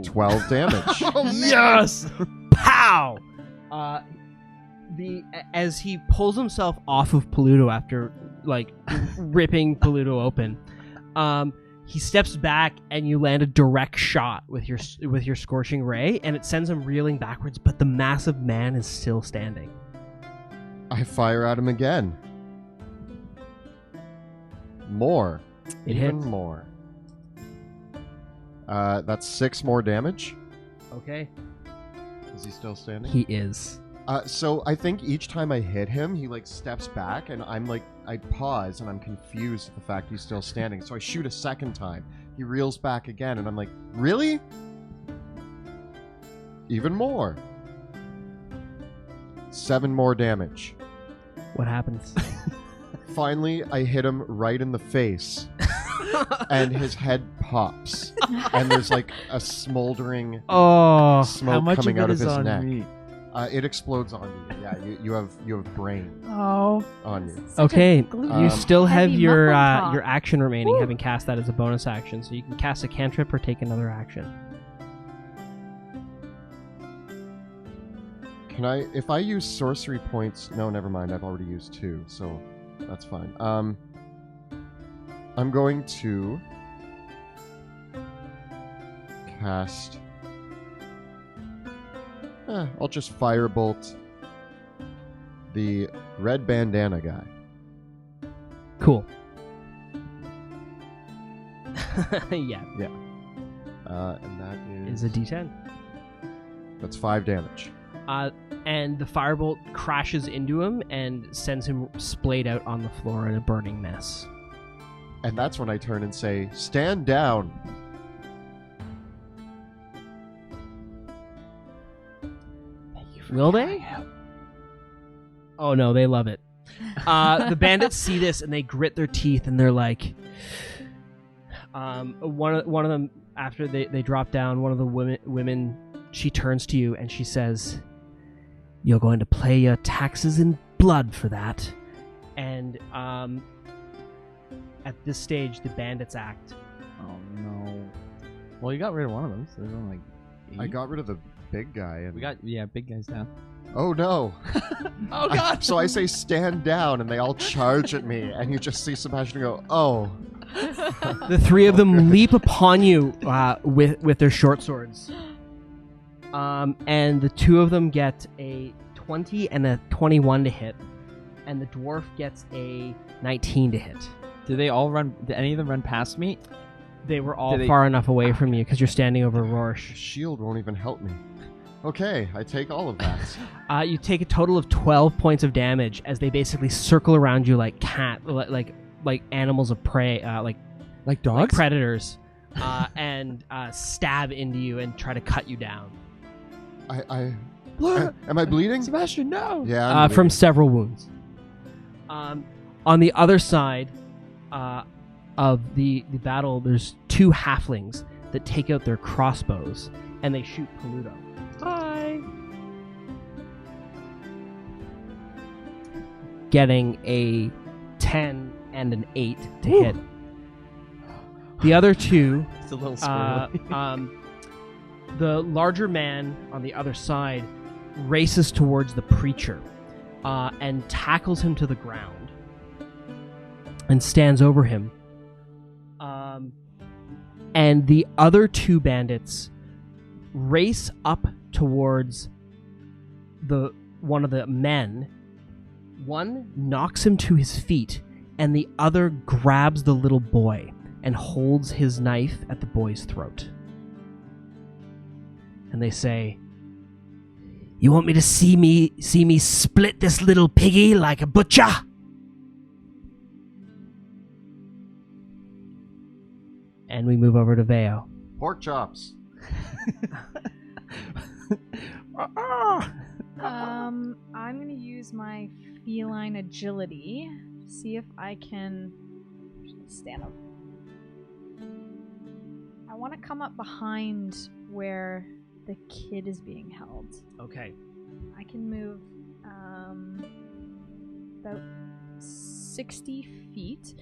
Speaker 3: 12 damage.
Speaker 2: Yes! Pow! As he pulls himself off of Pluto after ripping Pluto open, he steps back and you land a direct shot with your Scorching Ray, and it sends him reeling backwards, but the massive man is still standing.
Speaker 3: I fire at him again. More.
Speaker 2: It
Speaker 3: Even
Speaker 2: hits.
Speaker 3: more. That's 6 more damage.
Speaker 2: Okay.
Speaker 3: Is he still standing?
Speaker 2: He is.
Speaker 3: So I think each time I hit him, he steps back, and I pause, and I'm confused at the fact he's still standing. So I shoot a second time. He reels back again, and I'm like, really? Even more. 7 more damage.
Speaker 2: What happens?
Speaker 3: Finally, I hit him right in the face, and his head pops, and there's a smoldering
Speaker 2: Oh.
Speaker 3: smoke
Speaker 5: How much
Speaker 3: coming
Speaker 5: of
Speaker 3: out
Speaker 5: it
Speaker 3: of
Speaker 5: is
Speaker 3: his
Speaker 5: on
Speaker 3: neck.
Speaker 5: me?
Speaker 3: It explodes on you. Yeah, you have brain
Speaker 5: Oh.
Speaker 3: on you.
Speaker 2: Okay,
Speaker 4: gluten
Speaker 2: you still have
Speaker 4: heavy
Speaker 2: your
Speaker 4: muffin top.
Speaker 2: your action remaining,
Speaker 4: Woo.
Speaker 2: having cast that as a bonus action, so you can cast a cantrip or take another action.
Speaker 3: Can I, if I use sorcery points? No, never mind. I've already used 2, so that's fine. I'm going to cast. I'll just firebolt the red bandana guy.
Speaker 2: Cool. Yeah,
Speaker 3: And that
Speaker 2: is a D10.
Speaker 3: That's 5 damage.
Speaker 2: And the firebolt crashes into him and sends him splayed out on the floor in a burning mess.
Speaker 3: And that's when I turn and say, "Stand down."
Speaker 2: Will they? Oh no, they love it. The bandits see this and they grit their teeth and they're like, one of them, after they drop down, one of the women, she turns to you and she says, "You're going to pay your taxes in blood for that." And at this stage, the bandits act.
Speaker 5: Oh no. Well, you got rid of one of them, so there's only 8.
Speaker 3: I got rid of the big guy. And
Speaker 5: We got big guys down.
Speaker 3: Oh no!
Speaker 5: Oh god.
Speaker 3: So I say, "Stand down," and they all charge at me, and you just see Sebastian go, "Oh."
Speaker 2: The 3 of them leap upon you with their short swords. And the 2 of them get a 20 and a 21 to hit, and the dwarf gets a 19 to hit.
Speaker 5: Did any of them run past me?
Speaker 2: They were all
Speaker 5: Did they-
Speaker 2: far enough away from you because you're standing over
Speaker 3: The
Speaker 2: Rorsch.
Speaker 3: shield won't even help me. Okay, I take all of that.
Speaker 2: You take a total of 12 points of damage as they basically circle around you like like animals of prey, like
Speaker 5: Like dogs?
Speaker 2: predators, and stab into you and try to cut you down
Speaker 3: Am I bleeding?
Speaker 5: Sebastian, no!
Speaker 3: Yeah. I'm
Speaker 2: from
Speaker 3: bleeding.
Speaker 2: several wounds. On the other side of the battle, there's 2 halflings that take out their crossbows and they shoot Pluto.
Speaker 5: Hi!
Speaker 2: Getting a 10 and an 8 to hit. The other 2,
Speaker 5: It's a little squirrely.
Speaker 2: the larger man on the other side races towards the preacher and tackles him to the ground and stands over him. And the other two bandits race up towards one of the men. One knocks him to his feet, and the other grabs the little boy and holds his knife at the boy's throat. And they say, "You want me to see me split this little piggy like a butcher?" And we move over to Veo.
Speaker 3: Pork chops.
Speaker 4: I'm gonna use my feline agility. See if I can stand up. I want to come up behind where the kid is being held.
Speaker 2: Okay.
Speaker 4: I can move about 60 feet.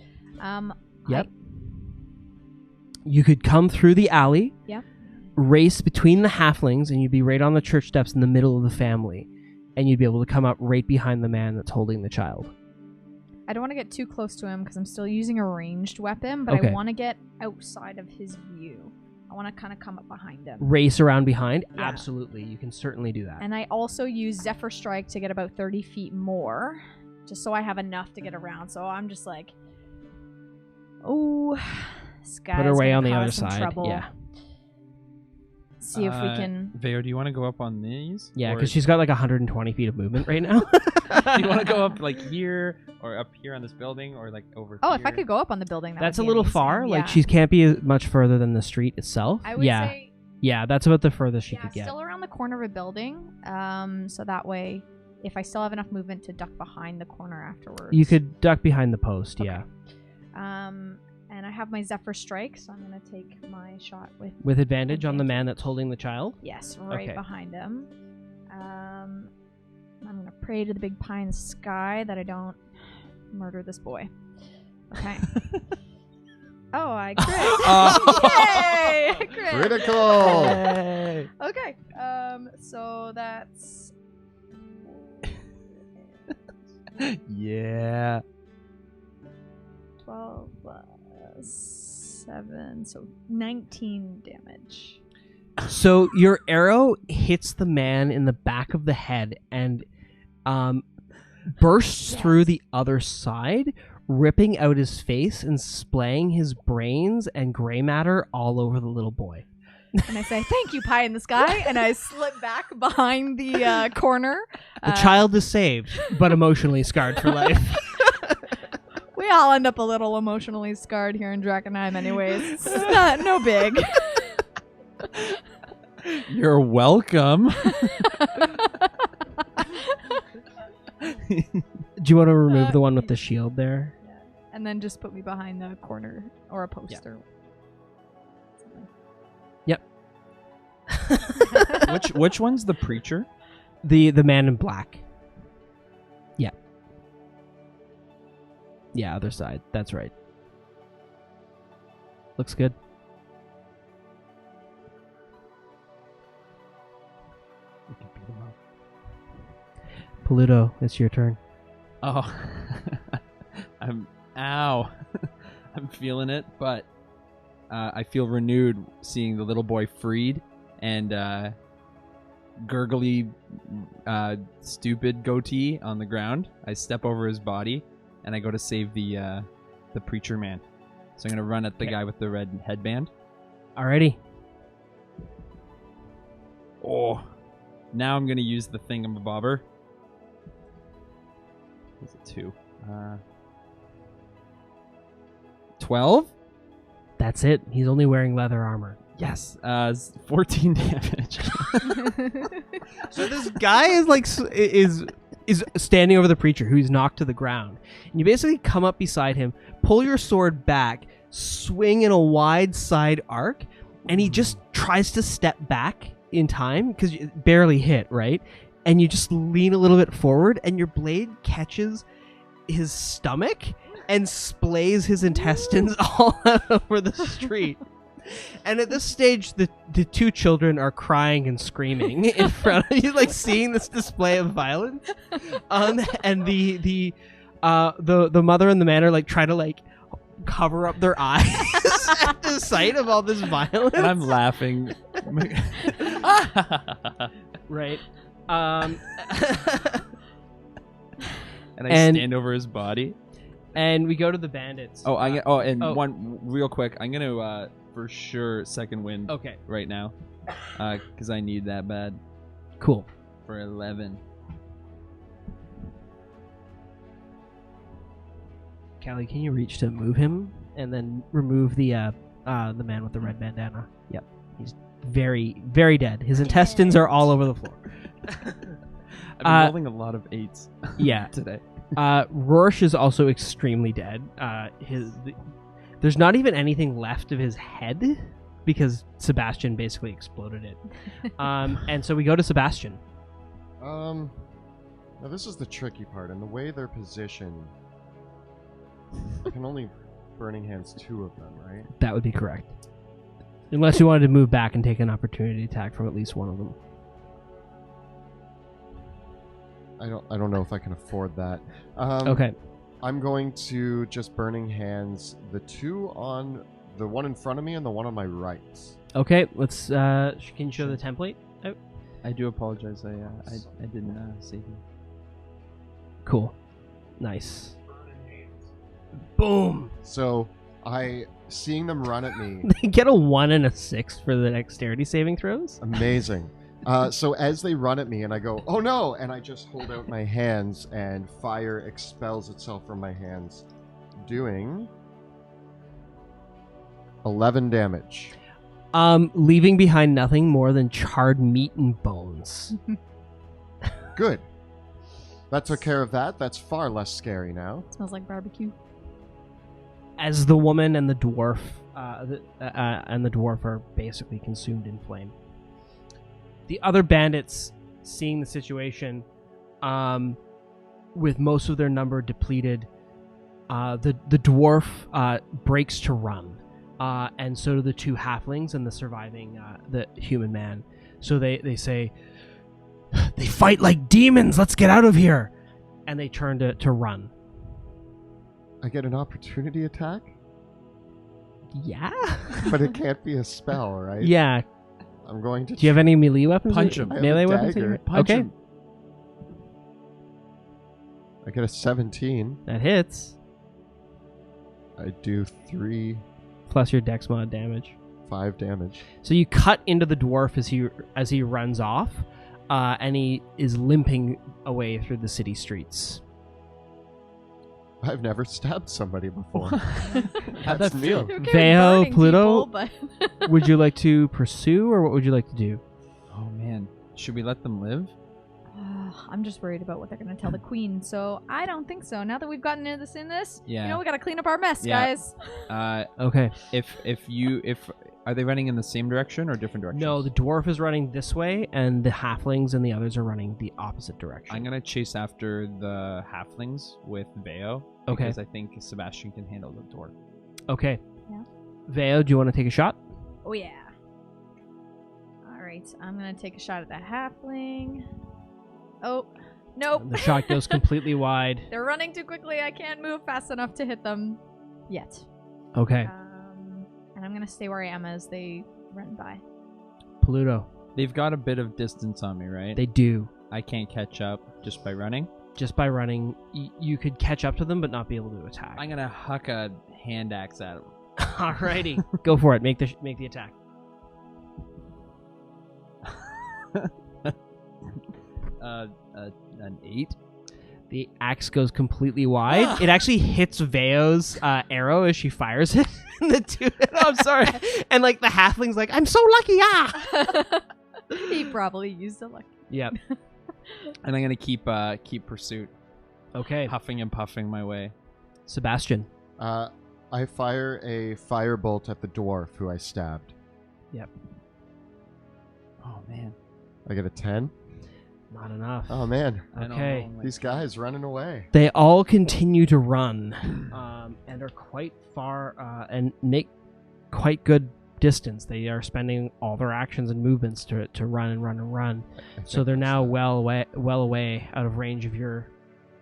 Speaker 2: Yep. You could come through the alley, race between the halflings, and you'd be right on the church steps in the middle of the family. And you'd be able to come up right behind the man that's holding the child.
Speaker 4: I don't want to get too close to him because I'm still using a ranged weapon, but
Speaker 2: Okay.
Speaker 4: I want to get outside of his view. I want to kind of come up behind him.
Speaker 2: Race around behind?
Speaker 4: Yeah.
Speaker 2: Absolutely. You can certainly do that.
Speaker 4: And I also use Zephyr Strike to get about 30 feet more, just so I have enough to get around. So I'm just like, oh, this guy's
Speaker 2: Put her way
Speaker 4: gonna
Speaker 2: on the
Speaker 4: cause
Speaker 2: other
Speaker 4: some
Speaker 2: side.
Speaker 4: trouble.
Speaker 2: Yeah.
Speaker 4: See if we can.
Speaker 5: Veo, do you want to go up on these?
Speaker 2: Yeah,
Speaker 5: Or
Speaker 2: because she's got like 120 feet of movement right now.
Speaker 5: do you want to go up like here or up here on this building or like over
Speaker 4: Oh,
Speaker 5: here?
Speaker 4: if I could go up on the building,
Speaker 2: That's a
Speaker 4: would be
Speaker 2: little
Speaker 4: amazing.
Speaker 2: far.
Speaker 4: Yeah.
Speaker 2: Like she can't be much further than the street itself.
Speaker 4: I would
Speaker 2: yeah.
Speaker 4: say.
Speaker 2: Yeah, that's about the furthest she
Speaker 4: Yeah,
Speaker 2: could get.
Speaker 4: still around the corner of a building. So that way, if I still have enough movement to duck behind the corner afterwards.
Speaker 2: You could duck behind the post,
Speaker 4: Okay.
Speaker 2: yeah.
Speaker 4: And I have my Zephyr Strike, so I'm gonna take my shot
Speaker 2: With advantage on the
Speaker 4: Advantage.
Speaker 2: man that's holding the child?
Speaker 4: yes, right
Speaker 2: Okay.
Speaker 4: behind him. I'm gonna pray to the big pie in the sky that I don't murder this boy. Okay. Oh, I crit! Yay! I crit!
Speaker 3: Critical.
Speaker 2: Hey.
Speaker 4: Okay. So that's
Speaker 5: Yeah.
Speaker 4: 12 plus 7, so 19 damage.
Speaker 2: So your arrow hits the man in the back of the head and bursts through the other side, ripping out his face and splaying his brains and gray matter all over the little boy.
Speaker 4: And I say, "Thank you, pie in the sky," and I slip back behind the corner.
Speaker 2: The child is saved, but emotionally scarred for life.
Speaker 4: We all end up a little emotionally scarred here in Drakkenheim, anyways. It's no big.
Speaker 5: You're welcome.
Speaker 2: Do you want to remove the one with the shield there?
Speaker 4: And then just put me behind the corner or a poster.
Speaker 5: Which one's the preacher?
Speaker 2: The man in black. Yeah. Yeah, other side. That's right. Looks good.
Speaker 5: We can beat him up.
Speaker 2: Pluto, it's your turn.
Speaker 5: Oh. Ow. I'm feeling it, but I feel renewed seeing the little boy freed and gurgly, stupid goatee on the ground. I step over his body and I go to save the preacher man. So I'm gonna run at the guy with the red headband.
Speaker 2: Alrighty.
Speaker 5: Oh, now I'm gonna use the thingamabobber. Is it 2? 12?
Speaker 2: That's it. He's only wearing leather armor.
Speaker 5: Yes. 14 damage.
Speaker 2: So this guy is like is standing over the preacher who's knocked to the ground. And you basically come up beside him, pull your sword back, swing in a wide side arc, and he just tries to step back in time because you barely hit, right? And you just lean a little bit forward and your blade catches his stomach and splays his intestines all over the street. And at this stage, the two children are crying and screaming in front of you, like seeing this display of violence. And the mother and the man are like trying to like cover up their eyes at the sight of all this violence.
Speaker 5: And I'm laughing.
Speaker 2: Right.
Speaker 5: And I stand over his body.
Speaker 2: And we go to the bandits.
Speaker 5: One real quick. I'm gonna for sure second wind.
Speaker 2: Okay.
Speaker 5: Right now, because I need that bad.
Speaker 2: Cool.
Speaker 5: For 11.
Speaker 2: Callie, can you reach to move him and then remove the man with the red bandana? Yep. He's very, very dead. His intestines are all over the floor.
Speaker 5: I've been rolling a lot of 8s.
Speaker 2: Yeah.
Speaker 5: Today.
Speaker 2: Rorsch is also extremely dead. There's not even anything left of his head because Sebastian basically exploded it. And so we go to Sebastian.
Speaker 3: Now this is the tricky part, and the way they're positioned, I can only Burning Hands 2 of them, right?
Speaker 2: That would be correct. Unless you wanted to move back and take an opportunity attack from at least one of them.
Speaker 3: I don't know if I can afford that.
Speaker 2: Okay.
Speaker 3: I'm going to just Burning Hands the 2 on the one in front of me and the one on my right.
Speaker 2: Okay, let's. Can you show the template? Oh.
Speaker 5: I do apologize. I didn't save you.
Speaker 2: Cool. Nice. Boom.
Speaker 3: So seeing them run at me.
Speaker 2: They get a 1 and a 6 for the dexterity saving throws.
Speaker 3: Amazing. So as they run at me and I go, oh no, and I just hold out my hands and fire expels itself from my hands, doing 11 damage.
Speaker 2: Leaving behind nothing more than charred meat and bones.
Speaker 3: Good. That took care of that. That's far less scary now.
Speaker 4: Smells like barbecue.
Speaker 2: As the woman and the dwarf are basically consumed in flame. The other bandits, seeing the situation, with most of their number depleted, the dwarf breaks to run, and so do the 2 halflings and the surviving the human man. So they say, "They fight like demons. Let's get out of here!" And they turn to run.
Speaker 3: I get an opportunity attack?
Speaker 2: Yeah,
Speaker 3: But it can't be a spell, right?
Speaker 2: yeah.
Speaker 3: I'm going to...
Speaker 2: Do you have any melee weapons?
Speaker 5: Punch him.
Speaker 2: Melee weapons?
Speaker 5: Punch
Speaker 2: Okay.
Speaker 5: him.
Speaker 3: I get a 17.
Speaker 2: That hits.
Speaker 3: I do 3,
Speaker 2: Plus your dex mod damage.
Speaker 3: 5 damage.
Speaker 2: So you cut into the dwarf as he runs off, and he is limping away through the city streets.
Speaker 3: I've never stabbed somebody before.
Speaker 5: How'd that feel?
Speaker 4: Who cares
Speaker 2: Veo,
Speaker 4: burning
Speaker 2: Pluto?
Speaker 4: people, but
Speaker 2: Would you like to pursue, or what would you like to do?
Speaker 5: Oh man, should we let them live?
Speaker 4: I'm just worried about what they're going to tell the queen, so I don't think so. Now that we've gotten into this,
Speaker 5: Yeah.
Speaker 4: we got to clean up our mess,
Speaker 5: Yeah.
Speaker 4: guys.
Speaker 2: Okay.
Speaker 5: If are they running in the same direction or different directions?
Speaker 2: No, the dwarf is running this way, and the halflings and the others are running the opposite direction.
Speaker 5: I'm gonna chase after the halflings with Veo.
Speaker 2: Okay.
Speaker 5: Because I think Sebastian can handle the dwarf.
Speaker 2: Okay.
Speaker 4: Yeah.
Speaker 2: Veo, do you want to take a shot?
Speaker 4: Oh, yeah. All right, I'm going to take a shot at the halfling. Oh, nope.
Speaker 2: The shot goes completely wide.
Speaker 4: They're running too quickly. I can't move fast enough to hit them yet.
Speaker 2: Okay.
Speaker 4: And I'm going to stay where I am as they run by.
Speaker 2: Pluto.
Speaker 5: They've got a bit of distance on me, right?
Speaker 2: They do.
Speaker 5: I can't catch up just by running.
Speaker 2: Just by running, you could catch up to them, but not be able to attack.
Speaker 5: I'm gonna huck a hand axe at him.
Speaker 2: Alrighty. Go for it. Make the attack.
Speaker 5: An 8.
Speaker 2: The axe goes completely wide. It actually hits Veo's arrow as she fires it. I'm sorry. And like the halfling's like, I'm so lucky,
Speaker 4: He probably used a luck.
Speaker 2: Yep.
Speaker 5: And I'm gonna keep pursuit,
Speaker 2: Okay.
Speaker 5: huffing and puffing my way.
Speaker 2: Sebastian.
Speaker 3: I fire a firebolt at the dwarf who I stabbed.
Speaker 2: Yep.
Speaker 5: Oh man.
Speaker 3: I get a 10.
Speaker 2: Not enough.
Speaker 3: Oh man,
Speaker 5: I don't
Speaker 2: Okay.
Speaker 5: know,
Speaker 3: these guys running away.
Speaker 2: They all continue to run, and are quite far and make quite good distance. They are spending all their actions and movements to run and run and run. So they're now well away out of range of your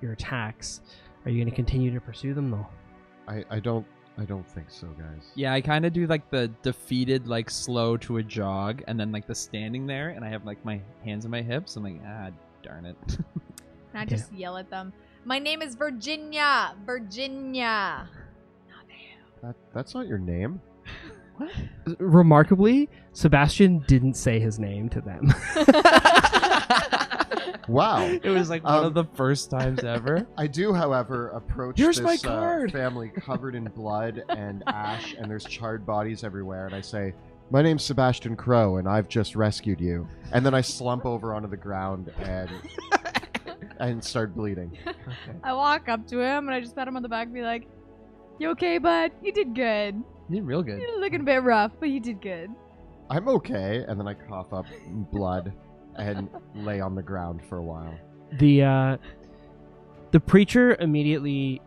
Speaker 2: attacks. Are you going to continue to pursue them though?
Speaker 3: I don't think so, guys.
Speaker 5: Yeah, I kind of do like the defeated, like slow to a jog, and then like the standing there, and I have like my hands on my hips. I'm like, darn it.
Speaker 4: And I just yell at them. My name is Virginia. Virginia.
Speaker 3: That's not your name.
Speaker 2: What? Remarkably, Sebastian didn't say his name to them.
Speaker 3: Wow.
Speaker 5: It was like one of the first times ever.
Speaker 3: I do, however, approach
Speaker 5: Here's
Speaker 3: this
Speaker 5: my card.
Speaker 3: Family covered in blood and ash, and there's charred bodies everywhere, and I say, my name's Sebastian Crowe, and I've just rescued you. And then I slump over onto the ground and start bleeding.
Speaker 5: Okay.
Speaker 4: I walk up to him and I just pat him on the back and be like, you okay, bud? You did good.
Speaker 5: You did real good.
Speaker 4: You're looking a bit rough, but you did good.
Speaker 3: I'm okay, and then I cough up blood and lay on the ground for a while.
Speaker 2: The preacher immediately,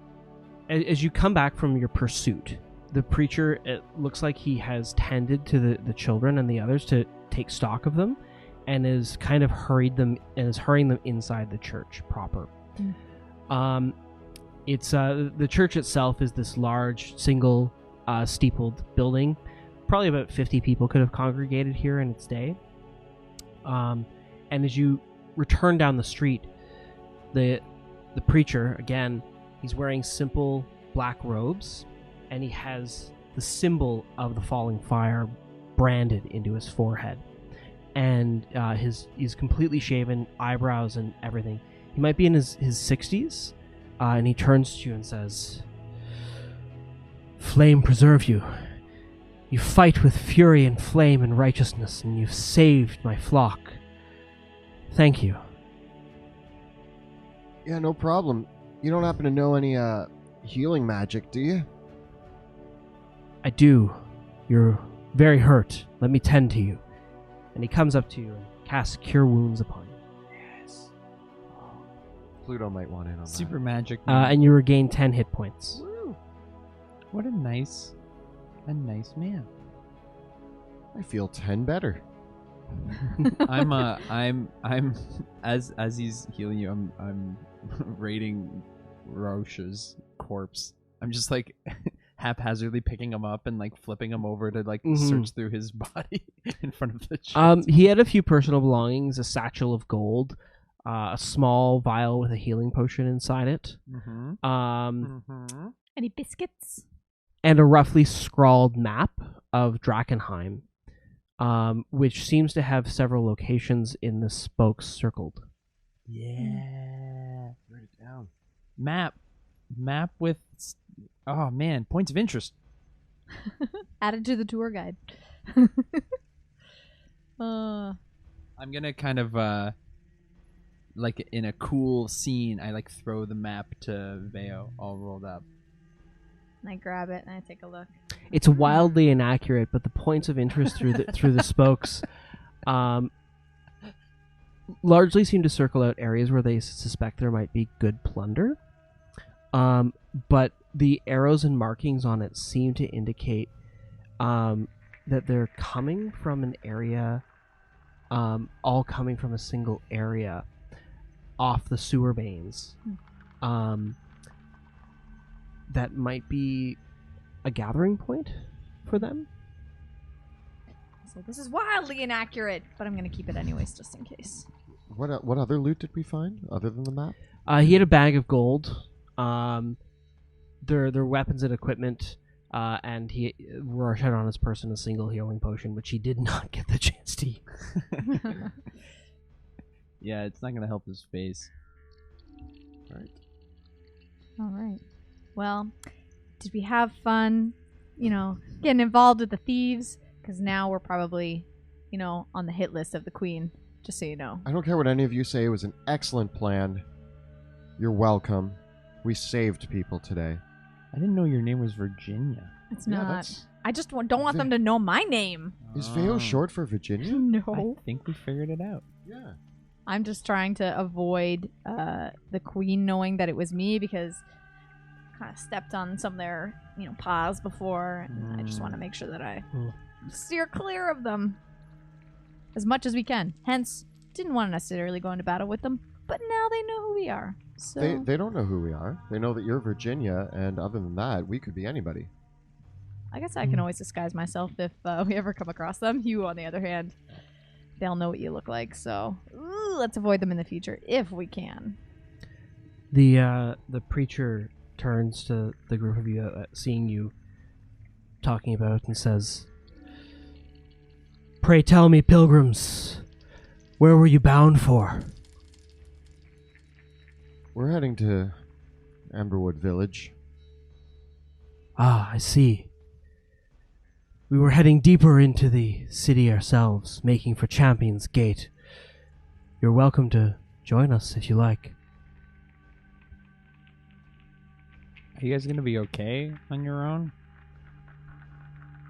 Speaker 2: as you come back from your pursuit, the preacher, it looks like he has tended to the children and the others to take stock of them, and is kind of hurrying them inside the church proper. It's the church itself is this large single steepled building. Probably about 50 people could have congregated here in its day. And as you return down the street, the preacher, again, he's wearing simple black robes, and he has the symbol of the falling fire branded into his forehead. And he's completely shaven, eyebrows and everything. He might be in his 60s, and he turns to you and says, "Flame preserve you. You fight with fury and flame and righteousness, and you've saved my flock. Thank you."
Speaker 3: Yeah, no problem. You don't happen to know any healing magic, do you?
Speaker 2: "I do. You're very hurt. Let me tend to you." And he comes up to you and casts Cure Wounds upon you.
Speaker 3: Yes. Pluto might want in on
Speaker 5: Super magic.
Speaker 2: And you regain 10 hit points.
Speaker 5: Woo. What a nice man.
Speaker 3: that. I feel 10 better.
Speaker 5: I'm as he's healing you, I'm raiding Roche's corpse. I'm just like haphazardly picking him up and like flipping him over to like search through his body in front of the chest.
Speaker 2: He had a few personal belongings, a satchel of gold, a small vial with a healing potion inside it,
Speaker 4: Any biscuits?
Speaker 2: and a roughly scrawled map of Drakkenheim, which seems to have several locations in the spokes circled.
Speaker 5: Yeah.
Speaker 3: Write it down.
Speaker 5: Map with, oh man, points of interest.
Speaker 4: Added to the tour guide.
Speaker 5: I'm gonna kind of like in a cool scene, I like throw the map to Veo all rolled up.
Speaker 4: And I grab it and I take a look.
Speaker 2: It's wildly inaccurate, but the points of interest through the spokes largely seem to circle out areas where they suspect there might be good plunder. But the arrows and markings on it seem to indicate that they're coming from an area, all coming from a single area off the sewer veins. That might be a gathering point for them.
Speaker 4: So this is wildly inaccurate, but I'm going to keep it anyways, just in case.
Speaker 3: What other loot did we find other than the map?
Speaker 2: He had a bag of gold, their weapons and equipment, and he had on his person a single healing potion, which he did not get the chance to use.
Speaker 5: Yeah, it's not gonna help his face.
Speaker 3: Right.
Speaker 4: All right. Well, did we have fun, getting involved with the thieves? Because now we're probably, on the hit list of the queen, just so you know.
Speaker 3: I don't care what any of you say. It was an excellent plan. You're welcome. We saved people today.
Speaker 5: I didn't know your name was Virginia.
Speaker 4: It's
Speaker 3: Yeah,
Speaker 4: not.
Speaker 3: that's-
Speaker 4: I just don't want them to know my name.
Speaker 3: Is Veo short for Virginia?
Speaker 4: No.
Speaker 5: I think we figured it out.
Speaker 3: Yeah.
Speaker 4: I'm just trying to avoid the queen knowing that it was me because I kind of stepped on some of their, paws before, and I just want to make sure that I steer clear of them as much as we can. Hence, didn't want to necessarily go into battle with them, but now they know who we are. So
Speaker 3: They don't know who we are. They know that you're Virginia, and other than that, we could be anybody.
Speaker 4: I guess I can always disguise myself if we ever come across them. You, on the other hand, they'll know what you look like. So let's avoid them in the future if we can.
Speaker 2: The preacher turns to the group of you, seeing you talking about, and says, "Pray tell me, pilgrims, where were you bound for?"
Speaker 3: We're heading to Amberwood Village.
Speaker 2: Ah, I see. We were heading deeper into the city ourselves, making for Champion's Gate. You're welcome to join us if you like.
Speaker 5: Are you guys gonna be okay on your own?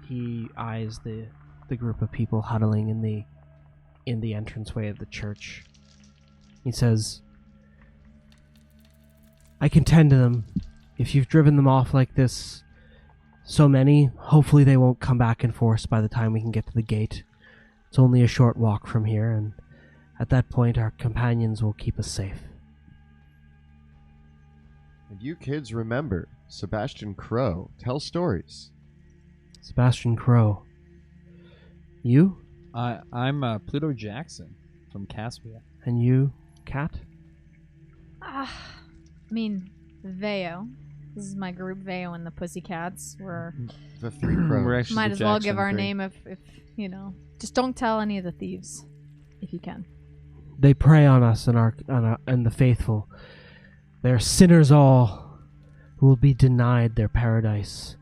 Speaker 2: He eyes the group of people huddling in the entranceway of the church. He says, "I can tend to them. If you've driven them off like this, so many, hopefully they won't come back in force by the time we can get to the gate. It's only a short walk from here, and at that point our companions will keep us safe."
Speaker 3: And you kids remember, Sebastian Crowe, tell stories.
Speaker 2: Sebastian Crowe. You?
Speaker 5: I'm Pluto Jackson from Caspia.
Speaker 2: And you, Cat?
Speaker 4: I mean, Veo. This is my group, Veo and the Pussycats. We're
Speaker 3: The three crows.
Speaker 5: We're actually
Speaker 4: might
Speaker 5: the
Speaker 4: as well
Speaker 5: Jackson
Speaker 4: give our
Speaker 5: three.
Speaker 4: name if you know. Just don't tell any of the thieves, if you can.
Speaker 2: They prey on us and the faithful. They are sinners all, who will be denied their paradise.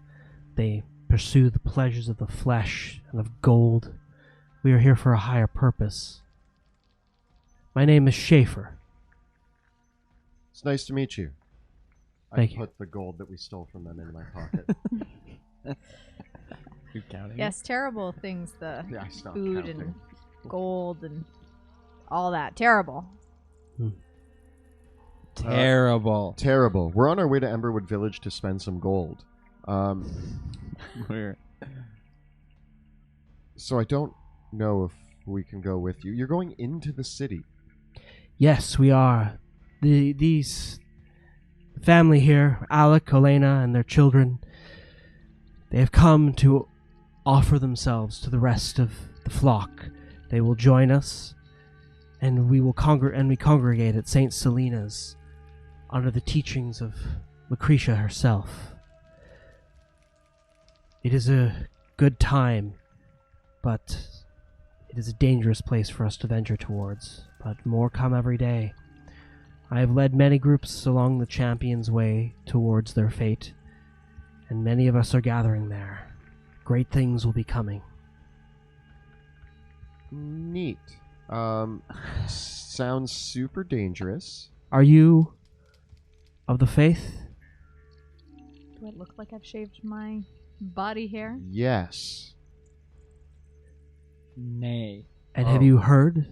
Speaker 2: They pursue the pleasures of the flesh and of gold. We are here for a higher purpose. My name is Schaefer.
Speaker 3: It's nice to meet you.
Speaker 2: Thank
Speaker 3: I
Speaker 2: you.
Speaker 3: put the gold that we stole from them in my pocket.
Speaker 5: You counting?
Speaker 4: Yes, terrible things. The
Speaker 3: Yeah, I stopped
Speaker 4: food
Speaker 3: counting.
Speaker 4: and gold and all that. Terrible.
Speaker 5: Terrible.
Speaker 3: Terrible. We're on our way to Emberwood Village to spend some gold.
Speaker 5: We're
Speaker 3: So I don't know if we can go with you. You're going into the city.
Speaker 2: Yes, we are. The family here, Alec, Elena, and their children, they have come to offer themselves to the rest of the flock. They will join us, and we congregate at Saint Salinas under the teachings of Lucretia herself. It is a good time, but it is a dangerous place for us to venture towards. But more come every day. I have led many groups along the Champion's Way towards their fate, and many of us are gathering there. Great things will be coming.
Speaker 3: Neat. Sounds super dangerous.
Speaker 2: Are you of the faith?
Speaker 4: Do I look like I've shaved my body hair?
Speaker 3: Yes.
Speaker 5: nay.
Speaker 2: And have you heard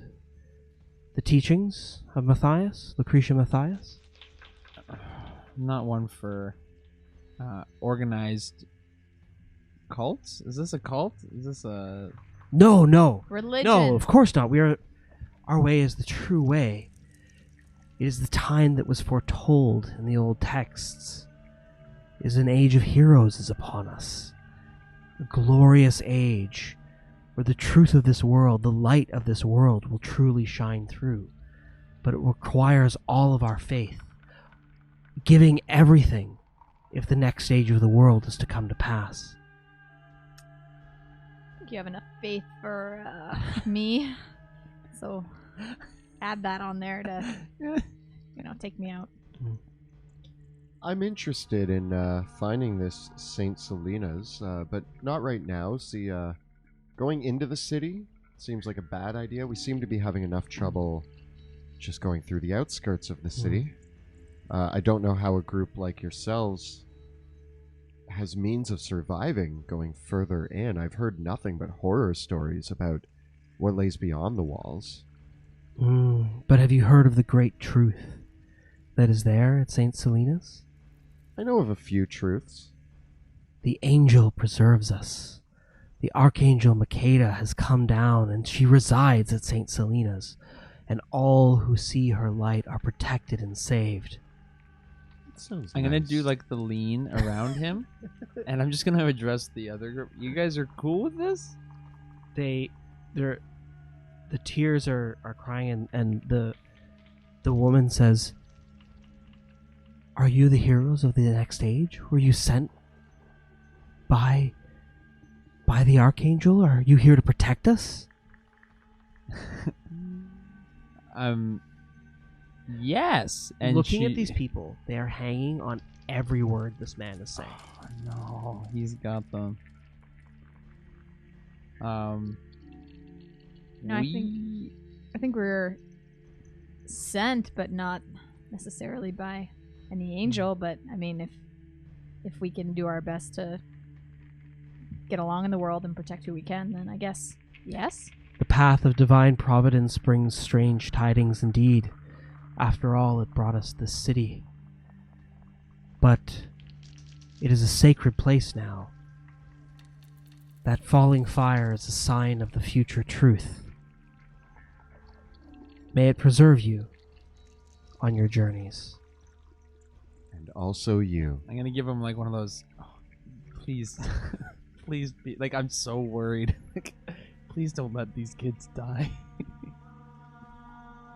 Speaker 2: the teachings of Matthias, Lucretia Matthias?
Speaker 5: Not one for organized cults. Is this a cult? Is this a
Speaker 2: No.
Speaker 4: Religion.
Speaker 2: No, of course not. Our way is the true way. It is the time that was foretold in the old texts. It is an age of heroes is upon us. A glorious age where the truth of this world, the light of this world will truly shine through. But it requires all of our faith, giving everything if the next stage of the world is to come to pass.
Speaker 4: I think you have enough faith for me. So add that on there to, take me out.
Speaker 3: I'm interested in finding this Saint Salinas, but not right now. See, going into the city seems like a bad idea. We seem to be having enough trouble just going through the outskirts of the city. I don't know how a group like yourselves has means of surviving going further in. I've heard nothing but horror stories about what lays beyond the walls.
Speaker 2: But have you heard of the great truth that is there at St. Salinas?
Speaker 3: I know of a few truths.
Speaker 2: The angel preserves us.
Speaker 7: The Archangel Makeda has come down, and she resides at St. Salinas, and all who see her light are protected and saved.
Speaker 3: Sounds
Speaker 5: I'm gonna
Speaker 3: nice.
Speaker 5: do like the lean around him, and I'm just gonna address the other group. You guys are cool with this?
Speaker 7: The tears are crying, and the woman says, "Are you the heroes of the next age? Were you sent by the Archangel? Or are you here to protect us?"
Speaker 5: Yes. And
Speaker 7: Looking at these people, they are hanging on every word this man is saying.
Speaker 5: Oh, no, he's got them.
Speaker 4: No, I think we're sent, but not necessarily by any angel. But I mean, if we can do our best to get along in the world and protect who we can, then I guess yes.
Speaker 7: The path of divine providence brings strange tidings indeed. After all, it brought us this city. But it is a sacred place now. That falling fire is a sign of the future truth. May it preserve you on your journeys.
Speaker 3: And also you.
Speaker 5: I'm gonna give him like one of those. Oh, please, please be like. I'm so worried. Please don't let these kids die.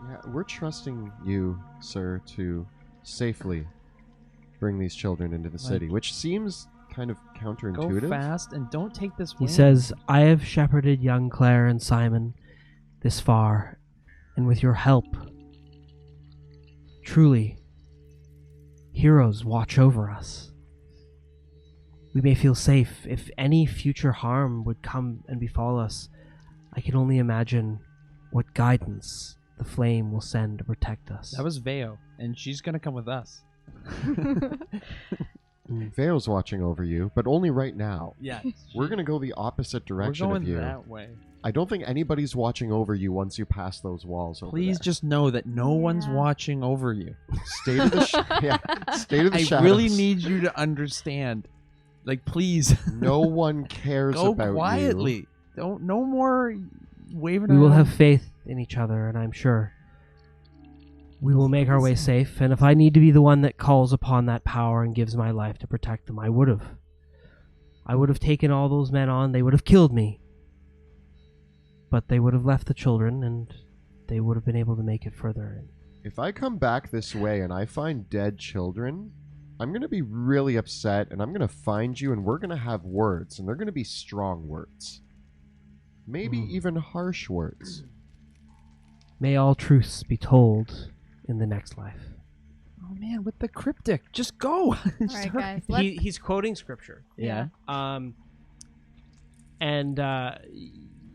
Speaker 3: Yeah, we're trusting you, sir, to safely bring these children into the city, which seems kind of counterintuitive.
Speaker 5: Go fast and don't take this.
Speaker 7: He
Speaker 5: wind.
Speaker 7: says, "I have shepherded young Claire and Simon this far, and with your help, truly, heroes watch over us. We may feel safe. If any future harm would come and befall us, I can only imagine what guidance the flame will send to protect us."
Speaker 5: That was Veo, and she's gonna come with us.
Speaker 3: Veo's watching over you, but only right now.
Speaker 5: Yeah,
Speaker 3: We're going to go the opposite direction
Speaker 5: We're
Speaker 3: of
Speaker 5: going
Speaker 3: you.
Speaker 5: that way.
Speaker 3: I don't think anybody's watching over you once you pass those walls over
Speaker 5: Please
Speaker 3: there.
Speaker 5: just know that no one's
Speaker 4: Yeah.
Speaker 5: watching over you.
Speaker 3: State of the state of the
Speaker 5: I
Speaker 3: shadows.
Speaker 5: really need you to understand. Like, please,
Speaker 3: No one cares
Speaker 5: go
Speaker 3: about
Speaker 5: quietly.
Speaker 3: you.
Speaker 5: Don't. No more waving.
Speaker 7: We will
Speaker 5: around.
Speaker 7: have faith in each other, and I'm sure we will make our way safe. And if I need to be the one that calls upon that power and gives my life to protect them, I would have. I would have taken all those men on. They would have killed me. But they would have left the children, and they would have been able to make it further.
Speaker 3: If I come back this way and I find dead children, I'm going to be really upset, and I'm going to find you, and we're going to have words, and they're going to be strong words. Maybe even harsh words.
Speaker 7: May all truths be told in the next life.
Speaker 5: Oh man, with the cryptic, just go.
Speaker 4: All right, guys.
Speaker 2: He's quoting scripture.
Speaker 5: Yeah.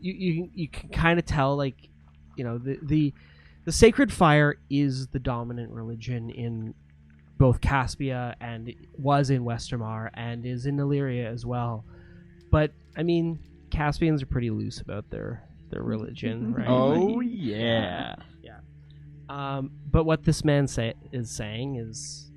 Speaker 2: You can kind of tell, like, you know, the sacred fire is the dominant religion in both Caspia and was in Westermar and is in Illyria as well. But I mean, Caspians are pretty loose about their religion, right?
Speaker 5: Oh
Speaker 2: Like,
Speaker 5: yeah.
Speaker 2: yeah. But what this man is saying is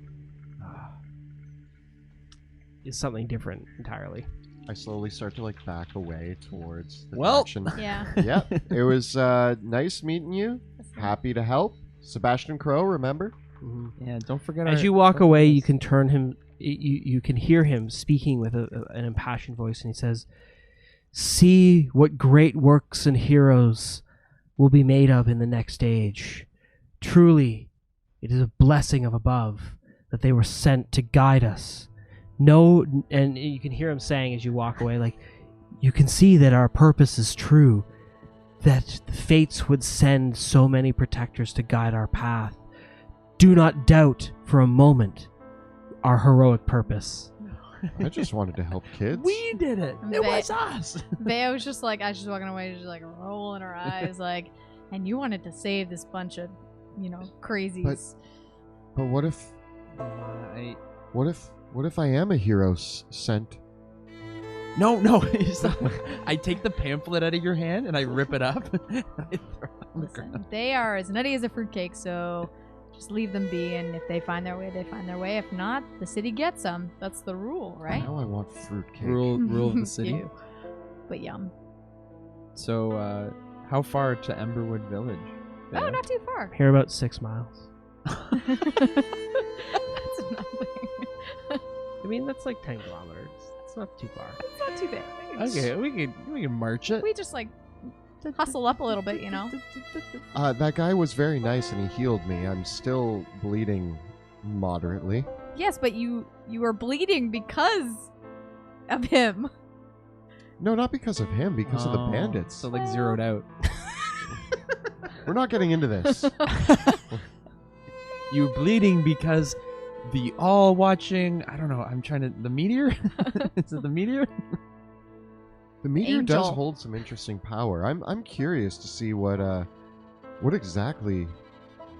Speaker 2: something different entirely.
Speaker 3: I slowly start to like back away towards the
Speaker 5: Well.
Speaker 3: direction.
Speaker 4: Yeah.
Speaker 3: Yeah, it was nice meeting you. Happy to help. Sebastian Crowe, remember?
Speaker 5: Yeah. Don't forget.
Speaker 2: As you walk away, you can turn him. You can hear him speaking with an impassioned voice, and he says, "See what great works and heroes will be made of in the next age. Truly, it is a blessing of above that they were sent to guide us. No," and you can hear him saying as you walk away, like, "You can see that our purpose is true, that the fates would send so many protectors to guide our path. Do not doubt for a moment our heroic purpose."
Speaker 3: I just wanted to help kids.
Speaker 5: We did it. It
Speaker 4: Ve-
Speaker 5: was us.
Speaker 4: Veo was just like, as she's walking away, she's like rolling her eyes, like, and you wanted to save this bunch of, crazies.
Speaker 3: But what if
Speaker 5: I-
Speaker 3: what if I am a hero sent?
Speaker 5: No. It's not- I take the pamphlet out of your hand and I rip it up. I throw it on the ground.
Speaker 4: Listen, they are as nutty as a fruitcake, so just leave them be, and if they find their way, they find their way. If not, the city gets them. That's the rule, right?
Speaker 3: Now I want fruitcake.
Speaker 5: Rule of the city.
Speaker 4: Ew. but yum.
Speaker 5: So, how far to Amberwood Village?
Speaker 4: Oh, not too far.
Speaker 7: Here about 6 miles.
Speaker 4: That's nothing.
Speaker 7: I mean, that's like 10 kilometers. It's not too far.
Speaker 4: It's not too big.
Speaker 5: Okay, we can march it.
Speaker 4: We just like hustle up a little bit, you know.
Speaker 3: That guy was very nice and he healed me. I'm still bleeding moderately.
Speaker 4: Yes, but you were bleeding because of him.
Speaker 3: No, not because of him, because of the bandits.
Speaker 5: So like zeroed out.
Speaker 3: We're not getting into this.
Speaker 5: You bleeding because the all watching, I don't know, the meteor? Is it the meteor?
Speaker 3: The meteor does
Speaker 4: Angel.
Speaker 3: hold some interesting power. I'm curious to see what exactly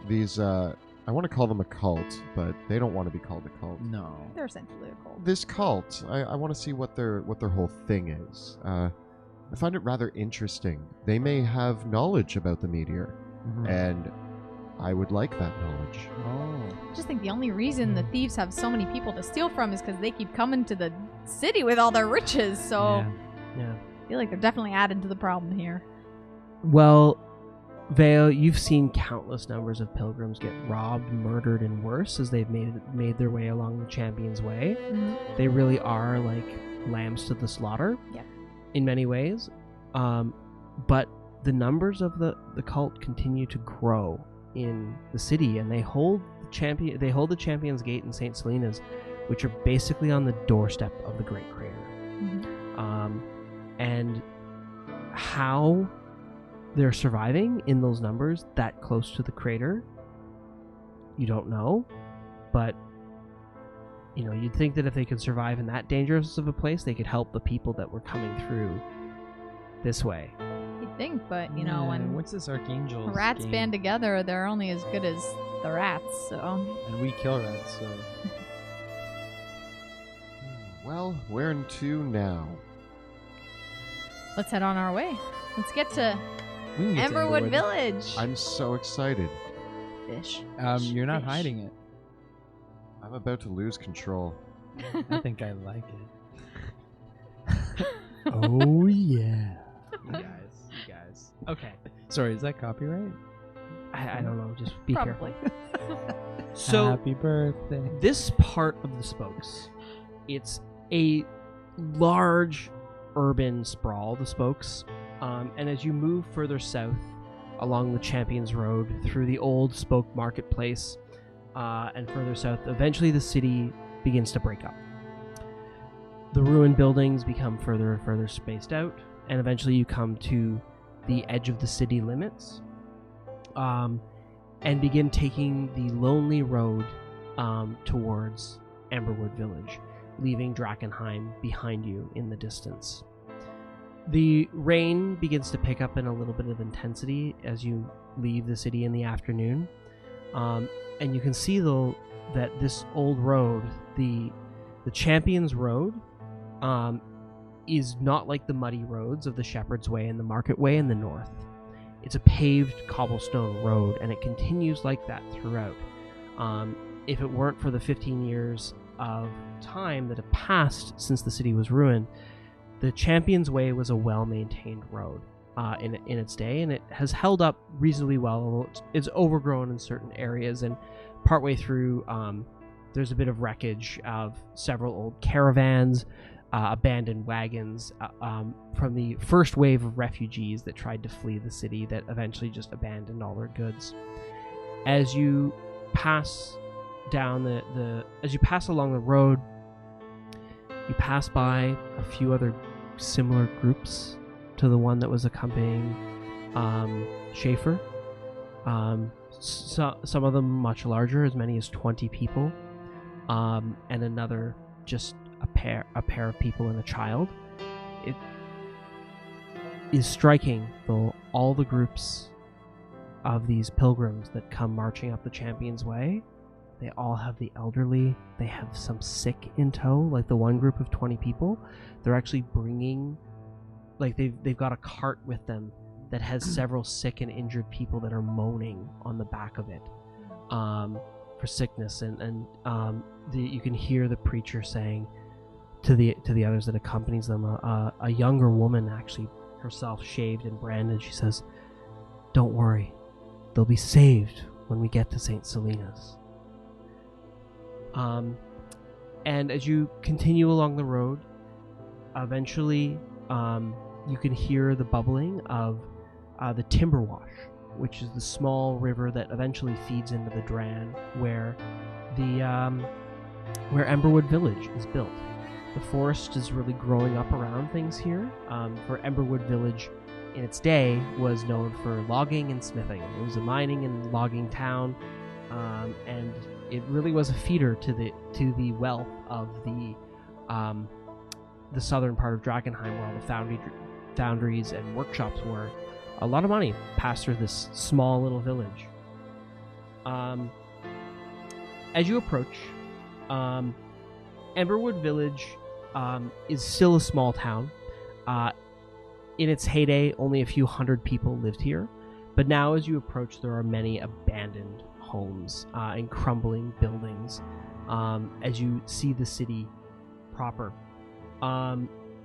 Speaker 3: these I want to call them a cult, but they don't want to be called a cult.
Speaker 5: No.
Speaker 4: They're essentially a cult.
Speaker 3: This cult, I want to see what their whole thing is. I find it rather interesting. They may have knowledge about the meteor, and I would like that knowledge.
Speaker 4: I just think the only reason the thieves have so many people to steal from is because they keep coming to the city with all their riches. So
Speaker 7: Yeah.
Speaker 4: I feel like they're definitely adding to the problem here.
Speaker 7: Well, Veo, you've seen countless numbers of pilgrims get robbed, murdered, and worse as they've made their way along the Champion's Way. They really are like lambs to the slaughter.
Speaker 4: Yeah.
Speaker 7: In many ways. But the numbers of the cult continue to grow in the city, and they hold the Champion's Gate in St. Salinas, which are basically on the doorstep of the Great Crater. And how they're surviving in those numbers that close to the crater, you don't know. But you know, you'd think that if they could survive in that dangerous of a place, they could help the people that were coming through this way.
Speaker 4: You'd think, but you know, when
Speaker 5: what's this Archangel?
Speaker 4: rats band together, they're only as good as the rats. So
Speaker 5: And we kill rats, so.
Speaker 3: Well, where to now?
Speaker 4: let's head on our way. Let's get to
Speaker 5: We can get to
Speaker 4: Everwood Village.
Speaker 3: I'm so excited.
Speaker 4: Fish.
Speaker 5: You're not
Speaker 4: Fish.
Speaker 5: hiding it.
Speaker 3: I'm about to lose control.
Speaker 5: I think I like it.
Speaker 7: Oh yeah.
Speaker 5: You guys.
Speaker 7: Okay.
Speaker 5: Sorry, is that copyright?
Speaker 7: I don't know. Just be
Speaker 4: Probably.
Speaker 7: careful. So
Speaker 5: Happy birthday.
Speaker 7: this part of the Spokes, it's a large urban sprawl, the Spokes, and as you move further south along the Champions Road through the old Spoke Marketplace and further south, eventually the city begins to break up. The ruined buildings become further and further spaced out, and eventually you come to the edge of the city limits and begin taking the lonely road towards Amberwood Village, leaving Drakkenheim behind you in the distance. The rain begins to pick up in a little bit of intensity as you leave the city in the afternoon, and you can see though that this old road, the Champions Road, is not like the muddy roads of the Shepherd's Way and the Market Way in the north. It's a paved cobblestone road, and it continues like that throughout. If it weren't for the 15 years of time that have passed since the city was ruined, the Champion's Way was a well-maintained road in its day, and it has held up reasonably well, although it's overgrown in certain areas, and partway through there's a bit of wreckage of several old caravans, abandoned wagons from the first wave of refugees that tried to flee the city that eventually just abandoned all their goods. As you pass down as you pass along the road, you pass by a few other similar groups to the one that was accompanying Schaefer. Some of them much larger, as many as 20 people, and another just a pair of people and a child. It is striking, though, all the groups of these pilgrims that come marching up the Champion's Way. They all have the elderly. They have some sick in tow, like the one group of 20 people. They're actually bringing, like they've got a cart with them that has several sick and injured people that are moaning on the back of it for sickness. And you can hear the preacher saying, to the others that accompanies them, a younger woman, actually herself shaved and branded. She says, "Don't worry, they'll be saved when we get to St. Salinas." And as you continue along the road, eventually you can hear the bubbling of the Timberwash, which is the small river that eventually feeds into the Dran, where Amberwood Village is built. The forest is really growing up around things here. For Amberwood Village, in its day, was known for logging and smithing. It was a mining and logging town, and it really was a feeder to the wealth of the southern part of Drakkenheim, where all the foundries and workshops were. A lot of money passed through this small little village. As you approach, Amberwood Village is still a small town. In its heyday, only a few hundred people lived here, but now as you approach, there are many abandoned homes and crumbling buildings as you see the city proper.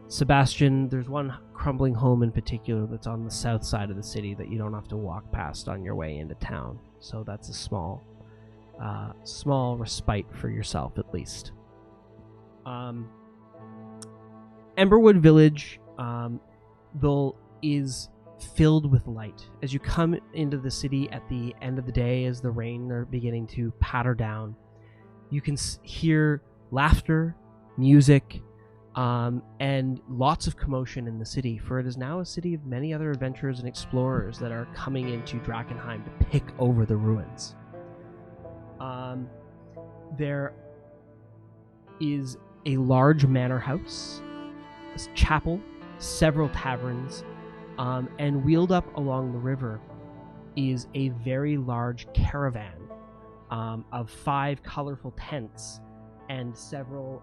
Speaker 7: Sebastian, there's one crumbling home in particular that's on the south side of the city that you don't have to walk past on your way into town, so that's a small respite for yourself, at least. Amberwood Village though is filled with light. As you come into the city at the end of the day, as the rain are beginning to patter down, you can hear laughter, music, and lots of commotion in the city, for it is now a city of many other adventurers and explorers that are coming into Drakkenheim to pick over the ruins. There is a large manor house, a chapel, several taverns, and wheeled up along the river is a very large caravan of 5 colorful tents and several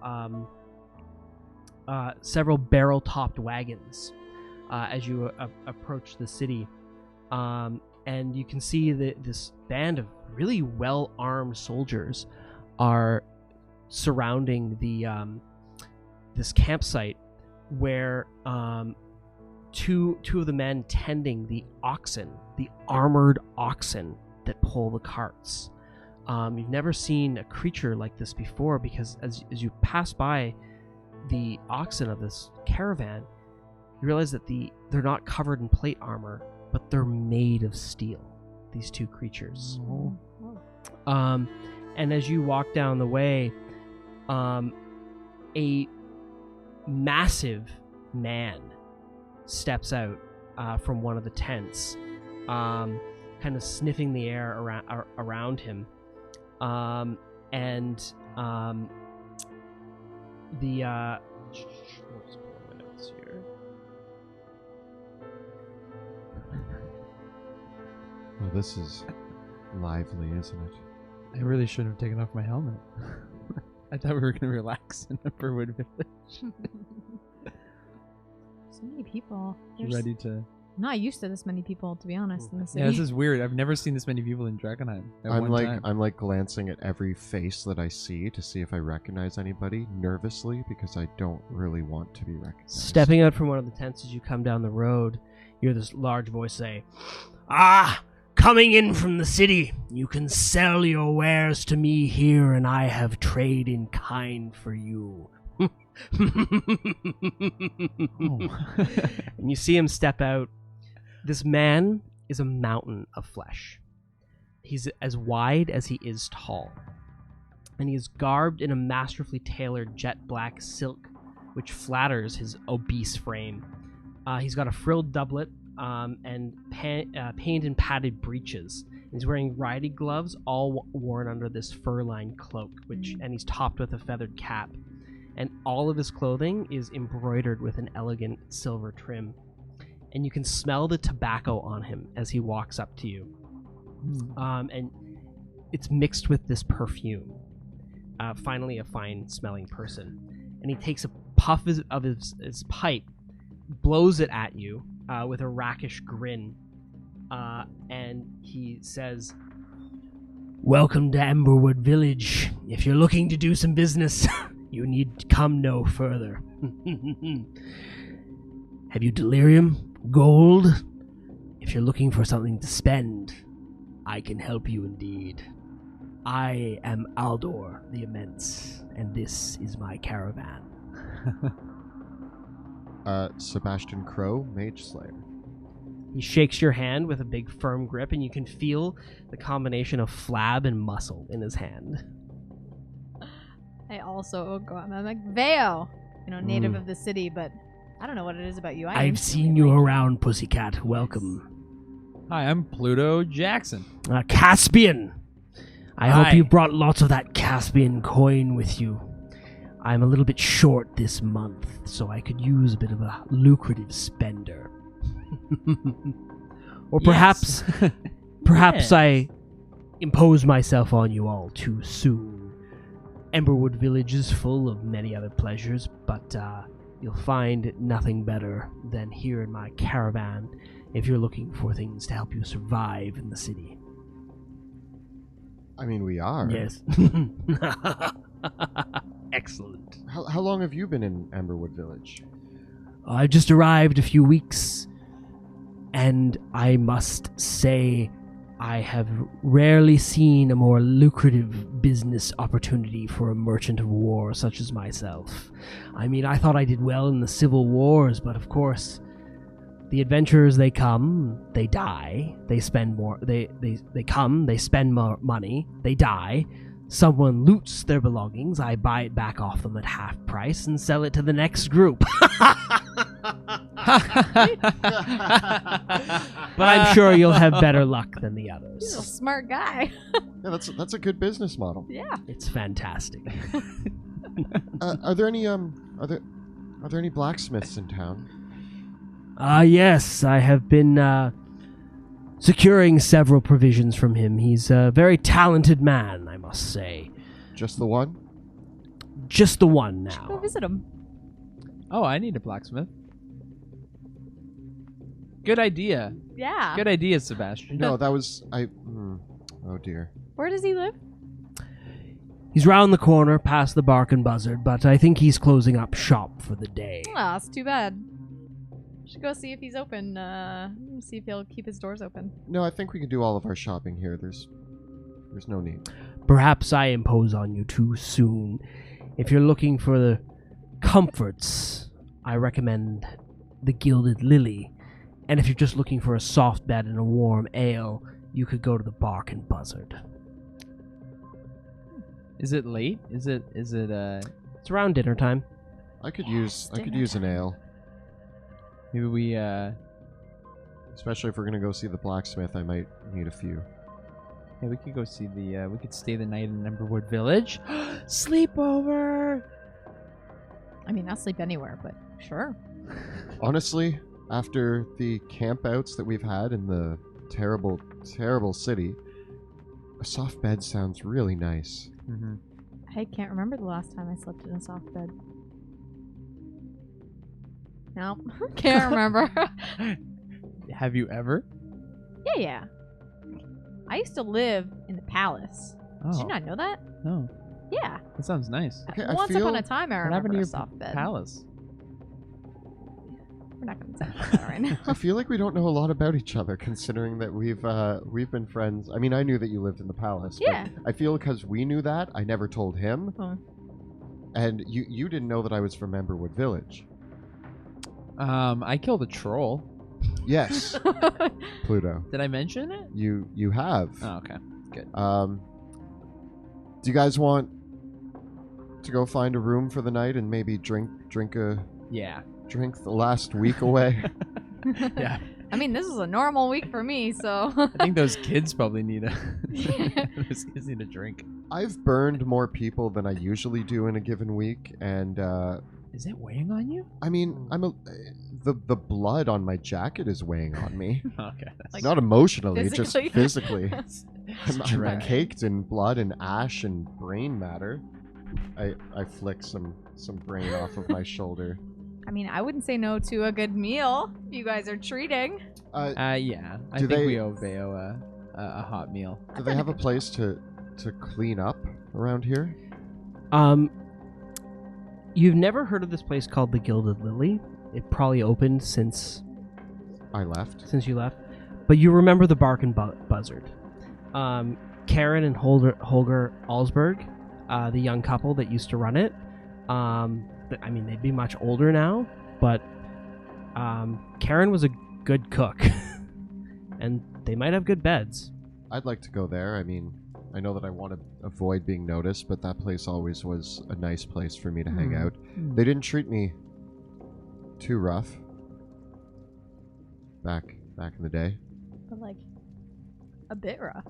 Speaker 7: barrel-topped wagons as you approach the city. And you can see that this band of really well-armed soldiers are surrounding the this campsite, where two of the men tending the oxen, the armored oxen that pull the carts. You've never seen a creature like this before, because as you pass by the oxen of this caravan, you realize that they're not covered in plate armor, but they're made of steel, these two creatures. And as you walk down the way, a massive man steps out from one of the tents, kind of sniffing the air around him.
Speaker 3: Well, this is lively, isn't it?
Speaker 5: I really should have taken off my helmet. I thought we were going to relax in Everwood Village.
Speaker 4: So many people.
Speaker 5: Ready to...
Speaker 4: I'm not used to this many people, to be honest, in the city.
Speaker 5: Yeah, this is weird. I've never seen this many people in Drakkenheim at one time.
Speaker 3: I'm like glancing at every face that I see to see if I recognize anybody, nervously, because I don't really want to be recognized.
Speaker 7: Stepping out from one of the tents as you come down the road, you hear this large voice say, "Ah! Coming in from the city, you can sell your wares to me here, and I have trade in kind for you." And you see him step out. This man is a mountain of flesh. He's as wide as he is tall, and he is garbed in a masterfully tailored jet black silk, which flatters his obese frame. He's got a frilled doublet and painted and padded breeches. He's wearing riding gloves, all worn under this fur-lined cloak, and he's topped with a feathered cap. And all of his clothing is embroidered with an elegant silver trim. And you can smell the tobacco on him as he walks up to you. And it's mixed with this perfume. Finally, a fine-smelling person. And he takes a puff of his pipe, blows it at you with a rakish grin, and he says, "Welcome to Amberwood Village. If you're looking to do some business, You need come no further. Have you delirium? Gold? If you're looking for something to spend, I can help you indeed. I am Aldor the Immense, and this is my caravan.
Speaker 3: Sebastian Crowe, Mage Slayer.
Speaker 2: He shakes your hand with a big firm grip, and you can feel the combination of flab and muscle in his hand.
Speaker 4: I also go out and I'm like, Veo, native of the city, but I don't know what it is about you.
Speaker 7: I've seen you around, Pussycat. Welcome.
Speaker 5: Hi, I'm Pluto Jackson.
Speaker 7: Caspian! I
Speaker 5: Hi.
Speaker 7: hope you brought lots of that Caspian coin with you. I'm a little bit short this month, so I could use a bit of a lucrative spender. Or perhaps, perhaps
Speaker 5: Yeah.
Speaker 7: I impose myself on you all too soon. Amberwood Village is full of many other pleasures, but you'll find nothing better than here in my caravan if you're looking for things to help you survive in the city.
Speaker 3: I mean, we are.
Speaker 7: Yes. Excellent.
Speaker 3: How long have you been in Amberwood Village?
Speaker 7: I've just arrived a few weeks, and I must say I have rarely seen a more lucrative business opportunity for a merchant of war such as myself. I mean, I thought I did well in the civil wars, but of course, the adventurers, they come, they die, they spend more, they come, they spend more money, they die. Someone loots their belongings, I buy it back off them at half price and sell it to the next group. But I'm sure you'll have better luck than the
Speaker 4: He's a
Speaker 7: others.
Speaker 4: smart guy.
Speaker 3: Yeah, that's a good business model.
Speaker 4: Yeah.
Speaker 7: It's fantastic.
Speaker 3: Are there any blacksmiths in town?
Speaker 7: Yes, I have been securing several provisions from him. He's a very talented man, I must say.
Speaker 3: Just the one?
Speaker 7: Just the one
Speaker 4: Go
Speaker 7: now.
Speaker 4: visit him.
Speaker 5: Oh, I need a blacksmith. Good idea.
Speaker 4: Yeah.
Speaker 5: Good idea, Sebastian.
Speaker 3: No, that was oh dear.
Speaker 4: Where does he live?
Speaker 7: He's round the corner past the Bark and Buzzard, but I think he's closing up shop for the day.
Speaker 4: Oh, that's too bad. Should go see if he's open. See if he'll keep his doors open.
Speaker 3: No, I think we can do all of our shopping here. There's no need.
Speaker 7: Perhaps I impose on you too soon. If you're looking for the comforts, I recommend the Gilded Lily. And if you're just looking for a soft bed and a warm ale, you could go to the Bark and Buzzard.
Speaker 5: Is it late? Is it
Speaker 7: It's around dinner time.
Speaker 3: I could use an ale,
Speaker 5: maybe we
Speaker 3: especially if we're gonna go see the blacksmith. I might need a few.
Speaker 5: yeah, we could go see the we could stay the night in Amberwood Village. Sleepover.
Speaker 4: I mean, I'll sleep anywhere, but sure.
Speaker 3: Honestly, after the campouts that we've had in the terrible, terrible city, a soft bed sounds really nice.
Speaker 5: Mm-hmm.
Speaker 4: I can't remember the last time I slept in a soft bed. No, can't remember.
Speaker 5: Have you ever?
Speaker 4: Yeah. I used to live in the palace. Did you not know that?
Speaker 5: No.
Speaker 4: Yeah.
Speaker 5: That sounds nice.
Speaker 3: Okay, I
Speaker 4: Once
Speaker 3: feel-
Speaker 4: upon a time, I
Speaker 5: What happened
Speaker 4: remember
Speaker 5: to
Speaker 4: a
Speaker 5: your
Speaker 4: soft bed.
Speaker 5: palace?
Speaker 4: We're not going to talk about that right now.
Speaker 3: I feel like we don't know a lot about each other, considering that we've been friends. I mean, I knew that you lived in the palace.
Speaker 4: Yeah.
Speaker 3: But I feel because we knew that, I never told him,
Speaker 4: Oh.
Speaker 3: and you didn't know that I was from Amberwood Village.
Speaker 5: I killed a troll.
Speaker 3: Yes, Pluto.
Speaker 5: Did I mention it?
Speaker 3: You have.
Speaker 5: Oh, okay. Good.
Speaker 3: Do you guys want to go find a room for the night and maybe drink
Speaker 5: Yeah.
Speaker 3: the last week away?
Speaker 5: Yeah.
Speaker 4: I mean, this is a normal week for me, so.
Speaker 5: I think those kids probably need a those kids need a drink.
Speaker 3: I've burned more people than I usually do in a given week, and
Speaker 5: Is it weighing on you?
Speaker 3: I mean, the blood on my jacket is weighing on me.
Speaker 5: Okay. That's
Speaker 4: Like,
Speaker 3: Not emotionally,
Speaker 4: physically?
Speaker 3: just physically. I'm
Speaker 5: dread.
Speaker 3: caked in blood and ash and brain matter. I flick some brain off of my shoulder.
Speaker 4: I mean, I wouldn't say no to a good meal if you guys are treating.
Speaker 5: yeah. I
Speaker 3: Do
Speaker 5: think
Speaker 3: they-
Speaker 5: we owe Veo a hot meal.
Speaker 3: Do they have a place to clean up around here?
Speaker 7: You've never heard of this place called the Gilded Lily. It probably opened since
Speaker 3: I left.
Speaker 7: you left. But you remember the Bark and Buzzard. Karen and Holger Alsberg, the young couple that used to run it. I mean, they'd be much older now, but Karen was a good cook. And they might have good beds.
Speaker 3: I'd like to go there. I mean, I know that I want to avoid being noticed, but that place always was a nice place for me to hang out. They didn't treat me too rough back in the day.
Speaker 4: But like a bit rough.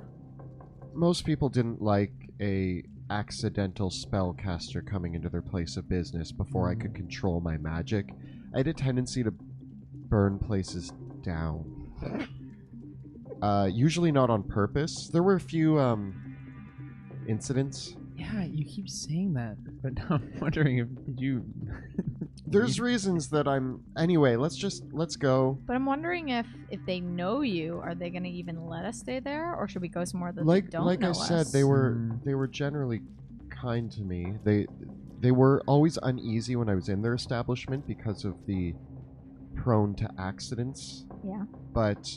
Speaker 3: Most people didn't like a accidental spellcaster coming into their place of business before I could control my magic. I had a tendency to burn places down. Usually not on purpose. There were a few incidents.
Speaker 5: Yeah, you keep saying that, but I'm wondering if did you.
Speaker 3: There's reasons that I'm. Anyway, let's go.
Speaker 4: But I'm wondering if they know you, are they going to even let us stay there, or should we go somewhere that
Speaker 3: Like
Speaker 4: they don't know
Speaker 3: I said,
Speaker 4: us?
Speaker 3: they were generally kind to me. They were always uneasy when I was in their establishment because of the prone to accidents.
Speaker 4: Yeah.
Speaker 3: But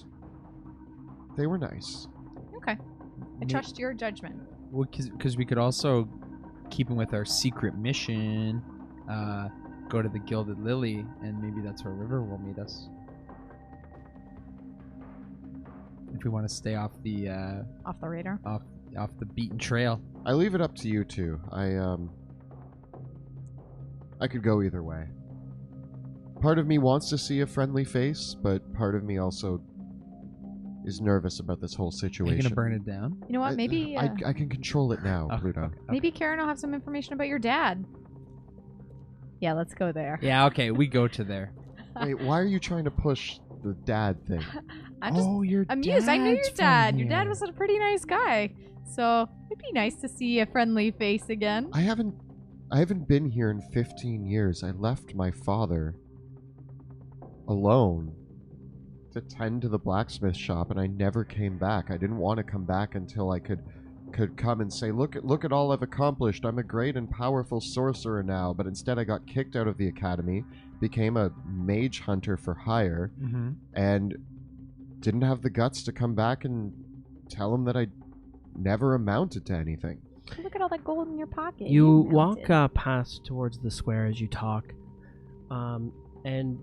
Speaker 3: they were nice.
Speaker 4: Okay. I trust your judgment.
Speaker 5: Well, because we could also, keeping with our secret mission, go to the Gilded Lily, and maybe that's where River will meet us. If we want to stay off the
Speaker 4: Off the radar.
Speaker 5: off the beaten trail.
Speaker 3: I leave it up to you two. I could go either way. Part of me wants to see a friendly face, but part of me also is nervous about this whole
Speaker 5: Are
Speaker 3: situation.
Speaker 5: you gonna burn it down?
Speaker 4: You know what? Maybe
Speaker 3: I can control it now,
Speaker 5: Oh,
Speaker 3: Pluto.
Speaker 5: okay.
Speaker 4: maybe Karen will have some information about your dad. Yeah, let's go there.
Speaker 5: Yeah, okay, we go to there.
Speaker 3: Wait, why are you trying to push the dad thing?
Speaker 4: I'm just
Speaker 5: your
Speaker 4: amused. I knew your
Speaker 5: dad's from
Speaker 4: dad. Your dad
Speaker 5: here.
Speaker 4: was a pretty nice guy. So it'd be nice to see a friendly face again.
Speaker 3: I haven't been here in 15 years. I left my father alone to tend to the blacksmith shop, and I never came back. I didn't want to come back until I could come and say, look at all I've accomplished. I'm a great and powerful sorcerer now. But instead I got kicked out of the academy, became a mage hunter for hire, and didn't have the guts to come back and tell him that I never amounted to anything.
Speaker 4: Look at all that gold in your pocket.
Speaker 7: You
Speaker 4: mounted.
Speaker 7: walk past towards the square as you talk, and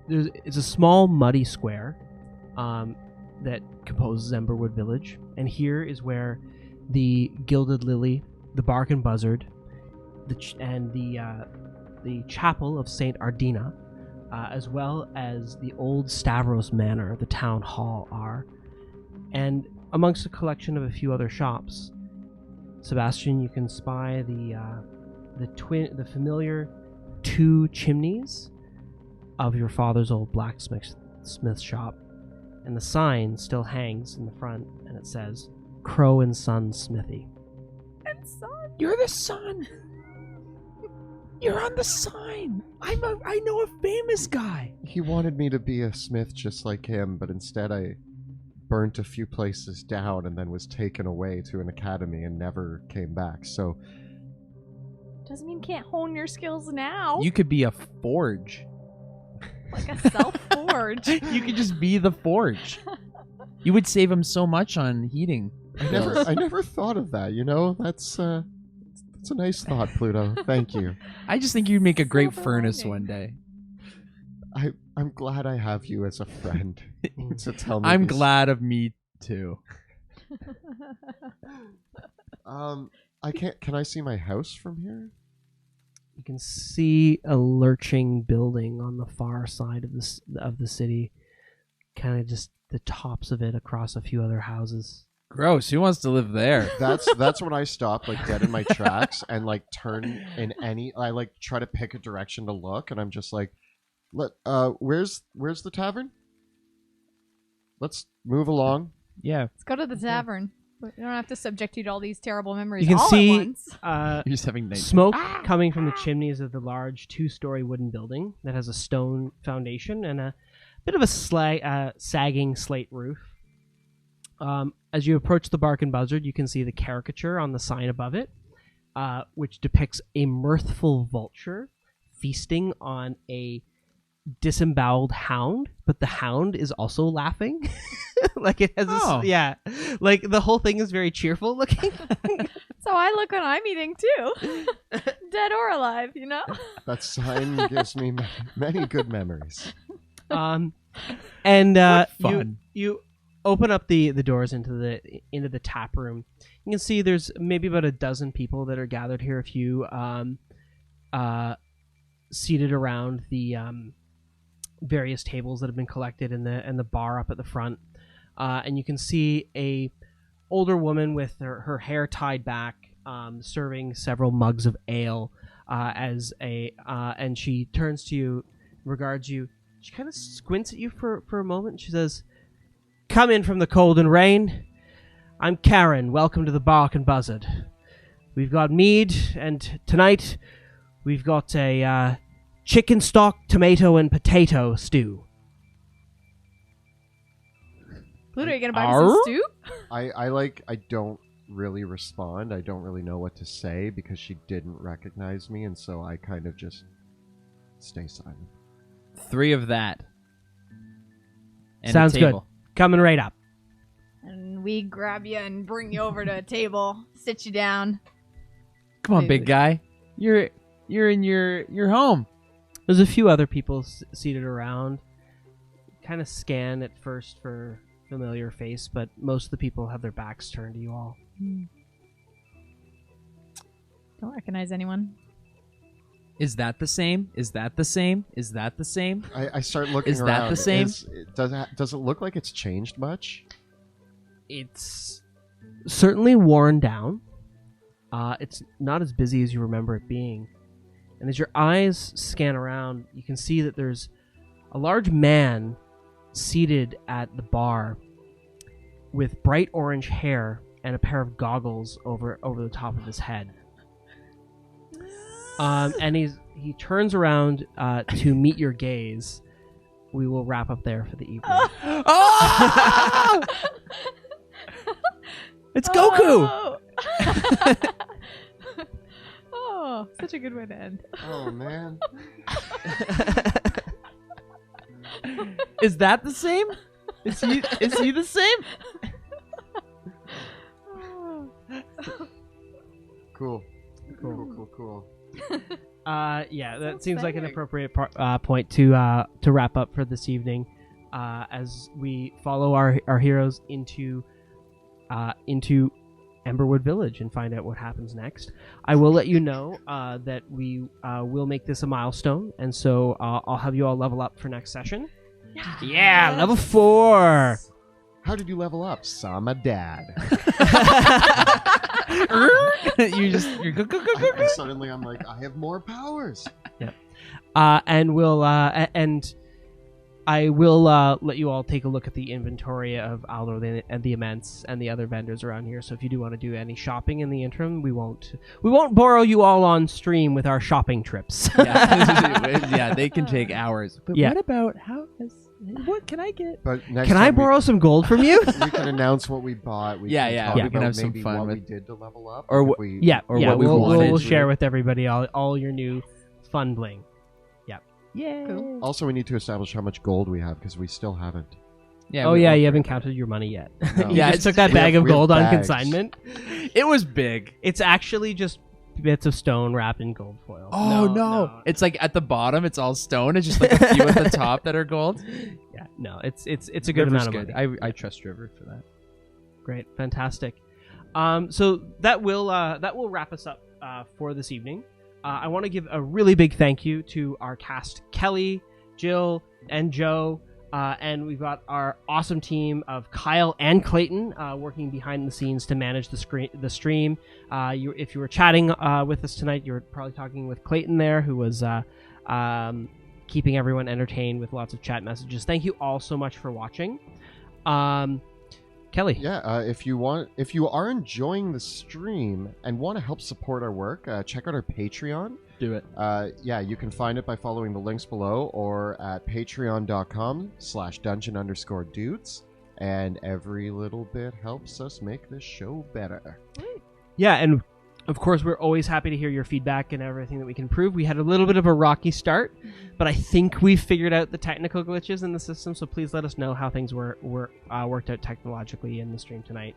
Speaker 7: it's a small muddy square that composes Amberwood Village, and here is where the Gilded Lily, the Bark and Buzzard, and the Chapel of Saint Ardina, as well as the old Stavros Manor, the town hall, are, and amongst a collection of a few other shops. Sebastian, you can spy the familiar two chimneys of your father's old blacksmith shop, and the sign still hangs in the front, and it says Crowe and Son Smithy.
Speaker 4: And son.
Speaker 5: You're the son. You're on the sign. I know a famous guy.
Speaker 3: He wanted me to be a smith just like him, but instead I burnt a few places down and then was taken away to an academy and never came back. So
Speaker 4: Doesn't mean you can't hone your skills now.
Speaker 5: You could be a forge.
Speaker 4: Like a self-forge.
Speaker 5: You could just be the forge. You would save him so much on heating.
Speaker 3: I never thought of that, you know? That's a nice thought, Pluto. Thank you.
Speaker 5: I just think you'd make a great
Speaker 4: Silver
Speaker 5: furnace
Speaker 4: lining.
Speaker 5: one day.
Speaker 3: I'm glad I have you as a friend to tell me.
Speaker 5: I'm
Speaker 3: these-
Speaker 5: glad of me too.
Speaker 3: Can I see my house from here?
Speaker 7: You can see a lurching building on the far side of the city, kind of just the tops of it across a few other houses.
Speaker 5: Gross. Who wants to live there?
Speaker 3: That's when I stop like dead in my tracks and like turn in I like try to pick a direction to look, and I'm just like, where's the tavern? Let's move along.
Speaker 5: Yeah.
Speaker 4: Let's go to the tavern. We don't have to subject you to all these terrible memories
Speaker 7: You can
Speaker 4: all
Speaker 7: see
Speaker 4: at once.
Speaker 5: You're just having night.
Speaker 7: Smoke coming from the chimneys of the large two-story wooden building that has a stone foundation and a bit of a sagging slate roof. As you approach the Bark and Buzzard, you can see the caricature on the sign above it, which depicts a mirthful vulture feasting on a disemboweled hound, but the hound is also laughing. Like it has
Speaker 5: Oh.
Speaker 7: yeah, like the whole thing is very cheerful looking.
Speaker 4: So I look when I'm eating too, dead or alive, you know.
Speaker 3: That sign gives me many good memories.
Speaker 7: And
Speaker 5: What
Speaker 7: you
Speaker 5: fun.
Speaker 7: you open up the doors into the tap room. You can see there's maybe about a dozen people that are gathered here. A few seated around the various tables that have been collected in the bar up at the front. And you can see a older woman with her hair tied back, serving several mugs of ale. And she turns to you, regards you. She kind of squints at you for a moment. And she says, "Come in from the cold and rain. I'm Karen. Welcome to the Bark and Buzzard. We've got mead, and tonight we've got a chicken stock, tomato, and potato stew."
Speaker 4: Pluto, are you gonna buy me some
Speaker 5: Arr?
Speaker 4: stew?
Speaker 3: I don't really respond. I don't really know what to say because she didn't recognize me, and so I kind of just stay silent.
Speaker 5: 3 of that. And
Speaker 7: Sounds
Speaker 5: a
Speaker 7: good.
Speaker 5: table.
Speaker 7: Coming right up.
Speaker 4: And we grab you and bring you over to a table, sit you down.
Speaker 5: Come on,
Speaker 4: Food.
Speaker 5: big guy. You're in your home.
Speaker 7: There's a few other people seated around. Kind of scan at first for familiar face, but most of the people have their backs turned to you all.
Speaker 4: Don't recognize anyone.
Speaker 5: Is that the same? Is that the same? Is that the same?
Speaker 3: I start looking
Speaker 5: Is
Speaker 3: around.
Speaker 5: that the same?
Speaker 3: Does it look like it's changed much?
Speaker 7: It's certainly worn down. It's not as busy as you remember it being. And as your eyes scan around, you can see that there's a large man seated at the bar with bright orange hair and a pair of goggles over the top of his head. And he turns around to meet your gaze. We will wrap up there for the evening.
Speaker 5: Oh! It's Goku.
Speaker 4: Oh! Oh, such a good way to end.
Speaker 3: Oh man.
Speaker 5: Is that the same? Is he the same?
Speaker 3: Cool. Cool.
Speaker 7: Yeah, that seems like an appropriate point to wrap up for this evening, as we follow our heroes into Amberwood Village and find out what happens next. I will let you know that we will make this a milestone, and so I'll have you all level up for next session. Yeah, level 4.
Speaker 3: How did you level up? Saw my dad.
Speaker 5: you're go.
Speaker 3: And suddenly I'm like, I have more powers.
Speaker 7: And we'll and I will let you all take a look at the inventory of Aldo and the Immense and the other vendors around here. So if you do want to do any shopping in the interim, we won't borrow you all on stream with our shopping trips.
Speaker 5: Yeah, they can take hours. But
Speaker 7: Yeah.
Speaker 5: what about what can I get?
Speaker 3: But next
Speaker 7: Can I
Speaker 3: time
Speaker 7: borrow some gold from you?
Speaker 3: we can announce what we bought. We
Speaker 5: Yeah,
Speaker 3: can
Speaker 5: yeah,
Speaker 3: talk
Speaker 5: we can
Speaker 3: about
Speaker 5: have some
Speaker 3: maybe
Speaker 5: fun
Speaker 3: what we
Speaker 5: with-
Speaker 3: did to level up,
Speaker 5: or
Speaker 3: if
Speaker 5: what-
Speaker 3: we,
Speaker 7: Yeah,
Speaker 5: Or
Speaker 7: yeah.
Speaker 5: what we
Speaker 7: We'll
Speaker 5: wanted.
Speaker 7: share with everybody all your new fun bling.
Speaker 5: Yeah.
Speaker 4: Cool.
Speaker 3: Also, we need to establish how much gold we have because we still haven't.
Speaker 5: Yeah.
Speaker 7: Oh
Speaker 5: we-
Speaker 7: yeah, you haven't counted your money yet.
Speaker 3: No.
Speaker 7: You
Speaker 5: Yeah,
Speaker 7: just
Speaker 5: it's-
Speaker 7: took that
Speaker 3: we
Speaker 7: bag
Speaker 3: have-
Speaker 7: of
Speaker 3: we have
Speaker 7: gold on
Speaker 3: bags.
Speaker 7: consignment.
Speaker 5: It was big.
Speaker 7: It's actually just bits of stone wrapped in gold foil.
Speaker 5: Oh no. It's like at the bottom, it's all stone. It's just like a few at the top that are gold.
Speaker 7: Yeah, no, it's a good
Speaker 5: River's
Speaker 7: amount of
Speaker 5: good.
Speaker 7: money.
Speaker 5: I trust River for that.
Speaker 7: Great, fantastic. So that will wrap us up for this evening. I want to give a really big thank you to our cast, Kelly, Jill, and Joe, and we've got our awesome team of Kyle and Clayton working behind the scenes to manage the stream. If you were chatting with us tonight, you were probably talking with Clayton there, who was keeping everyone entertained with lots of chat messages. Thank you all so much for watching. Kelly.
Speaker 3: Yeah, if you are enjoying the stream and want to help support our work, check out our Patreon.
Speaker 5: Do it.
Speaker 3: Yeah, you can find it by following the links below or at patreon.com/dungeon_dudes. And every little bit helps us make this show better.
Speaker 7: Yeah, and
Speaker 2: Of course, we're always happy to hear your feedback and everything that we can improve. We had a little bit of a rocky start, but I think we've figured out the technical glitches in the system, so please let us know how things worked out technologically in the stream tonight.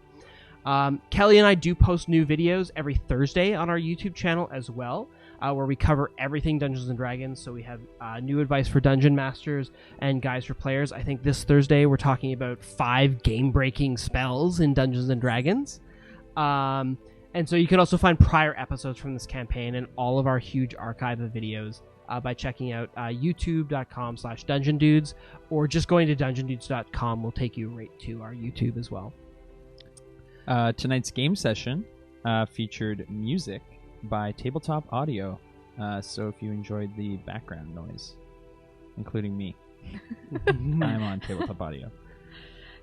Speaker 2: Kelly and I do post new videos every Thursday on our YouTube channel as well, where we cover everything Dungeons & Dragons. So we have new advice for dungeon masters and guides for players. I think this Thursday we're talking about 5 game-breaking spells in Dungeons & Dragons. And so you can also find prior episodes from this campaign and all of our huge archive of videos by checking out youtube.com/dungeondudes, or just going to dungeondudes.com will take you right to our YouTube as well.
Speaker 5: Tonight's game session featured music by Tabletop Audio. So if you enjoyed the background noise, including me, I'm on Tabletop Audio.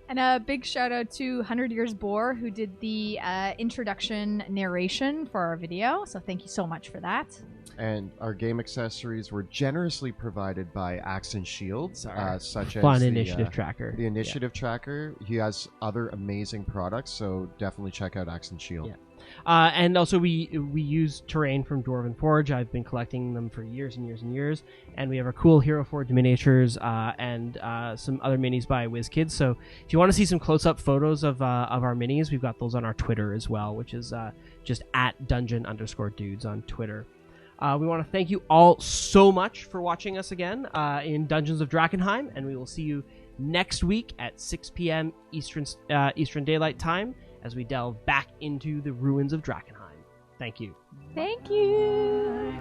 Speaker 4: And a big shout out to 100 Years Boar, who did the introduction narration for our video. So thank you so much for that.
Speaker 3: And our game accessories were generously provided by Axe and Shields, such as
Speaker 2: Fun initiative tracker.
Speaker 3: The initiative tracker. He has other amazing products, so definitely check out Axe and Shield.
Speaker 2: Yeah. And also we use terrain from Dwarven Forge. I've been collecting them for years and years and years. And we have our cool Hero Forge miniatures and some other minis by WizKids. So if you want to see some close-up photos of our minis, we've got those on our Twitter as well, which is just at @dungeon_dudes on Twitter. We want to thank you all so much for watching us again in Dungeons of Drakkenheim, and we will see you next week at 6 p.m. Eastern Daylight Time as we delve back into the ruins of Drakkenheim. Thank you.
Speaker 4: Thank you.